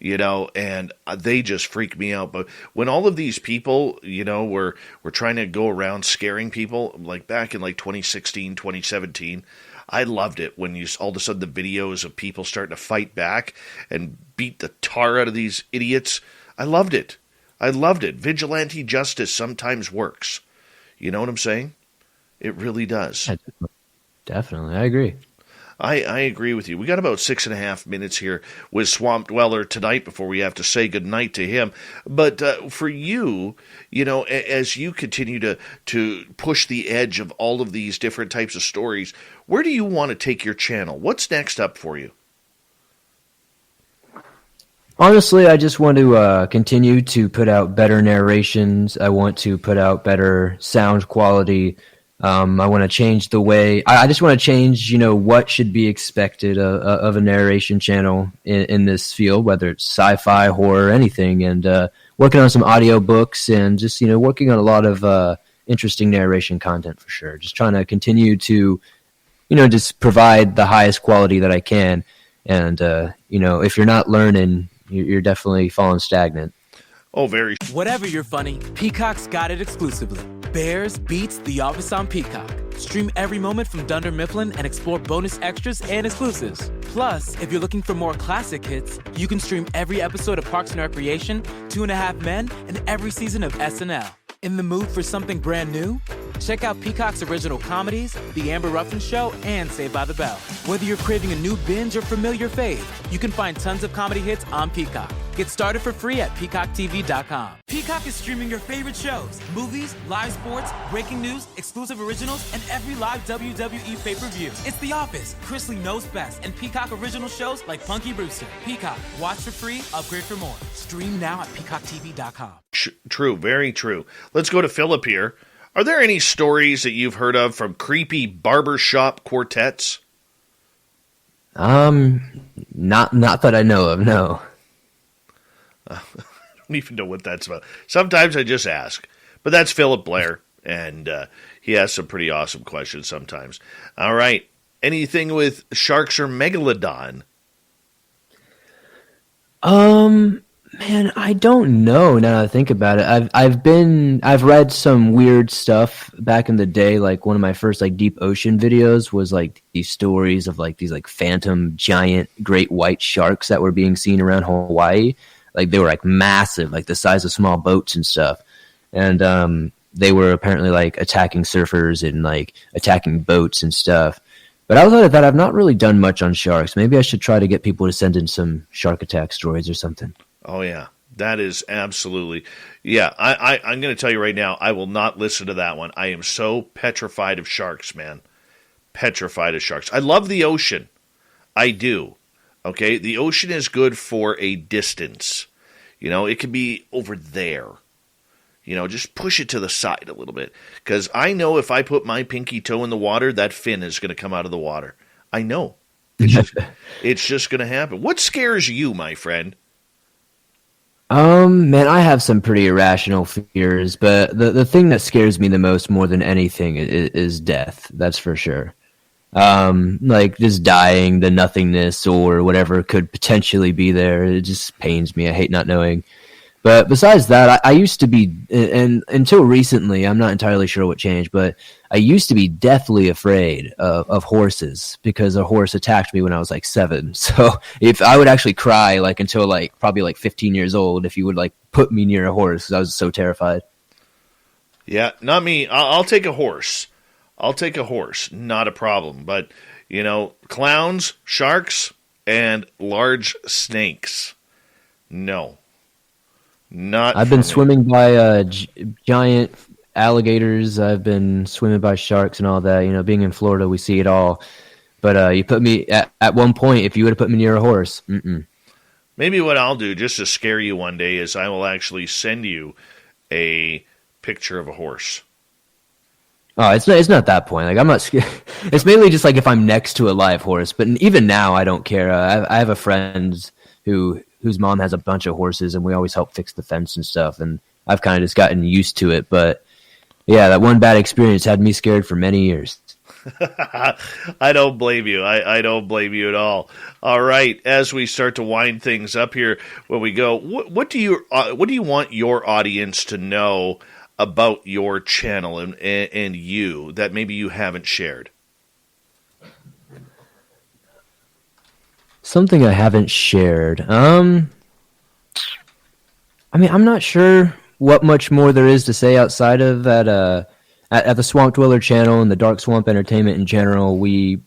And they just freak me out. But when all of these people, were trying to go around scaring people, like back in like 2016, 2017, I loved it when all of a sudden the videos of people starting to fight back and beat the tar out of these idiots. I loved it. Vigilante justice sometimes works. You know what I'm saying? It really does. Definitely. I agree. I agree with you. We got about 6.5 minutes here with Swamp Dweller tonight before we have to say goodnight to him. But for you, as you continue to push the edge of all of these different types of stories, where do you want to take your channel? What's next up for you? Honestly, I just want to continue to put out better narrations. I want to put out better sound quality. I want to change the way I just want to change, what should be expected of a narration channel in this field, whether it's sci-fi, horror, anything, and working on some audio books and just, working on a lot of interesting narration content for sure. Just trying to continue to, just provide the highest quality that I can. And, if you're not learning, you're definitely falling stagnant. Oh, very. Whatever you're funny, Peacock's got it exclusively. Bears beats The Office on Peacock. Stream every moment from Dunder Mifflin and explore bonus extras and exclusives. Plus, if you're looking for more classic hits, you can stream every episode of Parks and Recreation, 2.5 Men, and every season of SNL. In the mood for something brand new? Check out Peacock's original comedies, The Amber Ruffin Show, and Saved by the Bell. Whether you're craving a new binge or familiar fave, you can find tons of comedy hits on Peacock. Get started for free at peacocktv.com. Peacock is streaming your favorite shows, movies, live sports, breaking news, exclusive originals, and every live WWE pay-per-view. It's The Office, Chris Lee Knows Best, and Peacock original shows like Punky Brewster. Peacock, watch for free, upgrade for more. Stream now at peacocktv.com. True, very true. Let's go to Philip here. Are there any stories that you've heard of from creepy barbershop quartets? Not that I know of, no. I don't even know what that's about. Sometimes I just ask. But that's Philip Blair, and he has some pretty awesome questions sometimes. All right. Anything with sharks or megalodon? Man, I don't know now that I think about it. I've read some weird stuff back in the day. Like one of my first deep ocean videos was these stories of these phantom giant great white sharks that were being seen around Hawaii. They were massive, the size of small boats and stuff. And they were apparently attacking surfers and attacking boats and stuff. But outside of that, I've not really done much on sharks. Maybe I should try to get people to send in some shark attack stories or something. Oh, yeah. That is absolutely... Yeah, I'm going to tell you right now, I will not listen to that one. I am so petrified of sharks, man. Petrified of sharks. I love the ocean. I do. Okay, the ocean is good for a distance. It could be over there. Just push it to the side a little bit. Because I know if I put my pinky toe in the water, that fin is going to come out of the water. I know. It's just going to happen. What scares you, my friend? Man, I have some pretty irrational fears, but the thing that scares me the most more than anything is death. That's for sure. Like just dying, the nothingness or whatever could potentially be there. It just pains me. I hate not knowing. But besides that, I used to be, and until recently, I'm not entirely sure what changed, but I used to be deathly afraid of horses because a horse attacked me when I was like 7. So if I would actually cry like until like probably like 15 years old, if you would like put me near a horse, I was so terrified. Yeah, not me. I'll take a horse. Not a problem. But, clowns, sharks, and large snakes. No. I've been swimming by giant alligators. I've been swimming by sharks and all that. Being in Florida, we see it all. But you put me at one point, if you would have put me near a horse, Maybe what I'll do just to scare you one day is I will actually send you a picture of a horse. Oh, it's not that point. Like I'm not scared. It's mainly just like if I'm next to a live horse. But even now, I don't care. I have a friend whose mom has a bunch of horses, and we always help fix the fence and stuff. And I've kind of just gotten used to it. But yeah, that one bad experience had me scared for many years. I don't blame you. I don't blame you at all. All right, as we start to wind things up here, when we go, what do you want your audience to know about your channel and you that maybe you haven't shared? Something I haven't shared. I'm not sure what much more there is to say outside of that. At the Swamp Dweller channel and the Dark Swamp Entertainment in general, we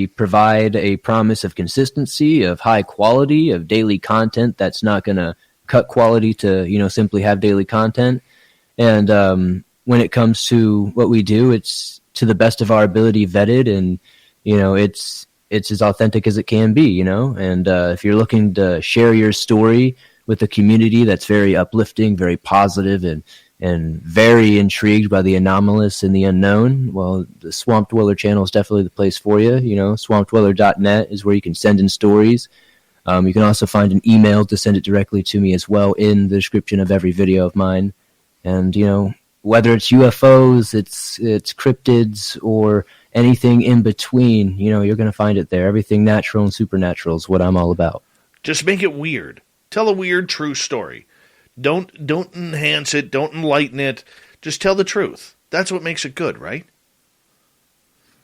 provide a promise of consistency, of high quality, of daily content that's not going to cut quality to, simply have daily content. And when it comes to what we do, it's to the best of our ability vetted, and, it's as authentic as it can be, and if you're looking to share your story with a community that's very uplifting, very positive, and very intrigued by the anomalous and the unknown, well, the Swamp Dweller channel is definitely the place for you. Swampdweller.net is where you can send in stories. You can also find an email to send it directly to me as well in the description of every video of mine. And, whether it's UFOs, it's cryptids, or anything in between, you're going to find it there. Everything natural and supernatural is what I'm all about. Just make it weird. Tell a weird, true story. Don't enhance it. Don't enlighten it. Just tell the truth. That's what makes it good, right?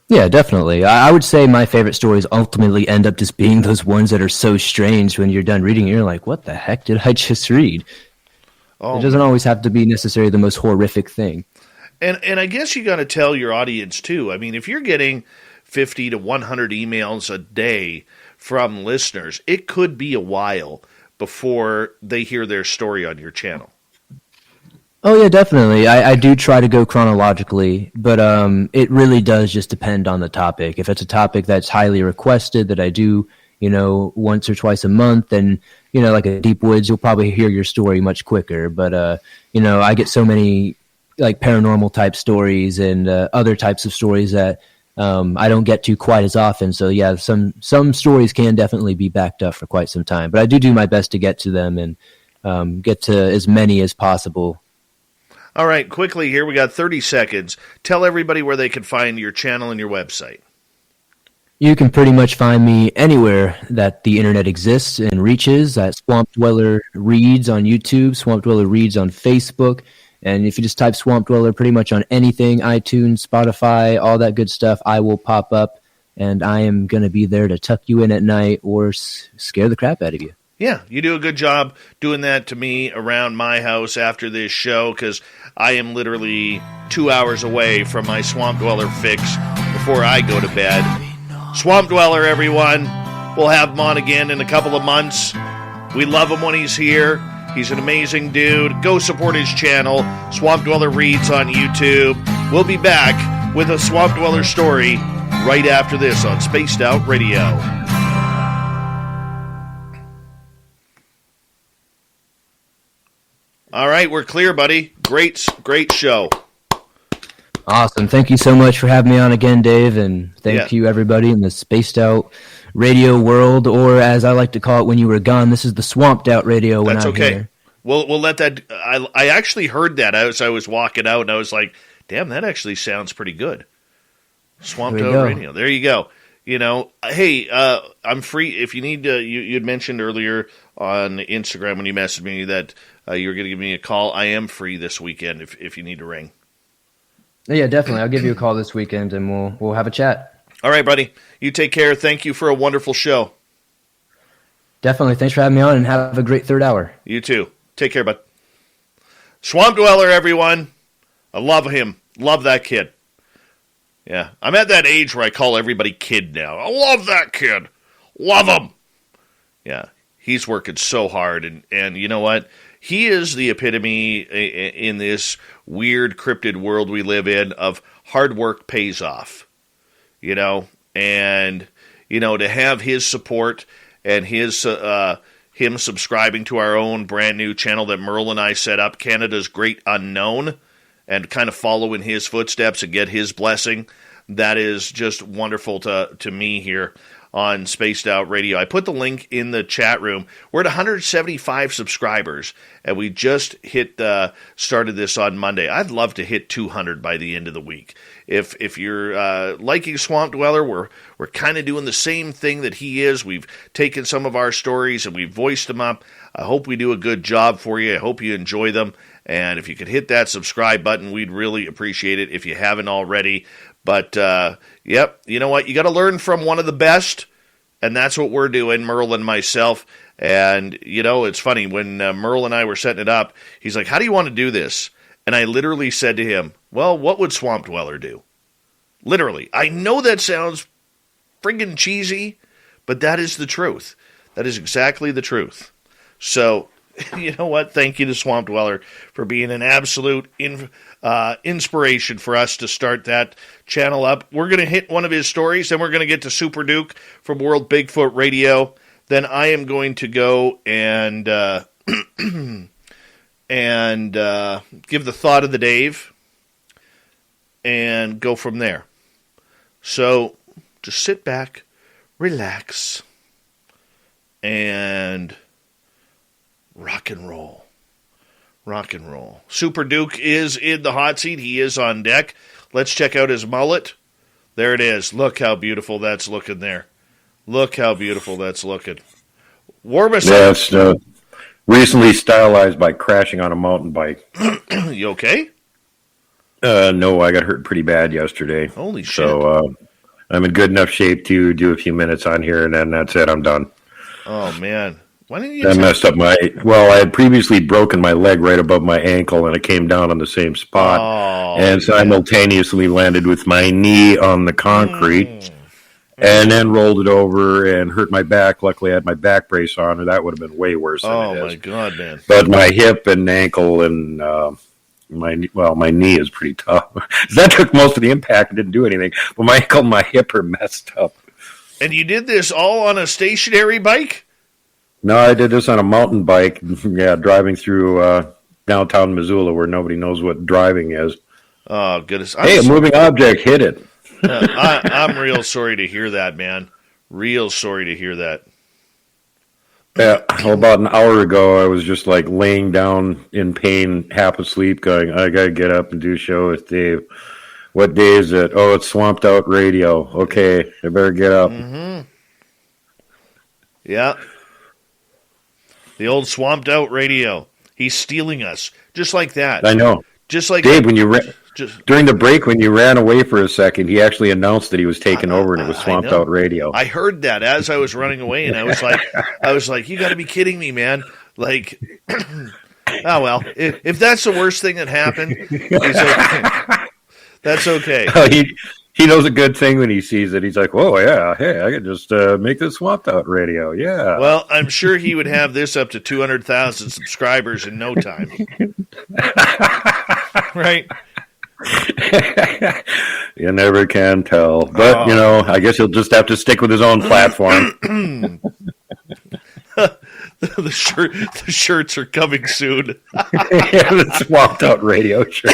Yeah, definitely. I would say my favorite stories ultimately end up just being those ones that are so strange when you're done reading it. You're like, what the heck did I just read? It doesn't always have to be necessarily the most horrific thing. And I guess you got to tell your audience, too. I mean, if you're getting 50 to 100 emails a day from listeners, it could be a while before they hear their story on your channel. Oh, yeah, definitely. I do try to go chronologically, but it really does just depend on the topic. If it's a topic that's highly requested that I do, once or twice a month, then, like a Deep Woods, you'll probably hear your story much quicker. But, I get so many like paranormal type stories and other types of stories that I don't get to quite as often. So yeah, some stories can definitely be backed up for quite some time, but I do my best to get to them and get to as many as possible. All right, quickly here, we got 30 seconds. Tell everybody where they can find your channel and your website. You can pretty much find me anywhere that the internet exists and reaches. At Swamp Dweller Reads on YouTube, Swamp Dweller Reads on Facebook. And if you just type Swamp Dweller pretty much on anything, iTunes, Spotify, all that good stuff, I will pop up. And I am going to be there to tuck you in at night or scare the crap out of you. Yeah, you do a good job doing that to me around my house after this show, because I am literally 2 hours away from my Swamp Dweller fix before I go to bed. Swamp Dweller, everyone. We'll have him on again in a couple of months. We love him when he's here. He's an amazing dude. Go support his channel, Swamp Dweller Reads on YouTube. We'll be back with a Swamp Dweller story right after this on Spaced Out Radio. All right, we're clear, buddy. Great show. Awesome. Thank you so much for having me on again, Dave, and thank you, everybody in the Spaced Out Radio world, or as I like to call it when you were gone, this is the Swamped Out Radio when That's I'm okay. here. We'll let that... I actually heard that as I was walking out, and I was like, damn, that actually sounds pretty good. Swamped Out Radio. There you go. You know, hey, I'm free. If you need to... You had mentioned earlier on Instagram when you messaged me that you were going to give me a call. I am free this weekend if you need to ring. Yeah, definitely. I'll give you a call this weekend, and we'll have a chat. All right, buddy. You take care. Thank you for a wonderful show. Definitely. Thanks for having me on, and have a great third hour. You too. Take care, bud. Swamp Dweller, everyone. I love him. Love that kid. Yeah, I'm at that age where I call everybody kid now. I love that kid. Love him. Yeah, he's working so hard, and you know what? He is the epitome in this weird, cryptid world we live in of hard work pays off. You know, and, you know, to have his support and his him subscribing to our own brand new channel that Merle and I set up, Canada's Great Unknown, and kind of follow in his footsteps and get his blessing, that is just wonderful to me here on Spaced Out Radio. I put the link in the chat room. We're at 175 subscribers, and we just started this on Monday. I'd love to hit 200 by the end of the week. If you're liking Swamp Dweller, we're kind of doing the same thing that he is. We've taken some of our stories and we've voiced them up. I hope we do a good job for you. I hope you enjoy them. And if you could hit that subscribe button, we'd really appreciate it if you haven't already. But, yep, you know what? You got to learn from one of the best, and that's what we're doing, Merle and myself. And, you know, it's funny, when Merle and I were setting it up, he's like, how do you want to do this? And I literally said to him, well, what would Swamp Dweller do? Literally. I know that sounds friggin' cheesy, but that is the truth. That is exactly the truth. So, you know what? Thank you to Swamp Dweller for being an absolute inspiration for us to start that channel up. We're going to hit one of his stories, then we're going to get to Super Duke from World Bigfoot Radio. Then I am going to go and give the thought of the Dave and go from there. So just sit back, relax, and rock and roll. Rock and roll. Super Duke is in the hot seat. He is on deck. Let's check out his mullet. There it is. Look how beautiful that's looking there. Look how beautiful that's looking. Warmest. Yeah, it's recently stylized by crashing on a mountain bike. You okay? No, I got hurt pretty bad yesterday. Holy shit. So I'm in good enough shape to do a few minutes on here, and then that's it. I'm done. Oh, man. Why didn't you I messed up I had previously broken my leg right above my ankle, and it came down on the same spot, and simultaneously landed with my knee on the concrete, and then rolled it over and hurt my back. Luckily, I had my back brace on, or that would have been way worse than it is. Oh, my God, man. But my hip and ankle and my knee is pretty tough. That took most of the impact and didn't do anything, but my ankle and my hip are messed up. And you did this all on a stationary bike? No, I did this on a mountain bike, driving through downtown Missoula where nobody knows what driving is. Oh, goodness. Hey, a moving object hit it. I'm real sorry to hear that, man. Real sorry to hear that. Yeah, about an hour ago, I was just like laying down in pain, half asleep, going, I got to get up and do a show with Dave. What day is it? Oh, it's Swamped Out Radio. Okay, I better get up. Mm-hmm. Yeah. The old Swamped Out Radio. He's stealing us. Just like that. I know. Just like Dave, when you during the break, when you ran away for a second, he actually announced that he was taking over, and it was Swamped Out Radio. I heard that as I was running away, and I was like, you got to be kidding me, man. Like, oh, well, if that's the worst thing that happened, he's okay. That's okay. He knows a good thing when he sees it. He's like, "Whoa, yeah, hey, I could just make this Swamped Out Radio." Yeah. Well, I'm sure he would have this up to 200,000 subscribers in no time. Right? You never can tell. But, I guess he'll just have to stick with his own platform. The shirts are coming soon. The Swamped Out Radio shirt.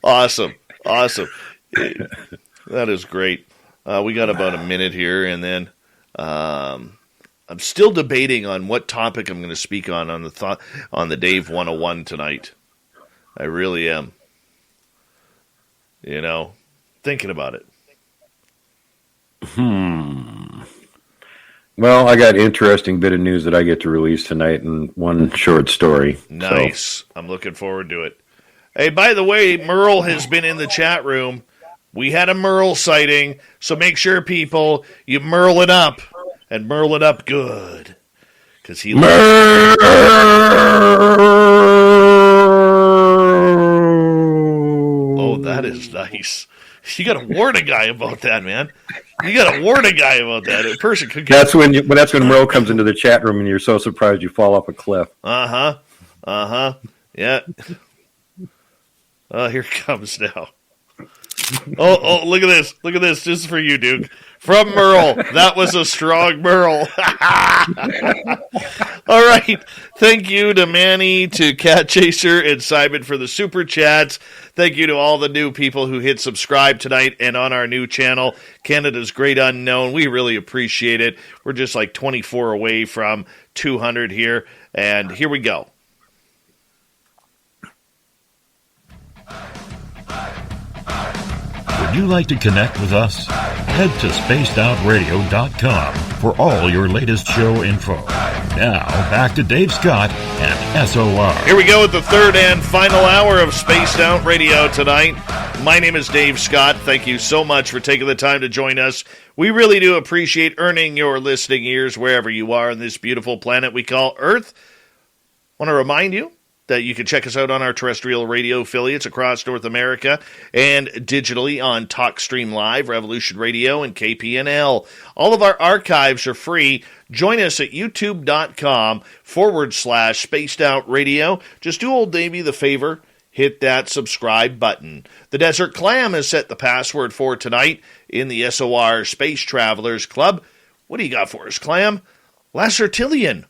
Awesome. That is great. We got about a minute here, and then I'm still debating on what topic I'm going to speak on the Dave 101 tonight. I really am. Thinking about it. Well, I got an interesting bit of news that I get to release tonight in one short story. Nice. So. I'm looking forward to it. Hey, by the way, Merle has been in the chat room. We had a Merle sighting, so make sure, people, you Merle it up, and Merle it up good. Because he Merle! Oh, that is nice. You got to warn a guy about that, man. You got to warn a guy about that. A person could get... That's when Merle comes into the chat room and you're so surprised you fall off a cliff. Yeah. Here it comes now. Oh, look at this. Look at this. Just for you, Duke. From Merle. That was a strong Merle. All right. Thank you to Manny, to Cat Chaser, and Simon for the super chats. Thank you to all the new people who hit subscribe tonight and on our new channel, Canada's Great Unknown. We really appreciate it. We're just like 24 away from 200 here. And here we go. Would you like to connect with us? Head to spacedoutradio.com for all your latest show info. Now, back to Dave Scott and SOR. Here we go with the third and final hour of Spaced Out Radio tonight. My name is Dave Scott. Thank you so much for taking the time to join us. We really do appreciate earning your listening ears wherever you are on this beautiful planet we call Earth. I want to remind you that you can check us out on our terrestrial radio affiliates across North America and digitally on TalkStream Live, Revolution Radio, and KPNL. All of our archives are free. Join us at youtube.com/Spaced Out Radio. Just do old Davey the favor, hit that subscribe button. The Desert Clam has set the password for tonight in the SOR Space Travelers Club. What do you got for us, Clam? Lacertillion.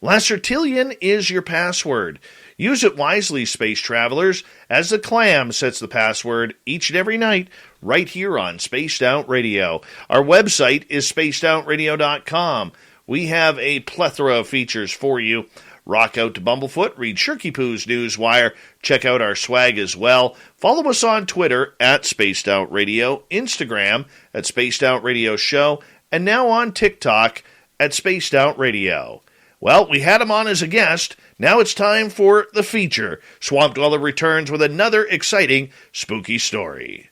Lacertillion is your password. Use it wisely, space travelers, as the Clam sets the password each and every night right here on Spaced Out Radio. Our website is spacedoutradio.com. We have a plethora of features for you. Rock out to Bumblefoot, read Shirky Poo's Newswire, check out our swag as well. Follow us on Twitter at Spaced Out Radio, Instagram at Spaced Out Radio Show, and now on TikTok at Spaced Out Radio. Well, we had him on as a guest. Now it's time for the feature. Swamp Dweller returns with another exciting spooky story.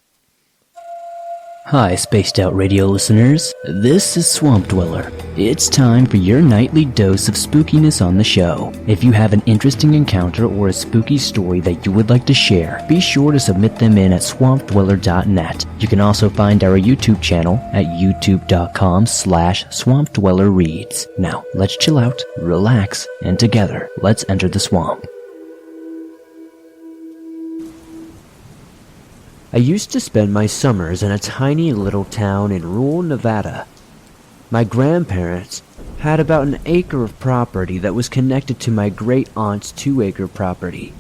Hi, Spaced Out Radio listeners. This is Swamp Dweller. It's time for your nightly dose of spookiness on the show. If you have an interesting encounter or a spooky story that you would like to share, be sure to submit them in at swampdweller.net. You can also find our YouTube channel at youtube.com/swampdwellerreads. Now, let's chill out, relax, and together, let's enter the swamp. I used to spend my summers in a tiny little town in rural Nevada. My grandparents had about an acre of property that was connected to my great-aunt's 2-acre property.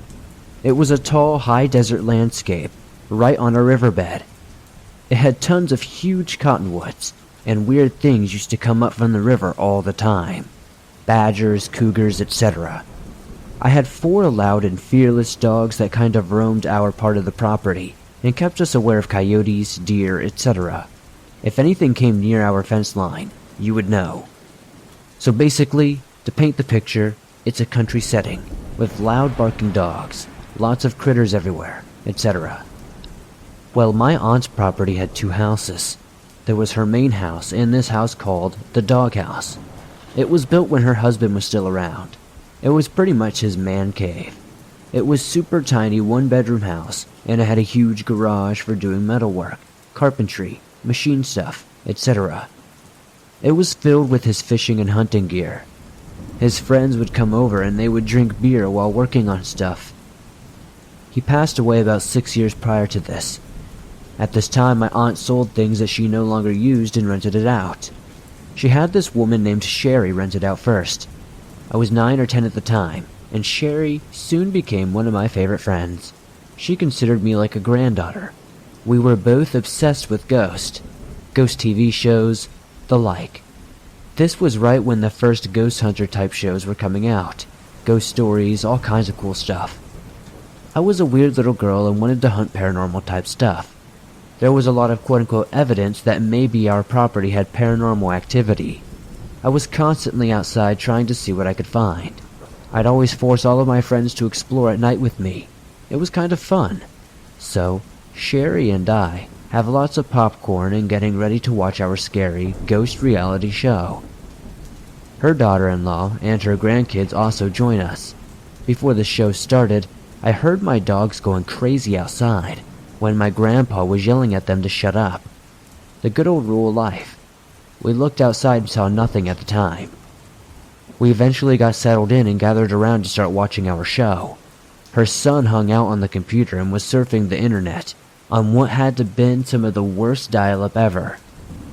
It was a tall, high desert landscape, right on a riverbed. It had tons of huge cottonwoods, and weird things used to come up from the river all the time. Badgers, cougars, etc. I had 4 loud and fearless dogs that kind of roamed our part of the property, and kept us aware of coyotes, deer, etc. If anything came near our fence line, you would know. So basically, to paint the picture, it's a country setting, with loud barking dogs, lots of critters everywhere, etc. Well, my aunt's property had 2 houses. There was her main house and this house called the doghouse. It was built when her husband was still around. It was pretty much his man cave. It was super tiny 1-bedroom house, and it had a huge garage for doing metalwork, carpentry, machine stuff, etc. It was filled with his fishing and hunting gear. His friends would come over and they would drink beer while working on stuff. He passed away about 6 years prior to this, At this time, my aunt sold things that she no longer used and rented it out. She had this woman named Sherry rented out first. I was 9 or 10 at the time, and Sherry soon became one of my favorite friends. She considered me like a granddaughter. We were both obsessed with ghost TV shows, the like. This was right when the first ghost hunter type shows were coming out. Ghost stories, all kinds of cool stuff. I was a weird little girl and wanted to hunt paranormal type stuff. There was a lot of quote-unquote evidence that maybe our property had paranormal activity. I was constantly outside trying to see what I could find. I'd always force all of my friends to explore at night with me. It was kind of fun. So, Sherry and I have lots of popcorn and getting ready to watch our scary ghost reality show. Her daughter-in-law and her grandkids also join us. Before the show started, I heard my dogs going crazy outside when my grandpa was yelling at them to shut up. The good old rule of life. We looked outside and saw nothing at the time. We eventually got settled in and gathered around to start watching our show. Her son hung out on the computer and was surfing the internet on what had to been some of the worst dial-up ever.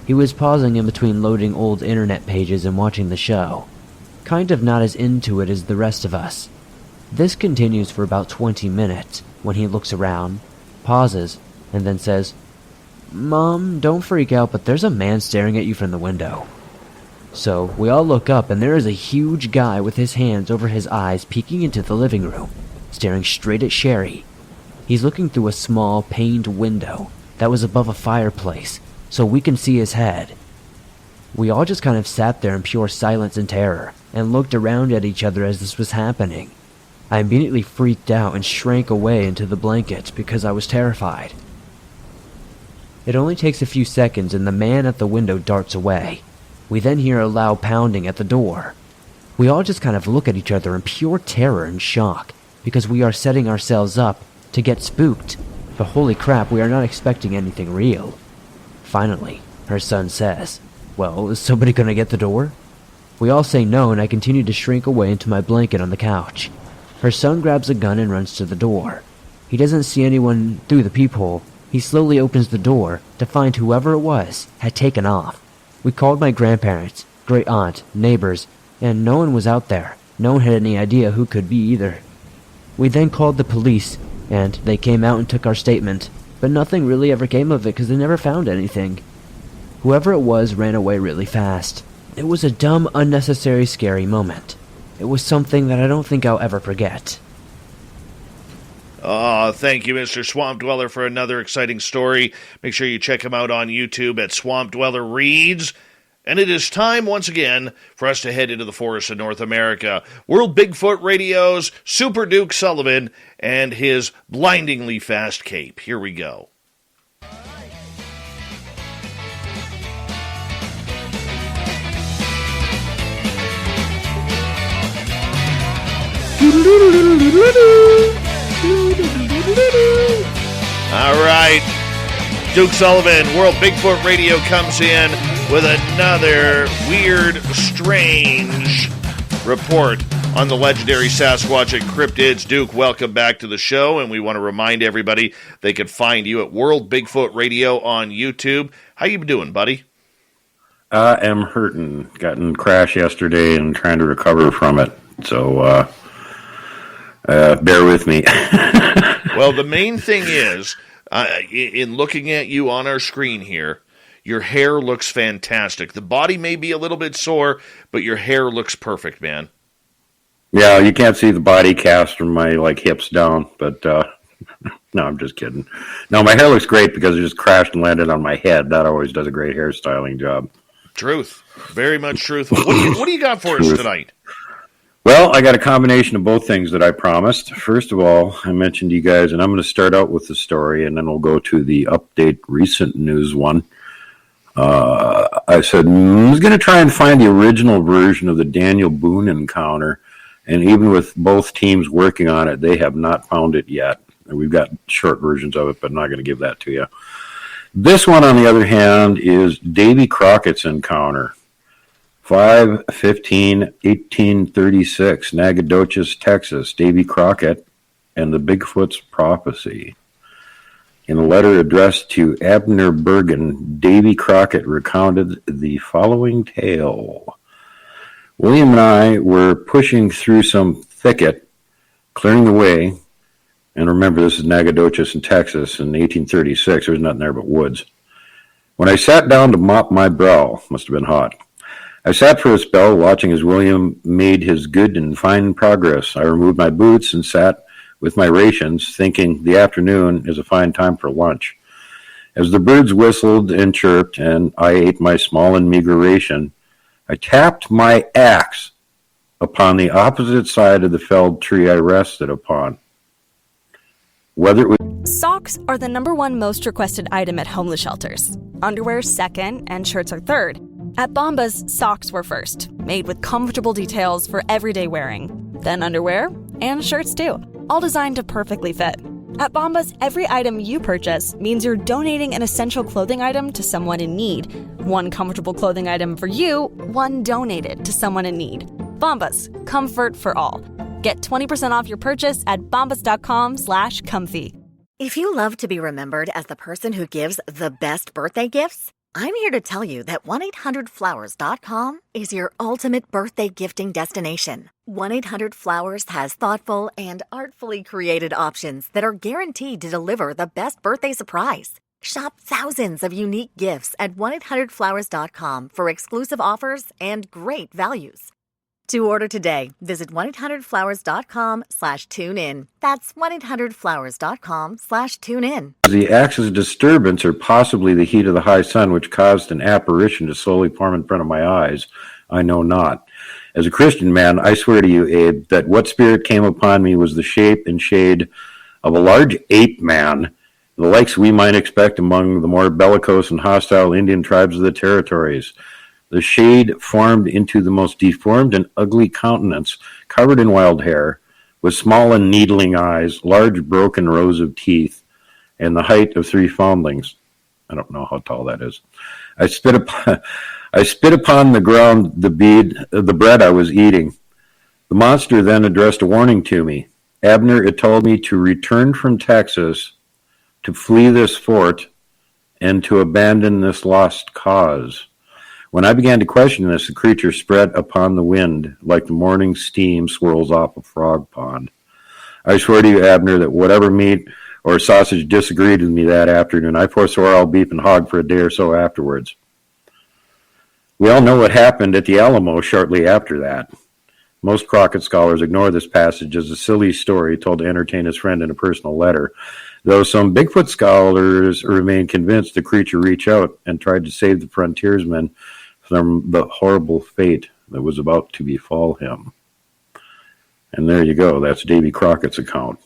He was pausing in between loading old internet pages and watching the show, kind of not as into it as the rest of us. This continues for about 20 minutes when he looks around, pauses, and then says, "Mom, don't freak out, but there's a man staring at you from the window." So we all look up and there is a huge guy with his hands over his eyes peeking into the living room, staring straight at Sherry. He's looking through a small paned window that was above a fireplace, so we can see his head. We all just kind of sat there in pure silence and terror, and looked around at each other as this was happening. I immediately freaked out and shrank away into the blankets because I was terrified. It only takes a few seconds and the man at the window darts away. We then hear a loud pounding at the door. We all just kind of look at each other in pure terror and shock, because we are setting ourselves up to get spooked, but holy crap, we are not expecting anything real. Finally, her son says, "Well, is somebody gonna get the door?" We all say no, and I continue to shrink away into my blanket on the couch. Her son grabs a gun and runs to the door. He doesn't see anyone through the peephole. He slowly opens the door to find whoever it was had taken off. We called my grandparents, great aunt, neighbors, and no one was out there. No one had any idea who could be either. We then called the police, and they came out and took our statement, but nothing really ever came of it because they never found anything. Whoever it was ran away really fast. It was a dumb, unnecessary, scary moment. It was something that I don't think I'll ever forget. Oh, thank you, Mr. Swamp Dweller, for another exciting story. Make sure you check him out on YouTube at Swamp Dweller Reads. And it is time, once again, for us to head into the forests of North America. World Bigfoot Radio's Super Duke Sullivan and his blindingly fast cape. Here we go. All right. Duke Sullivan, World Bigfoot Radio, comes in with another weird, strange report on the legendary Sasquatch and cryptids. Duke, welcome back to the show, and we want to remind everybody they can find you at World Bigfoot Radio on YouTube. How you doing, buddy? I am hurting. Gotten crashed yesterday and trying to recover from it, so bear with me. Well, the main thing is, in looking at you on our screen here, your hair looks fantastic. The body may be a little bit sore, but your hair looks perfect, man. Yeah, you can't see the body cast from my hips down, but no, I'm just kidding. No, my hair looks great because it just crashed and landed on my head. That always does a great hairstyling job. Truth. Very much truthful. What do you got for us tonight? Well, I got a combination of both things that I promised. First of all, I mentioned to you guys, and I'm going to start out with the story, and then we'll go to the update recent news one. I said, I was going to try and find the original version of the Daniel Boone encounter, and even with both teams working on it, they have not found it yet. We've got short versions of it, but I'm not going to give that to you. This one, on the other hand, is Davy Crockett's encounter. 5/15/1836, Nacogdoches, Texas, Davy Crockett and the Bigfoot's Prophecy. In a letter addressed to Abner Bergen, Davy Crockett recounted the following tale. William and I were pushing through some thicket, clearing the way, and remember this is Nacogdoches in Texas in 1836. There was nothing there but woods. When I sat down to mop my brow, must have been hot, I sat for a spell watching as William made his good and fine progress. I removed my boots and sat with my rations, thinking the afternoon is a fine time for lunch. As the birds whistled and chirped, and I ate my small and meager ration, I tapped my axe upon the opposite side of the felled tree I rested upon. Whether it was Socks are the #1 most requested item at homeless shelters. Underwear second, and shirts are third. At Bombas, socks were first, made with comfortable details for everyday wearing. Then underwear, and shirts too, all designed to perfectly fit. At Bombas, every item you purchase means you're donating an essential clothing item to someone in need. One comfortable clothing item for you, one donated to someone in need. Bombas, comfort for all. Get 20% off your purchase at bombas.com/comfy. If you love to be remembered as the person who gives the best birthday gifts, I'm here to tell you that 1-800-Flowers.com is your ultimate birthday gifting destination. 1-800-Flowers has thoughtful and artfully created options that are guaranteed to deliver the best birthday surprise. Shop thousands of unique gifts at 1-800-Flowers.com for exclusive offers and great values. To order today, visit 1-800-Flowers.com/tune-in. That's 1-800-Flowers.com/tune-in. the axis disturbance or possibly the heat of the high sun which caused an apparition to slowly form in front of my eyes, I know not. As a Christian man, I swear to you, Abe, that what spirit came upon me was the shape and shade of a large ape man, the likes we might expect among the more bellicose and hostile Indian tribes of the territories. The shade formed into the most deformed and ugly countenance, covered in wild hair, with small and needling eyes, large broken rows of teeth, and the height of 3 foundlings. I don't know how tall that is. I spit upon the ground the bread I was eating. The monster then addressed a warning to me. Abner, it told me to return from Texas, to flee this fort, and to abandon this lost cause. When I began to question this, the creature spread upon the wind like the morning steam swirls off a frog pond. I swear to you, Abner, that whatever meat or sausage disagreed with me that afternoon, I forswore all beef and hog for a day or so afterwards. We all know what happened at the Alamo shortly after that. Most Crockett scholars ignore this passage as a silly story told to entertain his friend in a personal letter, though some Bigfoot scholars remain convinced the creature reached out and tried to save the frontiersmen from the horrible fate that was about to befall him. And there you go. That's Davy Crockett's account.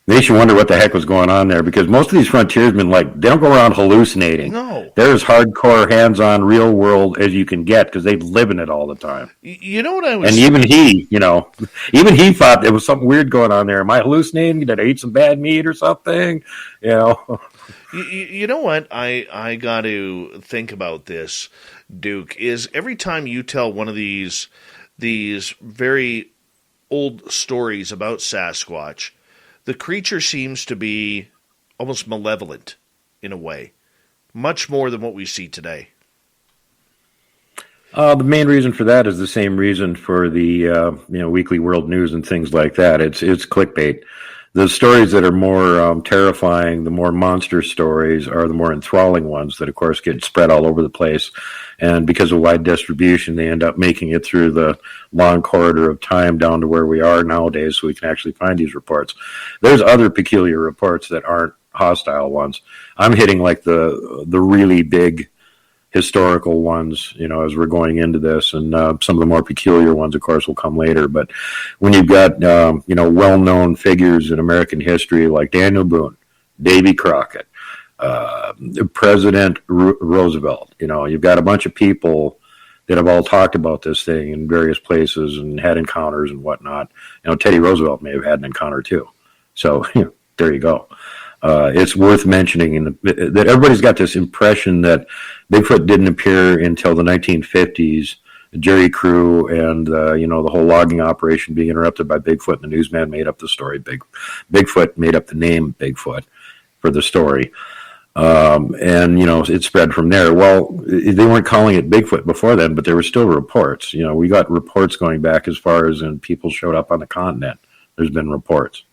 They should wonder what the heck was going on there, because most of these frontiersmen, they don't go around hallucinating. No. They're as hardcore, hands-on, real world as you can get, because they live in it all the time. You know what I was... And even he thought there was something weird going on there. Am I hallucinating? Did I eat some bad meat or something? You know what I got to think about this, Duke, is every time you tell one of these very old stories about Sasquatch, the creature seems to be almost malevolent in a way, much more than what we see today. The main reason for that is the same reason for the Weekly World News and things like that. It's clickbait. The stories that are more terrifying, the more monster stories, are the more enthralling ones that, of course, get spread all over the place. And because of wide distribution, they end up making it through the long corridor of time down to where we are nowadays, so we can actually find these reports. There's other peculiar reports that aren't hostile ones. I'm hitting the really big historical ones, as we're going into this, and some of the more peculiar ones, of course, will come later. But when you've got, well-known figures in American history like Daniel Boone, Davy Crockett, President Roosevelt, you've got a bunch of people that have all talked about this thing in various places and had encounters and whatnot. Teddy Roosevelt may have had an encounter too. So there you go. It's worth mentioning that everybody's got this impression that Bigfoot didn't appear until the 1950s Jerry Crew and, the whole logging operation being interrupted by Bigfoot. And the newsman made up the story. Bigfoot made up the name Bigfoot for the story. It spread from there. Well, they weren't calling it Bigfoot before then, but there were still reports. We got reports going back as far as when people showed up on the continent. There's been reports.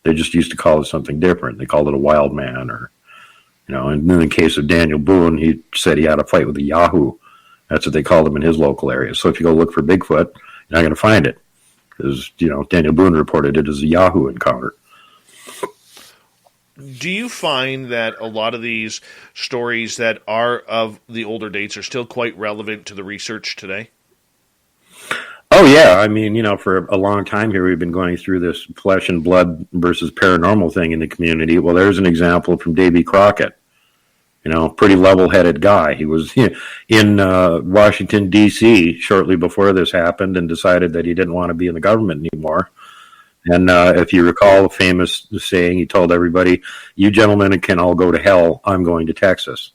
They just used to call it something different. They called it a wild man and in the case of Daniel Boone, he said he had a fight with a Yahoo. That's what they called him in his local area. So if you go look for Bigfoot, you're not going to find it because, Daniel Boone reported it as a Yahoo encounter. Do you find that a lot of these stories that are of the older dates are still quite relevant to the research today? Oh, yeah. I mean, for a long time here, we've been going through this flesh and blood versus paranormal thing in the community. Well, there's an example from Davy Crockett. Pretty level-headed guy. He was in Washington, D.C. shortly before this happened and decided that he didn't want to be in the government anymore. And if you recall the famous saying, he told everybody, "You gentlemen can all go to hell. I'm going to Texas."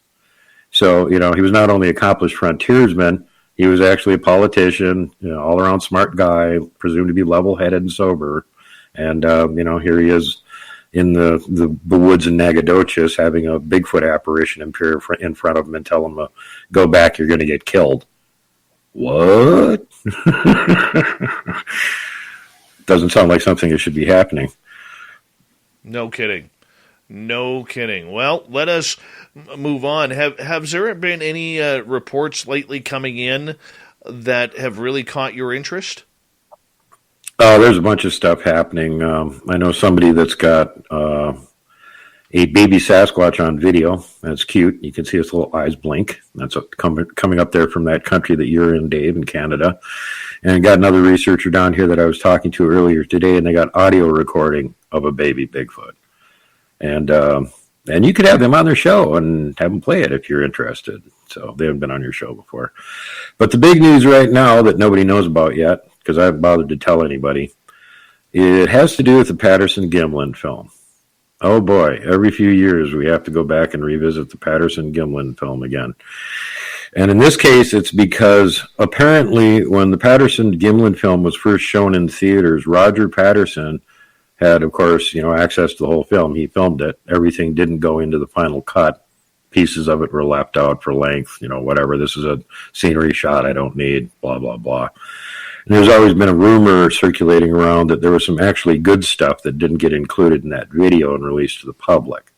So, he was not only an accomplished frontiersman, he was actually a politician, all-around smart guy, presumed to be level-headed and sober. And, here he is in the woods in Nacogdoches having a Bigfoot apparition appear in front of him and tell him, "Go back, you're going to get killed." What? Doesn't sound like something that should be happening. No kidding. Well, let us move on. Have there been any reports lately coming in that have really caught your interest? There's a bunch of stuff happening. I know somebody that's got a baby Sasquatch on video. That's cute. You can see his little eyes blink. That's coming up there from that country that you're in, Dave, in Canada. And got another researcher down here that I was talking to earlier today, and they got audio recording of a baby Bigfoot. And you could have them on their show and have them play it if you're interested. So they haven't been on your show before. But the big news right now that nobody knows about yet, because I haven't bothered to tell anybody, it has to do with the Patterson-Gimlin film. Oh boy, every few years we have to go back and revisit the Patterson-Gimlin film again. And in this case, it's because apparently when the Patterson-Gimlin film was first shown in theaters, Roger Patterson had, of course, access to the whole film. He filmed it. Everything didn't go into the final cut. Pieces of it were left out for length, whatever. This is a scenery shot I don't need, blah, blah, blah. And there's always been a rumor circulating around that there was some actually good stuff that didn't get included in that video and released to the public.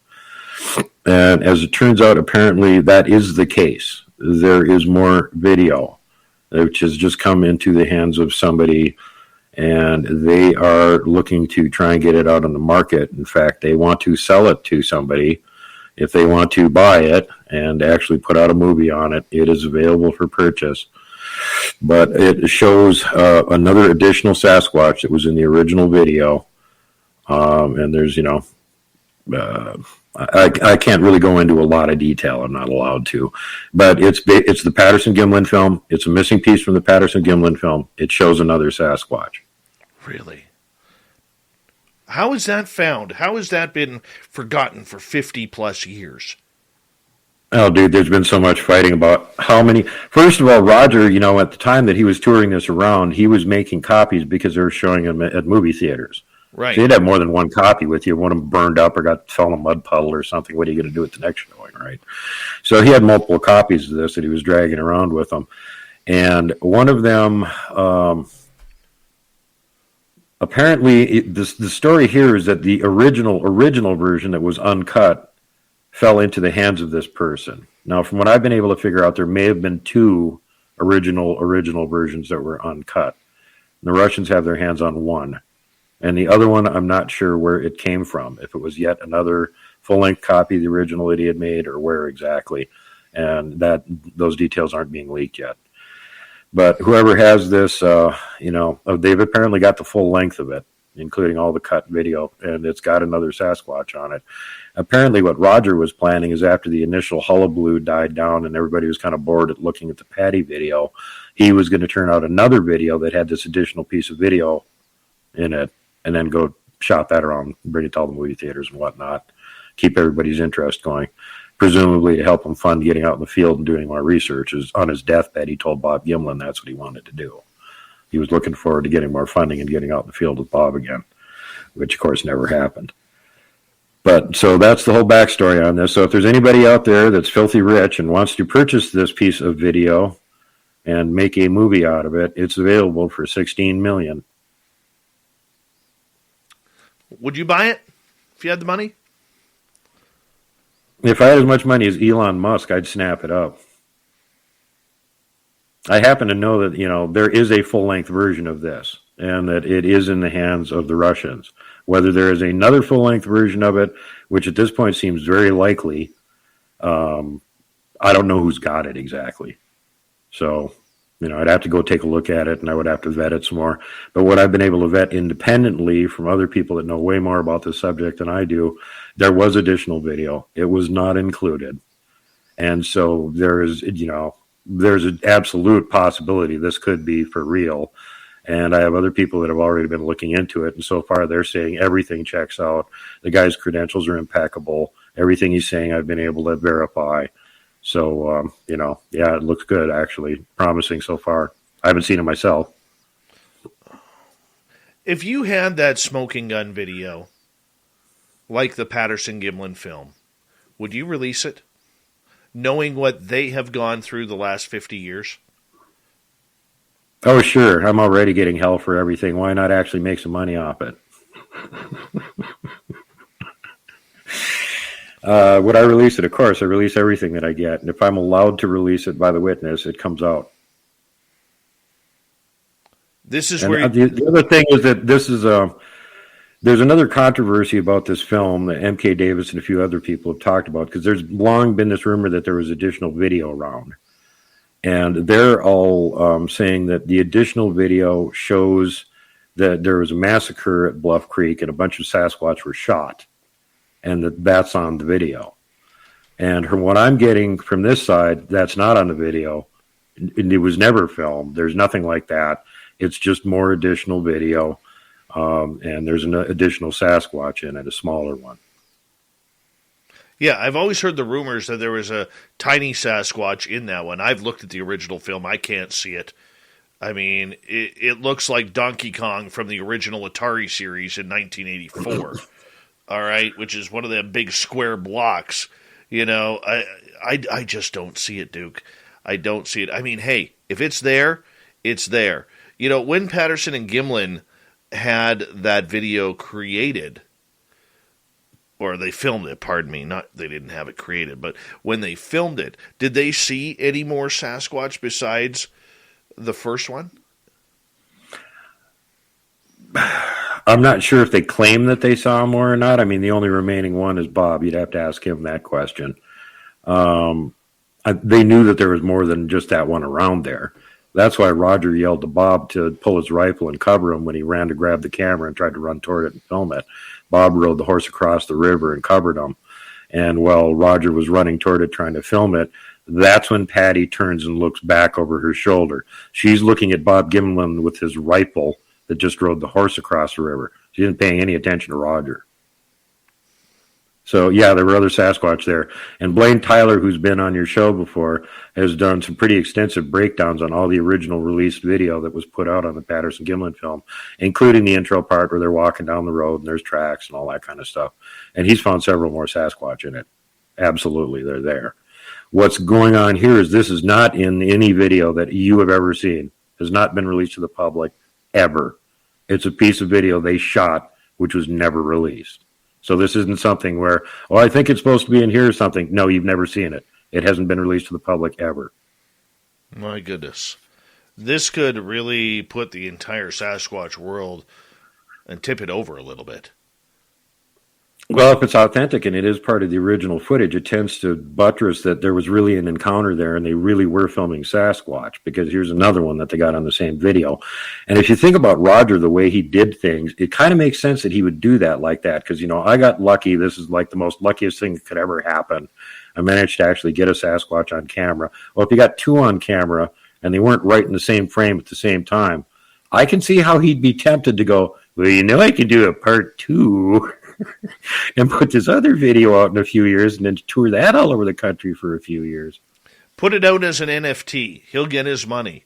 And as it turns out, apparently that is the case. There is more video, which has just come into the hands of somebody, and they are looking to try and get it out on the market. In fact, they want to sell it to somebody. If they want to buy it and actually put out a movie on it, it is available for purchase. But it shows another additional Sasquatch that was in the original video. And there's, I can't really go into a lot of detail. I'm not allowed to. But it's the Patterson-Gimlin film. It's a missing piece from the Patterson-Gimlin film. It shows another Sasquatch. Really? How is that found? How has that been forgotten for 50 plus years? Oh, dude, there's been so much fighting about how many. First of all, Roger, at the time that he was touring this around, he was making copies because they were showing them at movie theaters. Right. So you'd have more than one copy with you. One of them burned up or fell in a mud puddle or something. What are you going to do with the next showing, right? So he had multiple copies of this that he was dragging around with him. And one of them, apparently, the story here is that the original version that was uncut fell into the hands of this person. Now, from what I've been able to figure out, there may have been two original versions that were uncut. The Russians have their hands on one. And the other one, I'm not sure where it came from, if it was yet another full-length copy of the original that he had made or where exactly. And those details aren't being leaked yet. But whoever has this, they've apparently got the full length of it, including all the cut video, and it's got another Sasquatch on it. Apparently what Roger was planning is after the initial hullabaloo died down and everybody was kind of bored at looking at the Patty video, he was going to turn out another video that had this additional piece of video in it and then go shop that around, bring it to all the movie theaters and whatnot, keep everybody's interest going. presumably to help him fund getting out in the field and doing more research. On his deathbed, he told Bob Gimlin that's what he wanted to do. He was looking forward to getting more funding and getting out in the field with Bob again, which, of course, never happened. But so that's the whole backstory on this. So if there's anybody out there that's filthy rich and wants to purchase this piece of video and make a movie out of it, it's available for $16 million. Would you buy it if you had the money? If I had as much money as Elon Musk, I'd snap it up. I happen to know that, there is a full-length version of this, and that it is in the hands of the Russians. Whether there is another full-length version of it, which at this point seems very likely, I don't know who's got it exactly. So, I'd have to go take a look at it, and I would have to vet it some more. But what I've been able to vet independently from other people that know way more about this subject than I do, there was additional video. It was not included. And so there's an absolute possibility this could be for real. And I have other people that have already been looking into it. And so far, they're saying everything checks out. The guy's credentials are impeccable. Everything he's saying, I've been able to verify. So, it looks good, actually. Promising so far. I haven't seen it myself. If you had that smoking gun video, like the Patterson-Gimlin film, would you release it? Knowing what they have gone through the last 50 years? Oh, sure. I'm already getting hell for everything. Why not actually make some money off it? Would I release it? Of course, I release everything that I get. And if I'm allowed to release it by the witness, it comes out. This is and where... The other thing is that this is there's another controversy about this film that MK Davis and a few other people have talked about, because there's long been this rumor that there was additional video around. And they're all saying that the additional video shows that there was a massacre at Bluff Creek and a bunch of Sasquatch were shot, and that's on the video. And from what I'm getting from this side, that's not on the video. It was never filmed. There's nothing like that. It's just more additional video, and there's an additional Sasquatch in it, a smaller one. Yeah, I've always heard the rumors that there was a tiny Sasquatch in that one. I've looked at the original film. I can't see it. I mean, it looks like Donkey Kong from the original Atari series in 1984. All right, which is one of them big square blocks. I just don't see it, Duke. I don't see it. I mean, hey, if it's there, it's there. When Patterson and Gimlin had that video created, or they filmed it, pardon me, they didn't have it created, but when they filmed it, did they see any more Sasquatch besides the first one? I'm not sure if they claim that they saw more or not. I mean, the only remaining one is Bob. You'd have to ask him that question. They knew that there was more than just that one around there. That's why Roger yelled to Bob to pull his rifle and cover him when he ran to grab the camera and tried to run toward it and film it. Bob rode the horse across the river and covered him. And while Roger was running toward it trying to film it, that's when Patty turns and looks back over her shoulder. She's looking at Bob Gimlin with his rifle that just rode the horse across the river. She isn't paying any attention to Roger. So, yeah, there were other Sasquatch there. And Blaine Tyler, who's been on your show before, has done some pretty extensive breakdowns on all the original released video that was put out on the Patterson-Gimlin film, including the intro part where they're walking down the road and there's tracks and all that kind of stuff. And he's found several more Sasquatch in it. Absolutely, they're there. What's going on here is this is not in any video that you have ever seen. Has not been released to the public, ever. It's a piece of video they shot, which was never released. So this isn't something where, I think it's supposed to be in here or something. No, you've never seen it. It hasn't been released to the public ever. My goodness. This could really put the entire Sasquatch world and tip it over a little bit. Well, if it's authentic and it is part of the original footage, it tends to buttress that there was really an encounter there and they really were filming Sasquatch, because here's another one that they got on the same video. And if you think about Roger, the way he did things, it kind of makes sense that he would do that like that, because, I got lucky. This is like the most luckiest thing that could ever happen. I managed to actually get a Sasquatch on camera. Well, if you got two on camera and they weren't right in the same frame at the same time, I can see how he'd be tempted to go, well, I could do a part two. and put this other video out in a few years and then tour that all over the country for a few years. Put it out as an NFT. He'll get his money.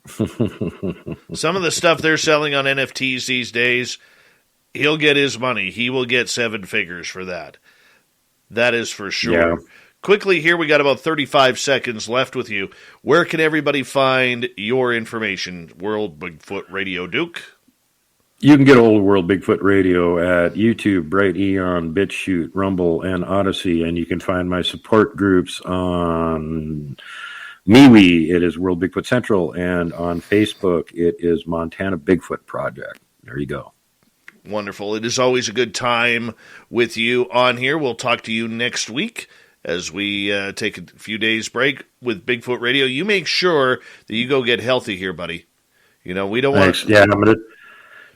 Some of the stuff they're selling on NFTs these days, he'll get his money. He will get 7 figures for that. That is for sure. Yeah. Quickly here, we got about 35 seconds left with you. Where can everybody find your information? World Bigfoot Radio, Duke? You can get Old World Bigfoot Radio at YouTube, Bright Eon, BitChute, Rumble, and Odyssey, and you can find my support groups on MeWe. It is World Bigfoot Central, and on Facebook, it is Montana Bigfoot Project. There you go. Wonderful. It is always a good time with you on here. We'll talk to you next week as we take a few days break with Bigfoot Radio. You make sure that you go get healthy here, buddy. You know, we don't want to... Yeah, I'm going to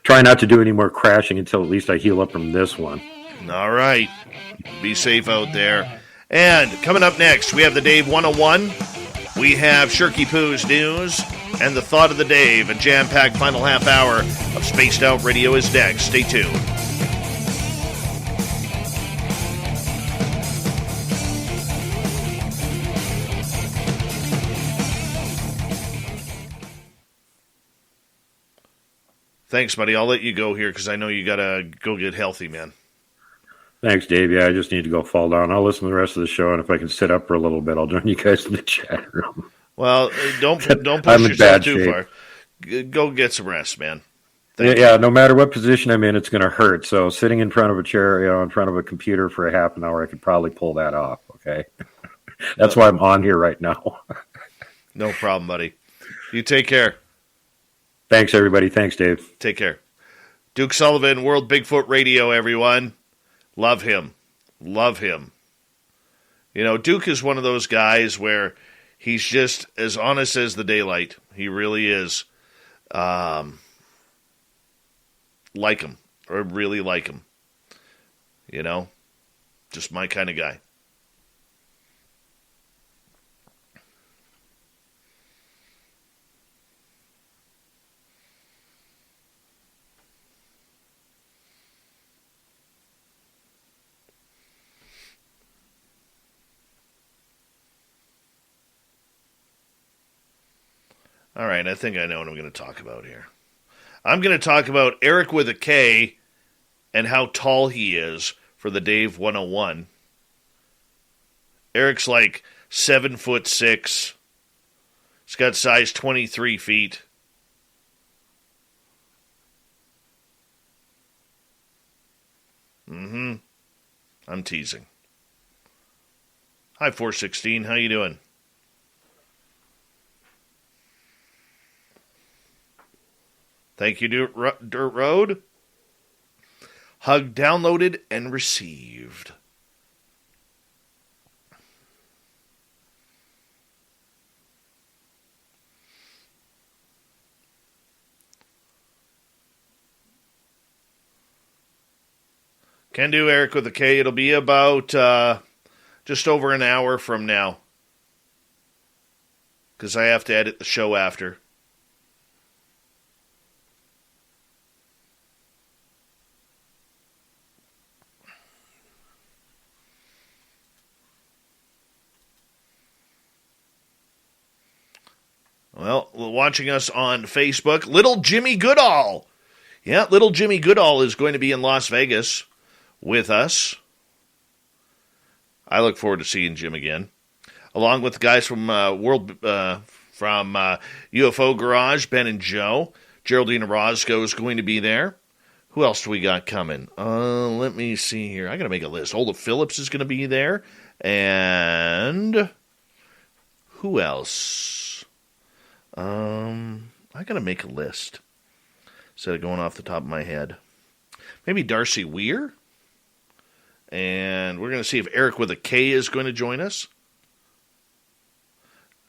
try not to do any more crashing until at least I heal up from this one. All right. Be safe out there. And coming up next, we have the Dave 101. We have Shirky Poo's news and the thought of the Dave. A jam-packed final half hour of Spaced Out Radio is next. Stay tuned. Thanks, buddy. I'll let you go here because I know you got to go get healthy, man. Thanks, Dave. Yeah, I just need to go fall down. I'll listen to the rest of the show, and if I can sit up for a little bit, I'll join you guys in the chat room. Well, don't push I'm in yourself bad too shape. far. Go get some rest, man. Yeah, no matter what position I'm in, it's going to hurt. So sitting in front of a chair, in front of a computer for a half an hour, I could probably pull that off, okay? That's why I'm on here right now. No problem, buddy. You take care. Thanks, everybody. Thanks, Dave. Take care. Duke Sullivan, World Bigfoot Radio, everyone. Love him. Love him. You know, Duke is one of those guys where he's just as honest as the daylight. He really is. Like him. Or really like him. You know? Just my kind of guy. All right, I think I know what I'm going to talk about here. I'm going to talk about Eric with a K and how tall he is for the Dave 101. Eric's like 7'6". He's got size 23 feet. I'm teasing. Hi, 416. How you doing? Thank you, Dirt Road. Hug downloaded and received. Can do, Eric with a K. It'll be about just over an hour from now. Because I have to edit the show after. Well, watching us on Facebook, Little Jimmy Goodall. Yeah, Little Jimmy Goodall is going to be in Las Vegas with us. I look forward to seeing Jim again, along with the guys from UFO Garage, Ben and Joe. Geraldine Orozco is going to be there. Who else do we got coming? Let me see here. I got to make a list. Ola Phillips is going to be there, and who else? I got to make a list instead of going off the top of my head. Maybe Darcy Weir. And we're going to see if Eric with a K is going to join us.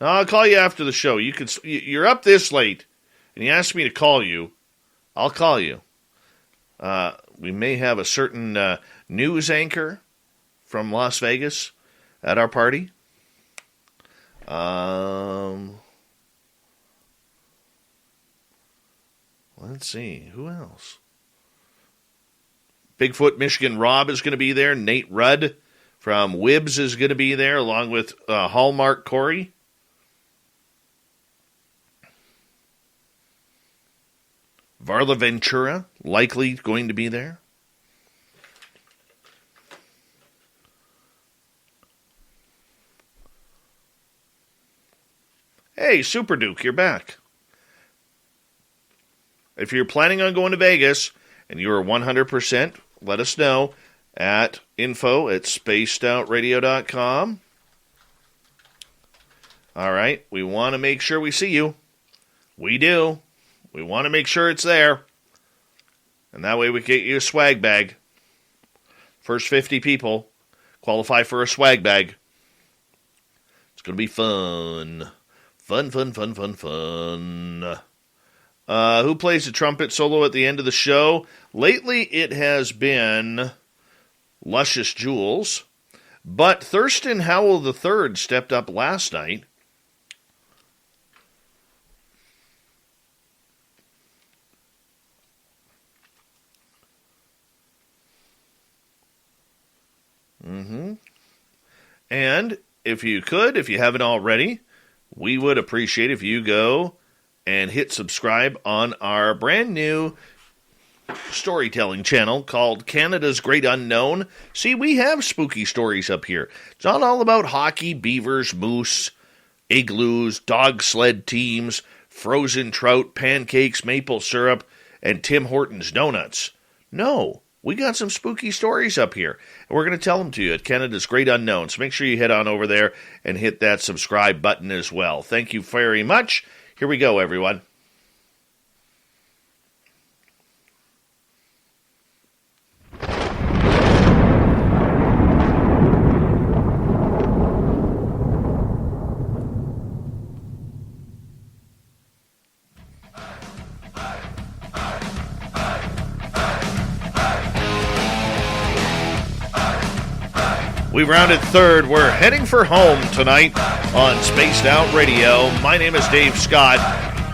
I'll call you after the show. You're up this late, and you asked me to call you. I'll call you. We may have a certain news anchor from Las Vegas at our party. Let's see. Who else? Bigfoot Michigan Rob is going to be there. Nate Rudd from Wibbs is going to be there, along with Hallmark Corey. Varla Ventura, likely going to be there. Hey, Super Duke, you're back. If you're planning on going to Vegas and you are 100%, let us know at info@spacedoutradio.com. All right, we want to make sure we see you. We do. We want to make sure it's there. And that way we get you a swag bag. First 50 people qualify for a swag bag. It's going to be fun. Fun. Who plays the trumpet solo at the end of the show? Lately it has been Luscious Jules. But Thurston Howell III stepped up last night. And if you haven't already, we would appreciate if you go and hit subscribe on our brand new storytelling channel called Canada's Great Unknown. See, we have spooky stories up here. It's not all about hockey, beavers, moose, igloos, dog sled teams, frozen trout, pancakes, maple syrup, and Tim Hortons donuts. No. We got some spooky stories up here, and we're going to tell them to you at Canada's Great Unknown. So make sure you head on over there and hit that subscribe button as well. Thank you very much. Here we go, everyone. We've rounded third. We're heading for home tonight on Spaced Out Radio. My name is Dave Scott.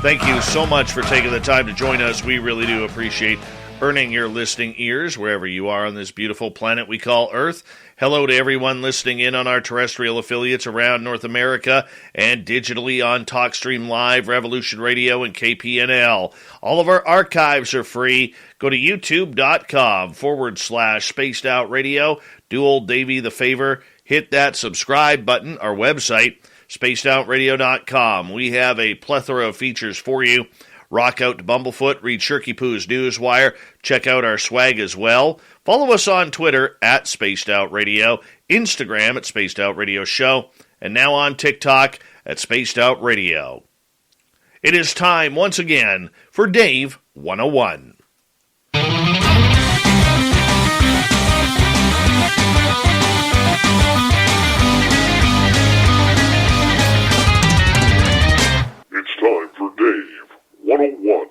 Thank you so much for taking the time to join us. We really do appreciate earning your listening ears wherever you are on this beautiful planet we call Earth. Hello to everyone listening in on our terrestrial affiliates around North America and digitally on TalkStream Live, Revolution Radio, and KPNL. All of our archives are free. Go to youtube.com/Spaced Out Radio. Do old Davey the favor. Hit that subscribe button. Our website, spacedoutradio.com. We have a plethora of features for you. Rock out to Bumblefoot, read Shirky Poo's Newswire, check out our swag as well. Follow us on Twitter at Spaced Out Radio, Instagram at Spaced Out Radio Show, and now on TikTok at Spaced Out Radio. It is time once again for Dave 101. It's time for Dave 101.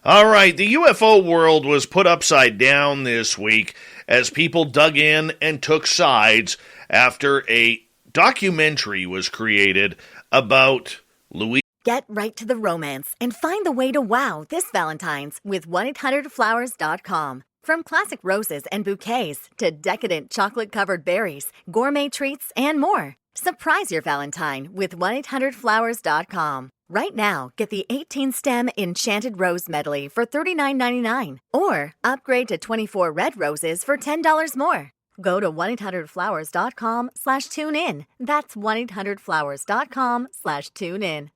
All right, the UFO world was put upside down this week as people dug in and took sides after a documentary was created about Louis. Get right to the romance and find the way to wow this Valentine's with 1-800-Flowers.com. From classic roses and bouquets to decadent chocolate-covered berries, gourmet treats, and more. Surprise your Valentine with 1-800-Flowers.com. Right now, get the 18-stem Enchanted Rose Medley for $39.99. Or upgrade to 24 red roses for $10 more. Go to 1-800-Flowers.com/tune-in. That's 1-800-Flowers.com/tune-in.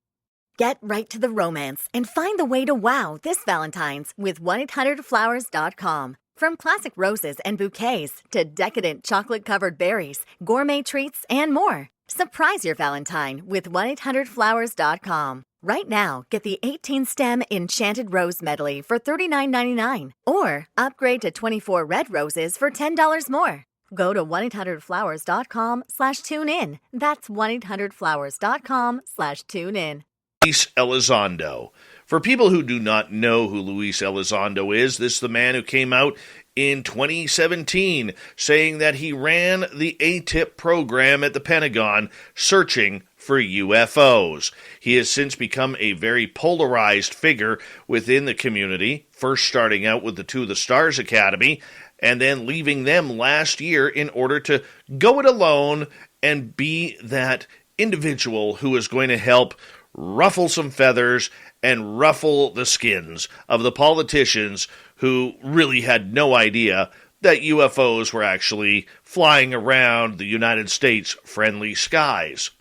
Get right to the romance and find the way to wow this Valentine's with 1-800-Flowers.com. From classic roses and bouquets to decadent chocolate-covered berries, gourmet treats, and more. Surprise your Valentine with 1-800-Flowers.com. Right now, get the 18-stem Enchanted Rose Medley for $39.99. Or upgrade to 24 red roses for $10 more. Go to 1-800-Flowers.com/tune-in. That's 1-800-Flowers.com/tune-in. Luis Elizondo. For people who do not know who Luis Elizondo is, this is the man who came out in 2017 saying that he ran the ATIP program at the Pentagon searching for UFOs. He has since become a very polarized figure within the community, first starting out with the To the Stars Academy, and then leaving them last year in order to go it alone and be that individual who is going to help ruffle some feathers and ruffle the skins of the politicians who really had no idea that UFOs were actually flying around the United States' friendly skies.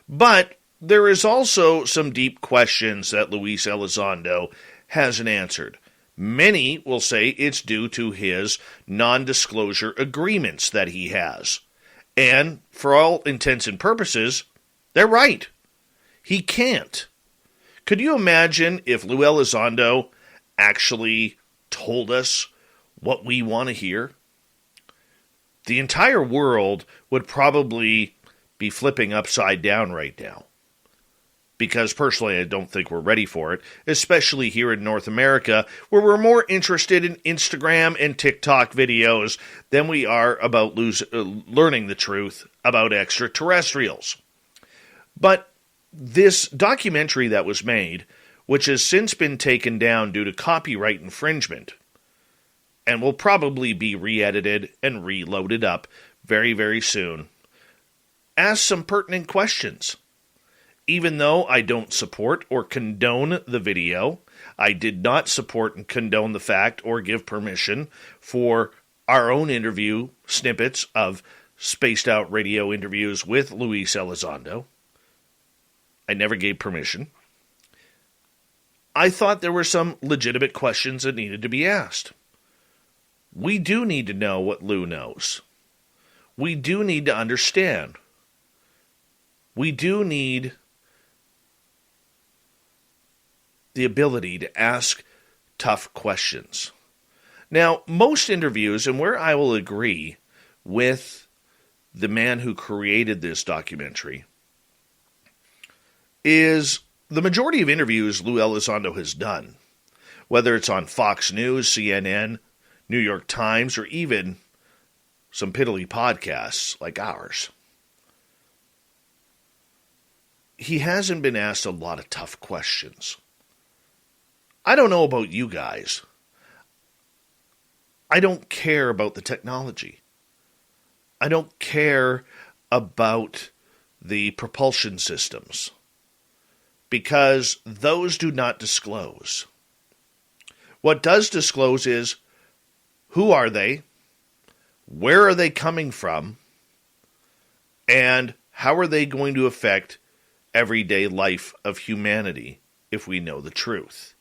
But there is also some deep questions that Luis Elizondo hasn't answered. Many will say it's due to his non-disclosure agreements that he has. And for all intents and purposes, they're right. He can't. Could you imagine if Lou Elizondo actually told us what we want to hear? The entire world would probably be flipping upside down right now. Because personally, I don't think we're ready for it, especially here in North America, where we're more interested in Instagram and TikTok videos than we are about learning the truth about extraterrestrials. But this documentary that was made, which has since been taken down due to copyright infringement, and will probably be re-edited and reloaded up very, very soon, asks some pertinent questions. Even though I don't support or condone the video, I did not support and condone the fact or give permission for our own interview snippets of Spaced Out Radio interviews with Luis Elizondo. I never gave permission. I thought there were some legitimate questions that needed to be asked. We do need to know what Lou knows. We do need to understand. We do need the ability to ask tough questions. Now, most interviews, and where I will agree with the man who created this documentary, is the majority of interviews Lou Elizondo has done, whether it's on Fox News, CNN, New York Times, or even some piddly podcasts like ours. He hasn't been asked a lot of tough questions. I don't know about you guys. I don't care about the technology. I don't care about the propulsion systems, because those do not disclose. What does disclose is, who are they? Where are they coming from? And how are they going to affect everyday life of humanity if we know the truth?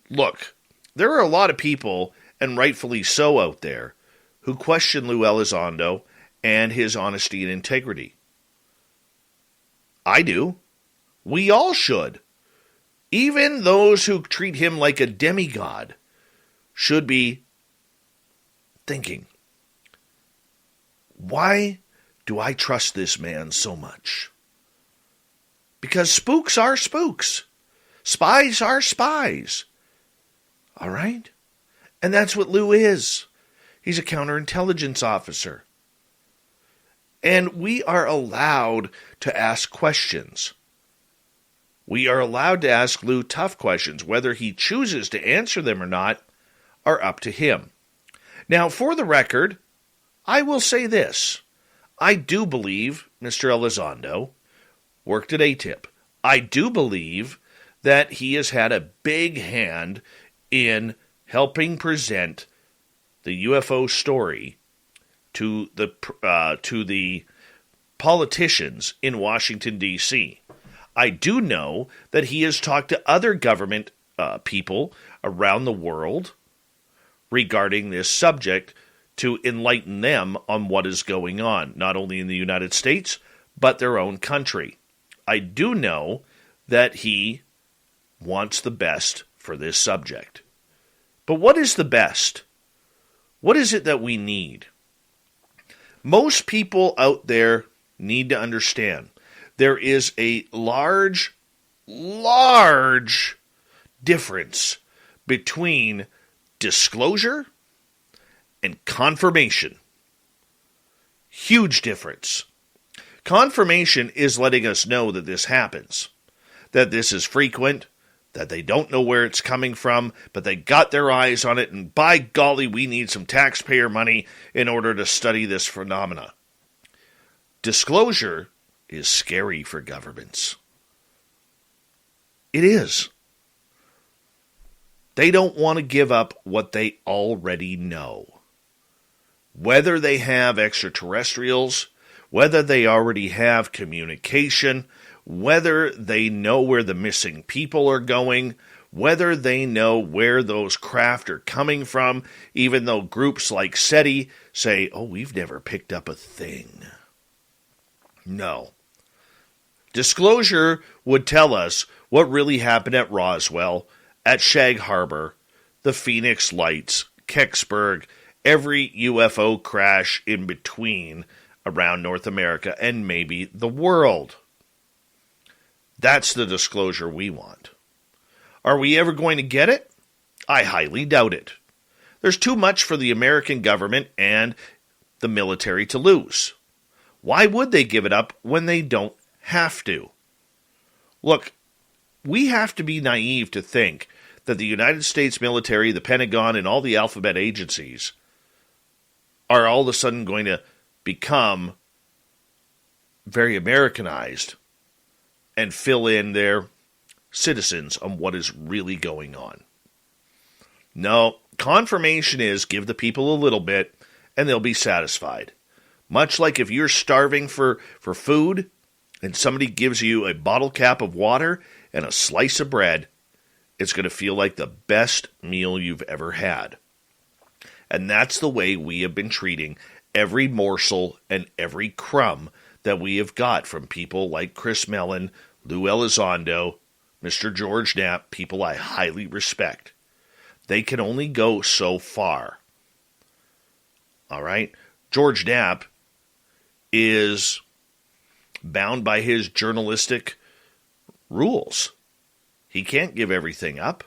Look, there are a lot of people, and rightfully so out there, who question Lou Elizondo and his honesty and integrity. I do. We all should. Even those who treat him like a demigod should be thinking, why do I trust this man so much? Because spooks are spooks. Spies are spies. All right? And that's what Lou is. He's a counterintelligence officer. And we are allowed to ask questions. We are allowed to ask Lou tough questions. Whether he chooses to answer them or not are up to him. Now, for the record, I will say this. I do believe Mr. Elizondo worked at ATIP. I do believe that he has had a big hand in helping present the UFO story to the politicians in Washington, D.C. I do know that he has talked to other government people around the world regarding this subject to enlighten them on what is going on, not only in the United States, but their own country. I do know that he wants the best for this subject. But what is the best? What is it that we need? Most people out there need to understand there is a large difference between disclosure and confirmation. Huge difference. Confirmation is letting us know that this happens, that this is frequent, that they don't know where it's coming from, but they got their eyes on it, and by golly, we need some taxpayer money in order to study this phenomena. Disclosure is scary for governments. It is. They don't want to give up what they already know. Whether they have extraterrestrials, whether they already have communication, whether they know where the missing people are going, whether they know where those craft are coming from, even though groups like SETI say, oh, we've never picked up a thing. No. Disclosure would tell us what really happened at Roswell, at Shag Harbor, the Phoenix Lights, Kecksburg, every UFO crash in between around North America and maybe the world. That's the disclosure we want. Are we ever going to get it? I highly doubt it. There's too much for the American government and the military to lose. Why would they give it up when they don't have to? Look, we have to be naive to think that the United States military, the Pentagon, and all the alphabet agencies are all of a sudden going to become very Americanized and fill in their citizens on what is really going on. No, confirmation is give the people a little bit and they'll be satisfied. Much like if you're starving for food and somebody gives you a bottle cap of water and a slice of bread, it's going to feel like the best meal you've ever had. And that's the way we have been treating every morsel and every crumb that we have got from people like Chris Mellon, Lou Elizondo, Mr. George Knapp, people I highly respect. They can only go so far. All right? George Knapp is bound by his journalistic rules. He can't give everything up.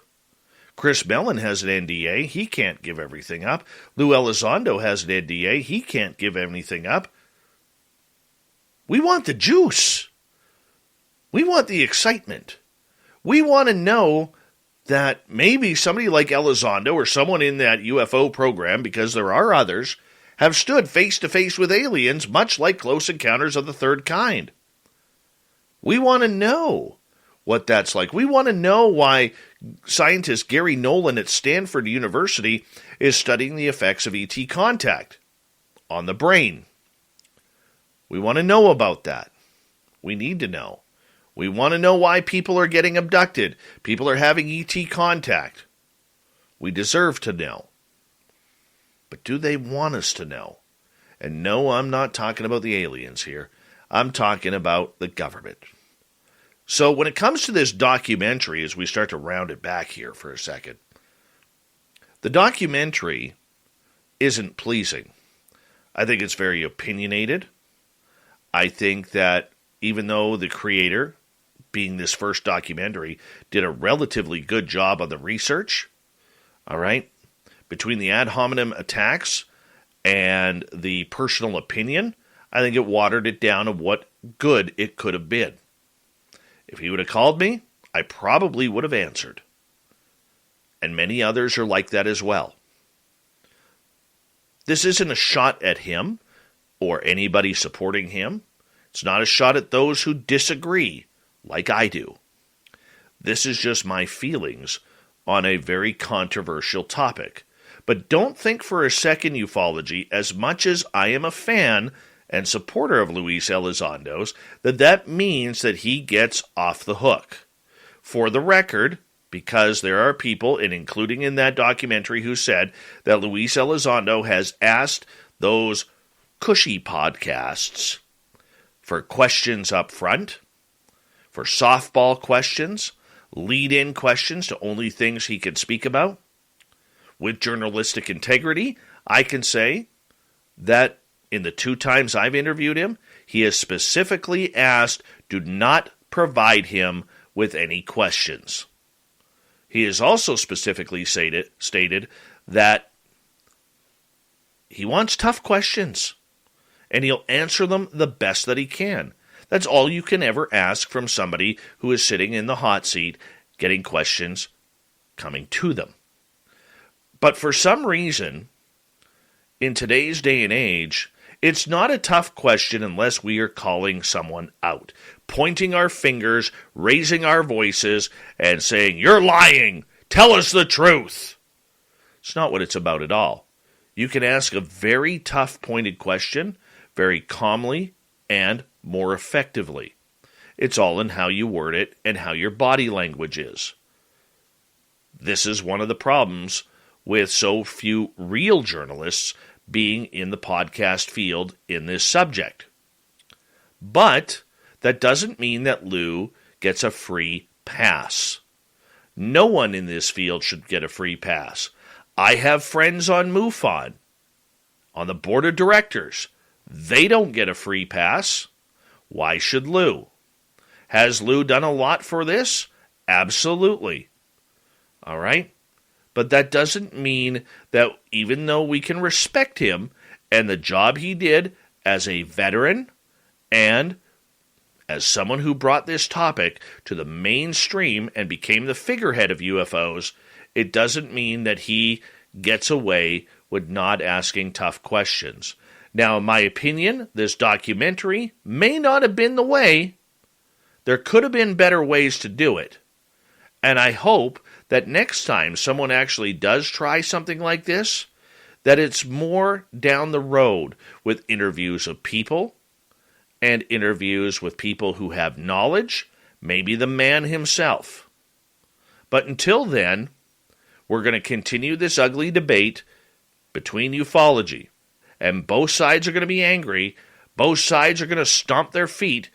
Chris Mellon has an NDA. He can't give everything up. Lou Elizondo has an NDA. He can't give anything up. We want the juice. We want the excitement. We want to know that maybe somebody like Elizondo or someone in that UFO program, because there are others, have stood face-to-face with aliens, much like Close Encounters of the Third Kind. We want to know what that's like. We want to know why scientist Gary Nolan at Stanford University is studying the effects of ET contact on the brain. We want to know about that. We need to know. We want to know why people are getting abducted. People are having ET contact. We deserve to know. But do they want us to know? And no, I'm not talking about the aliens here. I'm talking about the government. So when it comes to this documentary, as we start to round it back here for a second, the documentary isn't pleasing. I think it's very opinionated. I think that even though the creator, being this first documentary, did a relatively good job on the research, all right, between the ad hominem attacks and the personal opinion, I think it watered it down of what good it could have been. If he would have called me, I probably would have answered. And many others are like that as well. This isn't a shot at him or anybody supporting him. It's not a shot at those who disagree, like I do. This is just my feelings on a very controversial topic. But don't think for a second, ufology, as much as I am a fan and supporter of Luis Elizondo's, that means that he gets off the hook. For the record, because there are people, and including in that documentary, who said that Luis Elizondo has asked those cushy podcasts for questions up front, for softball questions, lead-in questions to only things he can speak about. With journalistic integrity, I can say that in the 2 times I've interviewed him, he has specifically asked, do not provide him with any questions. He has also specifically stated that he wants tough questions. and he'll answer them the best that he can. That's all you can ever ask from somebody who is sitting in the hot seat getting questions coming to them. But for some reason, in today's day and age, it's not a tough question unless we are calling someone out, pointing our fingers, raising our voices, and saying, "You're lying! Tell us the truth!" It's not what it's about at all. You can ask a very tough, pointed question very calmly and more effectively. It's all in how you word it and how your body language is. This is one of the problems with so few real journalists being in the podcast field in this subject. But that doesn't mean that Lou gets a free pass. No one in this field should get a free pass. I have friends on MUFON, on the board of directors. They don't get a free pass. Why should Lou? Has Lou done a lot for this? Absolutely. All right? But that doesn't mean that even though we can respect him and the job he did as a veteran and as someone who brought this topic to the mainstream and became the figurehead of UFOs, it doesn't mean that he gets away with not asking tough questions. Now, in my opinion, this documentary may not have been the way. There could have been better ways to do it. And I hope that next time someone actually does try something like this, that it's more down the road with interviews of people and interviews with people who have knowledge, maybe the man himself. But until then, we're going to continue this ugly debate between ufology, and both sides are going to be angry, both sides are going to stomp their feet,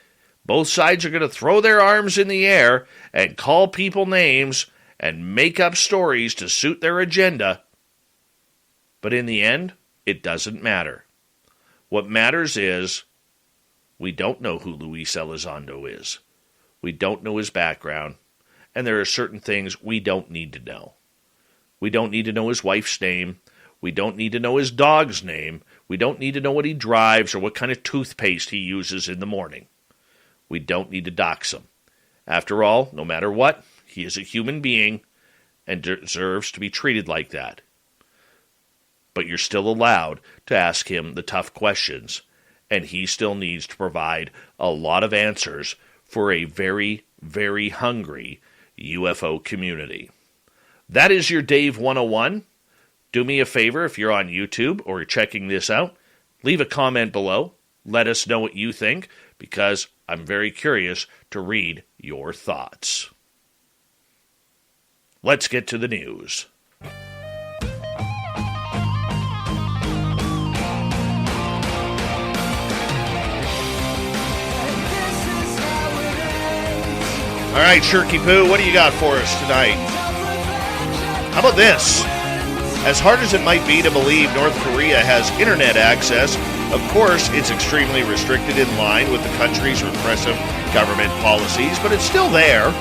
both sides are going to throw their arms in the air and call people names and make up stories to suit their agenda. But in the end, it doesn't matter. What matters is we don't know who Luis Elizondo is. We don't know his background. And there are certain things we don't need to know. We don't need to know his wife's name. We don't need to know his dog's name. We don't need to know what he drives or what kind of toothpaste he uses in the morning. We don't need to dox him. After all, no matter what, he is a human being and deserves to be treated like that. But you're still allowed to ask him the tough questions, and he still needs to provide a lot of answers for a very, very hungry UFO community. That is your Dave 101. Do me a favor if you're on YouTube or you're checking this out, leave a comment below. Let us know what you think, because I'm very curious to read your thoughts. Let's get to the news. All right, Shirky Poo, what do you got for us tonight? How about this? As hard as it might be to believe North Korea has internet access, of course, it's extremely restricted in line with the country's repressive government policies, but it's still there.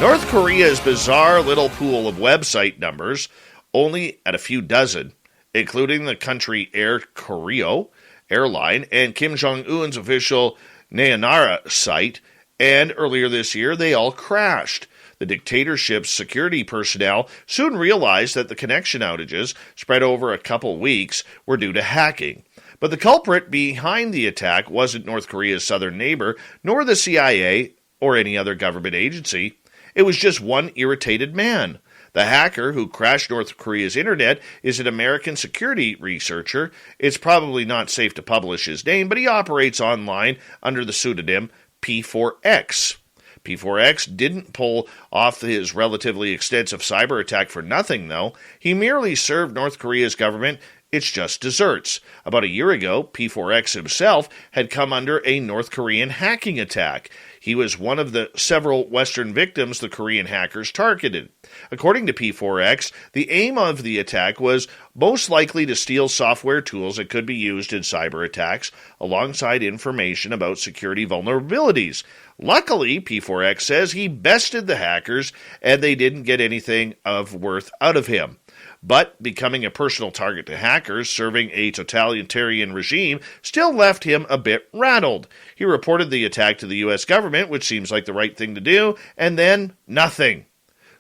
North Korea's bizarre little pool of website numbers, only at a few dozen, including the country Air Koryo airline and Kim Jong-un's official Naenara site, and earlier this year, they all crashed. The dictatorship's security personnel soon realized that the connection outages, spread over a couple weeks, were due to hacking. But the culprit behind the attack wasn't North Korea's southern neighbor, nor the CIA or any other government agency. It was just one irritated man. The hacker who crashed North Korea's internet is an American security researcher. It's probably not safe to publish his name, but he operates online under the pseudonym P4X. P4X didn't pull off his relatively extensive cyber attack for nothing, though. He merely served North Korea's government its just desserts. About a year ago, P4X himself had come under a North Korean hacking attack. He was one of the several Western victims the Korean hackers targeted. According to P4X, the aim of the attack was most likely to steal software tools that could be used in cyber attacks, alongside information about security vulnerabilities. Luckily, P4X says he bested the hackers, and they didn't get anything of worth out of him. but becoming a personal target to hackers serving a totalitarian regime still left him a bit rattled. He reported the attack to the U.S. government, which seems like the right thing to do, and then nothing.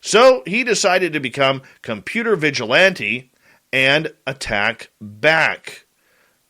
So he decided to become computer vigilante and attack back.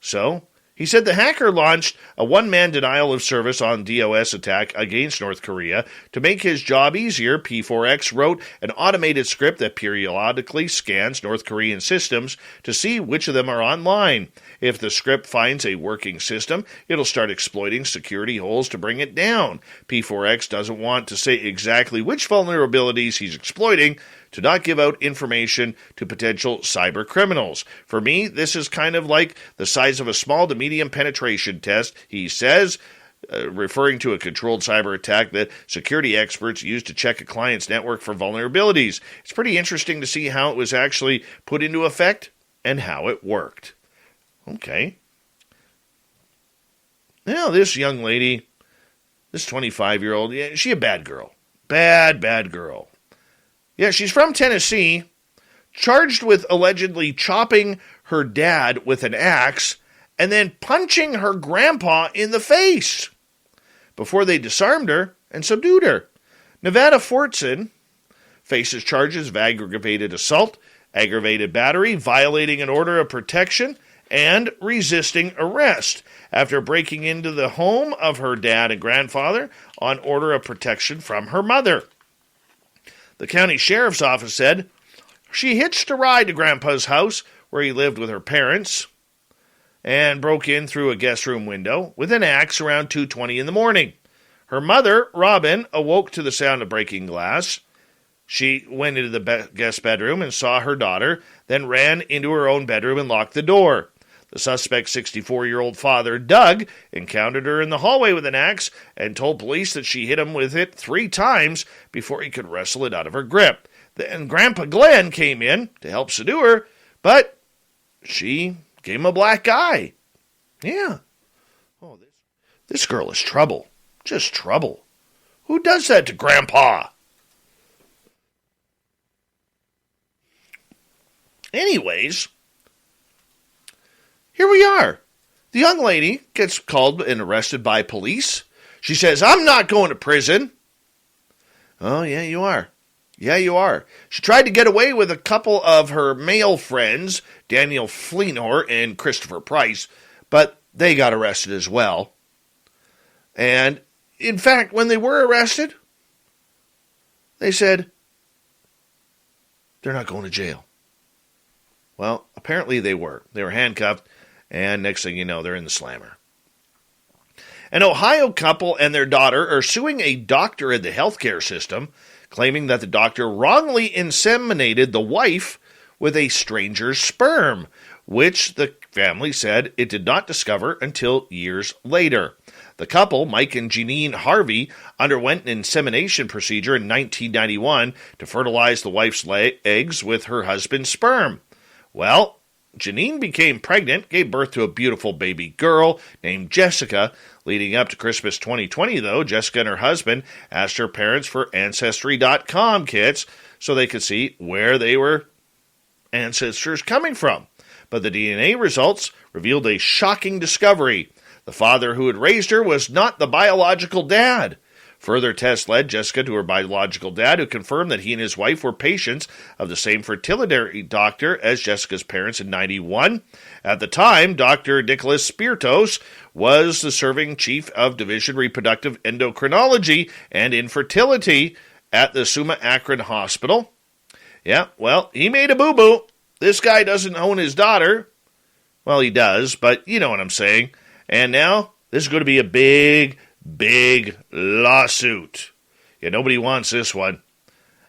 So he said the hacker launched a one-man denial of service on DOS attack against North Korea. To make his job easier, P4X wrote an automated script that periodically scans North Korean systems to see which of them are online. If the script finds a working system, it'll start exploiting security holes to bring it down. P4X doesn't want to say exactly which vulnerabilities he's exploiting to not give out information to potential cyber criminals. For me, this is kind of like the size of a small to medium penetration test, he says, referring to a controlled cyber attack that security experts use to check a client's network for vulnerabilities. It's pretty interesting to see how it was actually put into effect and how it worked. Okay. Now, this young lady, this 25-year-old, yeah, she's a bad girl. Bad girl. Yeah, she's from Tennessee, charged with allegedly chopping her dad with an axe and then punching her grandpa in the face before they disarmed her and subdued her. Nevada Fortson faces charges of aggravated assault, aggravated battery, violating an order of protection, and resisting arrest after breaking into the home of her dad and grandfather on order of protection from her mother. The county sheriff's office said she hitched a ride to Grandpa's house where he lived with her parents and broke in through a guest room window with an axe around 2:20 in the morning. Her mother, Robin, awoke to the sound of breaking glass. She went into the guest bedroom and saw her daughter, then ran into her own bedroom and locked the door. The suspect's 64-year-old father, Doug, encountered her in the hallway with an axe and told police that she hit him with it 3 times before he could wrestle it out of her grip. Then Grandpa Glenn came in to help subdue her, but she gave him a black eye. Yeah. Oh, this girl is trouble. Just trouble. Who does that to Grandpa? Anyways, here we are. The young lady gets called and arrested by police. She says, "I'm not going to prison." Oh, yeah, you are. Yeah, you are. She tried to get away with a couple of her male friends, Daniel Fleenor and Christopher Price, but they got arrested as well. And, in fact, when they were arrested, they said, they're not going to jail. Well, apparently they were. They were handcuffed. And next thing you know, they're in the slammer. An Ohio couple and their daughter are suing a doctor in the healthcare system, claiming that the doctor wrongly inseminated the wife with a stranger's sperm, which the family said it did not discover until years later. The couple, Mike and Jeanine Harvey, underwent an insemination procedure in 1991 to fertilize the wife's eggs with her husband's sperm. Well, Janine became pregnant, gave birth to a beautiful baby girl named Jessica. Leading up to Christmas 2020, though, Jessica and her husband asked her parents for Ancestry.com kits so they could see where they were ancestors coming from. But the DNA results revealed a shocking discovery. The father who had raised her was not the biological dad. Further tests led Jessica to her biological dad, who confirmed that he and his wife were patients of the same fertility doctor as Jessica's parents in 91. At the time, Dr. Nicholas Spiritos was the serving chief of Division Reproductive Endocrinology and Infertility at the Summa Akron Hospital. Yeah, well, he made a boo-boo. This guy doesn't own his daughter. Well, he does, but you know what I'm saying. And now, this is going to be a big lawsuit. Yeah, nobody wants this one.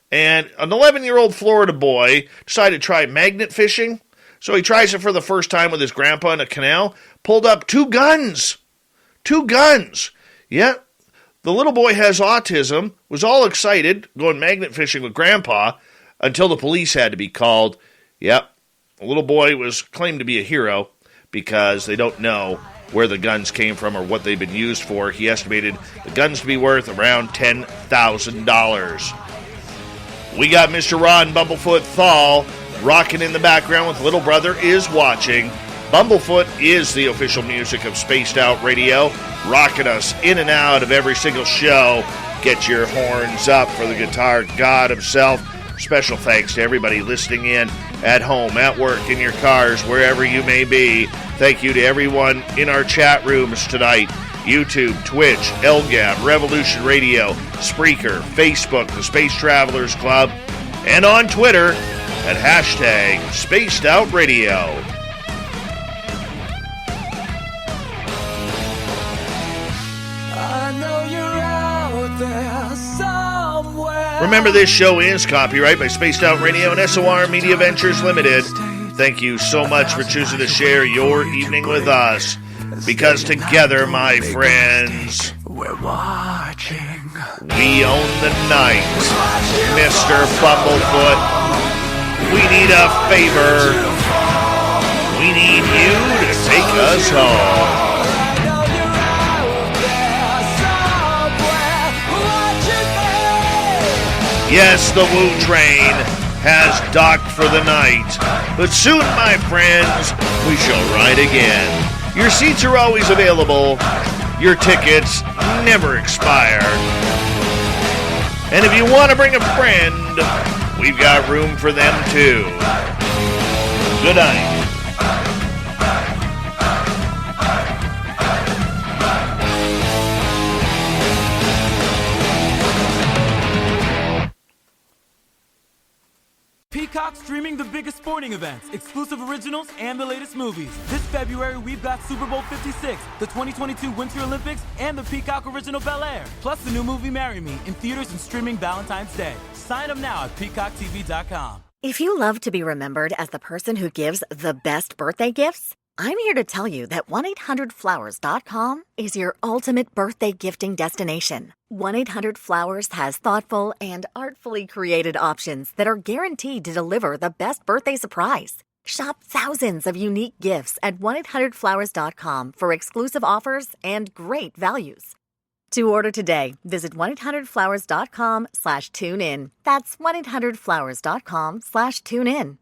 And an 11-year-old Florida boy decided to try magnet fishing. So he tries it for the first time with his grandpa in a canal. Pulled up 2 guns. 2 guns. Yeah, the little boy has autism. Was all excited going magnet fishing with grandpa until the police had to be called. Yep, the little boy was claimed to be a hero because they don't know where the guns came from or what they've been used for. He estimated the guns to be worth around $10,000. We got Mr. Ron Bumblefoot Thal rocking in the background with Little Brother is Watching. Bumblefoot is the official music of Spaced Out Radio, rocking us in and out of every single show. Get your horns up for the guitar god himself. Special thanks to everybody listening in at home, at work, in your cars, wherever you may be. Thank you to everyone in our chat rooms tonight. YouTube, Twitch, LGAB, Revolution Radio, Spreaker, Facebook, the Space Travelers Club, and on Twitter at hashtag Spaced Out Radio. Remember, this show is copyright by Spaced Out Radio and SOR Media Ventures Limited. Thank you so much for choosing to share your evening with us. Because together, my friends, we're watching. We own the night. Mr. Bumblefoot, we need a favor. We need you to take us home. Yes, the Woo Train has docked for the night, but soon, my friends, we shall ride again. Your seats are always available. Your tickets never expire. And if you want to bring a friend, we've got room for them too. Good night. Peacock streaming the biggest sporting events, exclusive originals, and the latest movies. This February, we've got Super Bowl 56, the 2022 Winter Olympics, and the Peacock original Bel Air. Plus the new movie Marry Me in theaters and streaming Valentine's Day. Sign up now at peacocktv.com. If you love to be remembered as the person who gives the best birthday gifts, I'm here to tell you that 1-800-Flowers.com is your ultimate birthday gifting destination. 1-800-Flowers has thoughtful and artfully created options that are guaranteed to deliver the best birthday surprise. Shop thousands of unique gifts at 1-800-Flowers.com for exclusive offers and great values. To order today, visit 1-800-Flowers.com/tune in. That's 1-800-Flowers.com/tune in.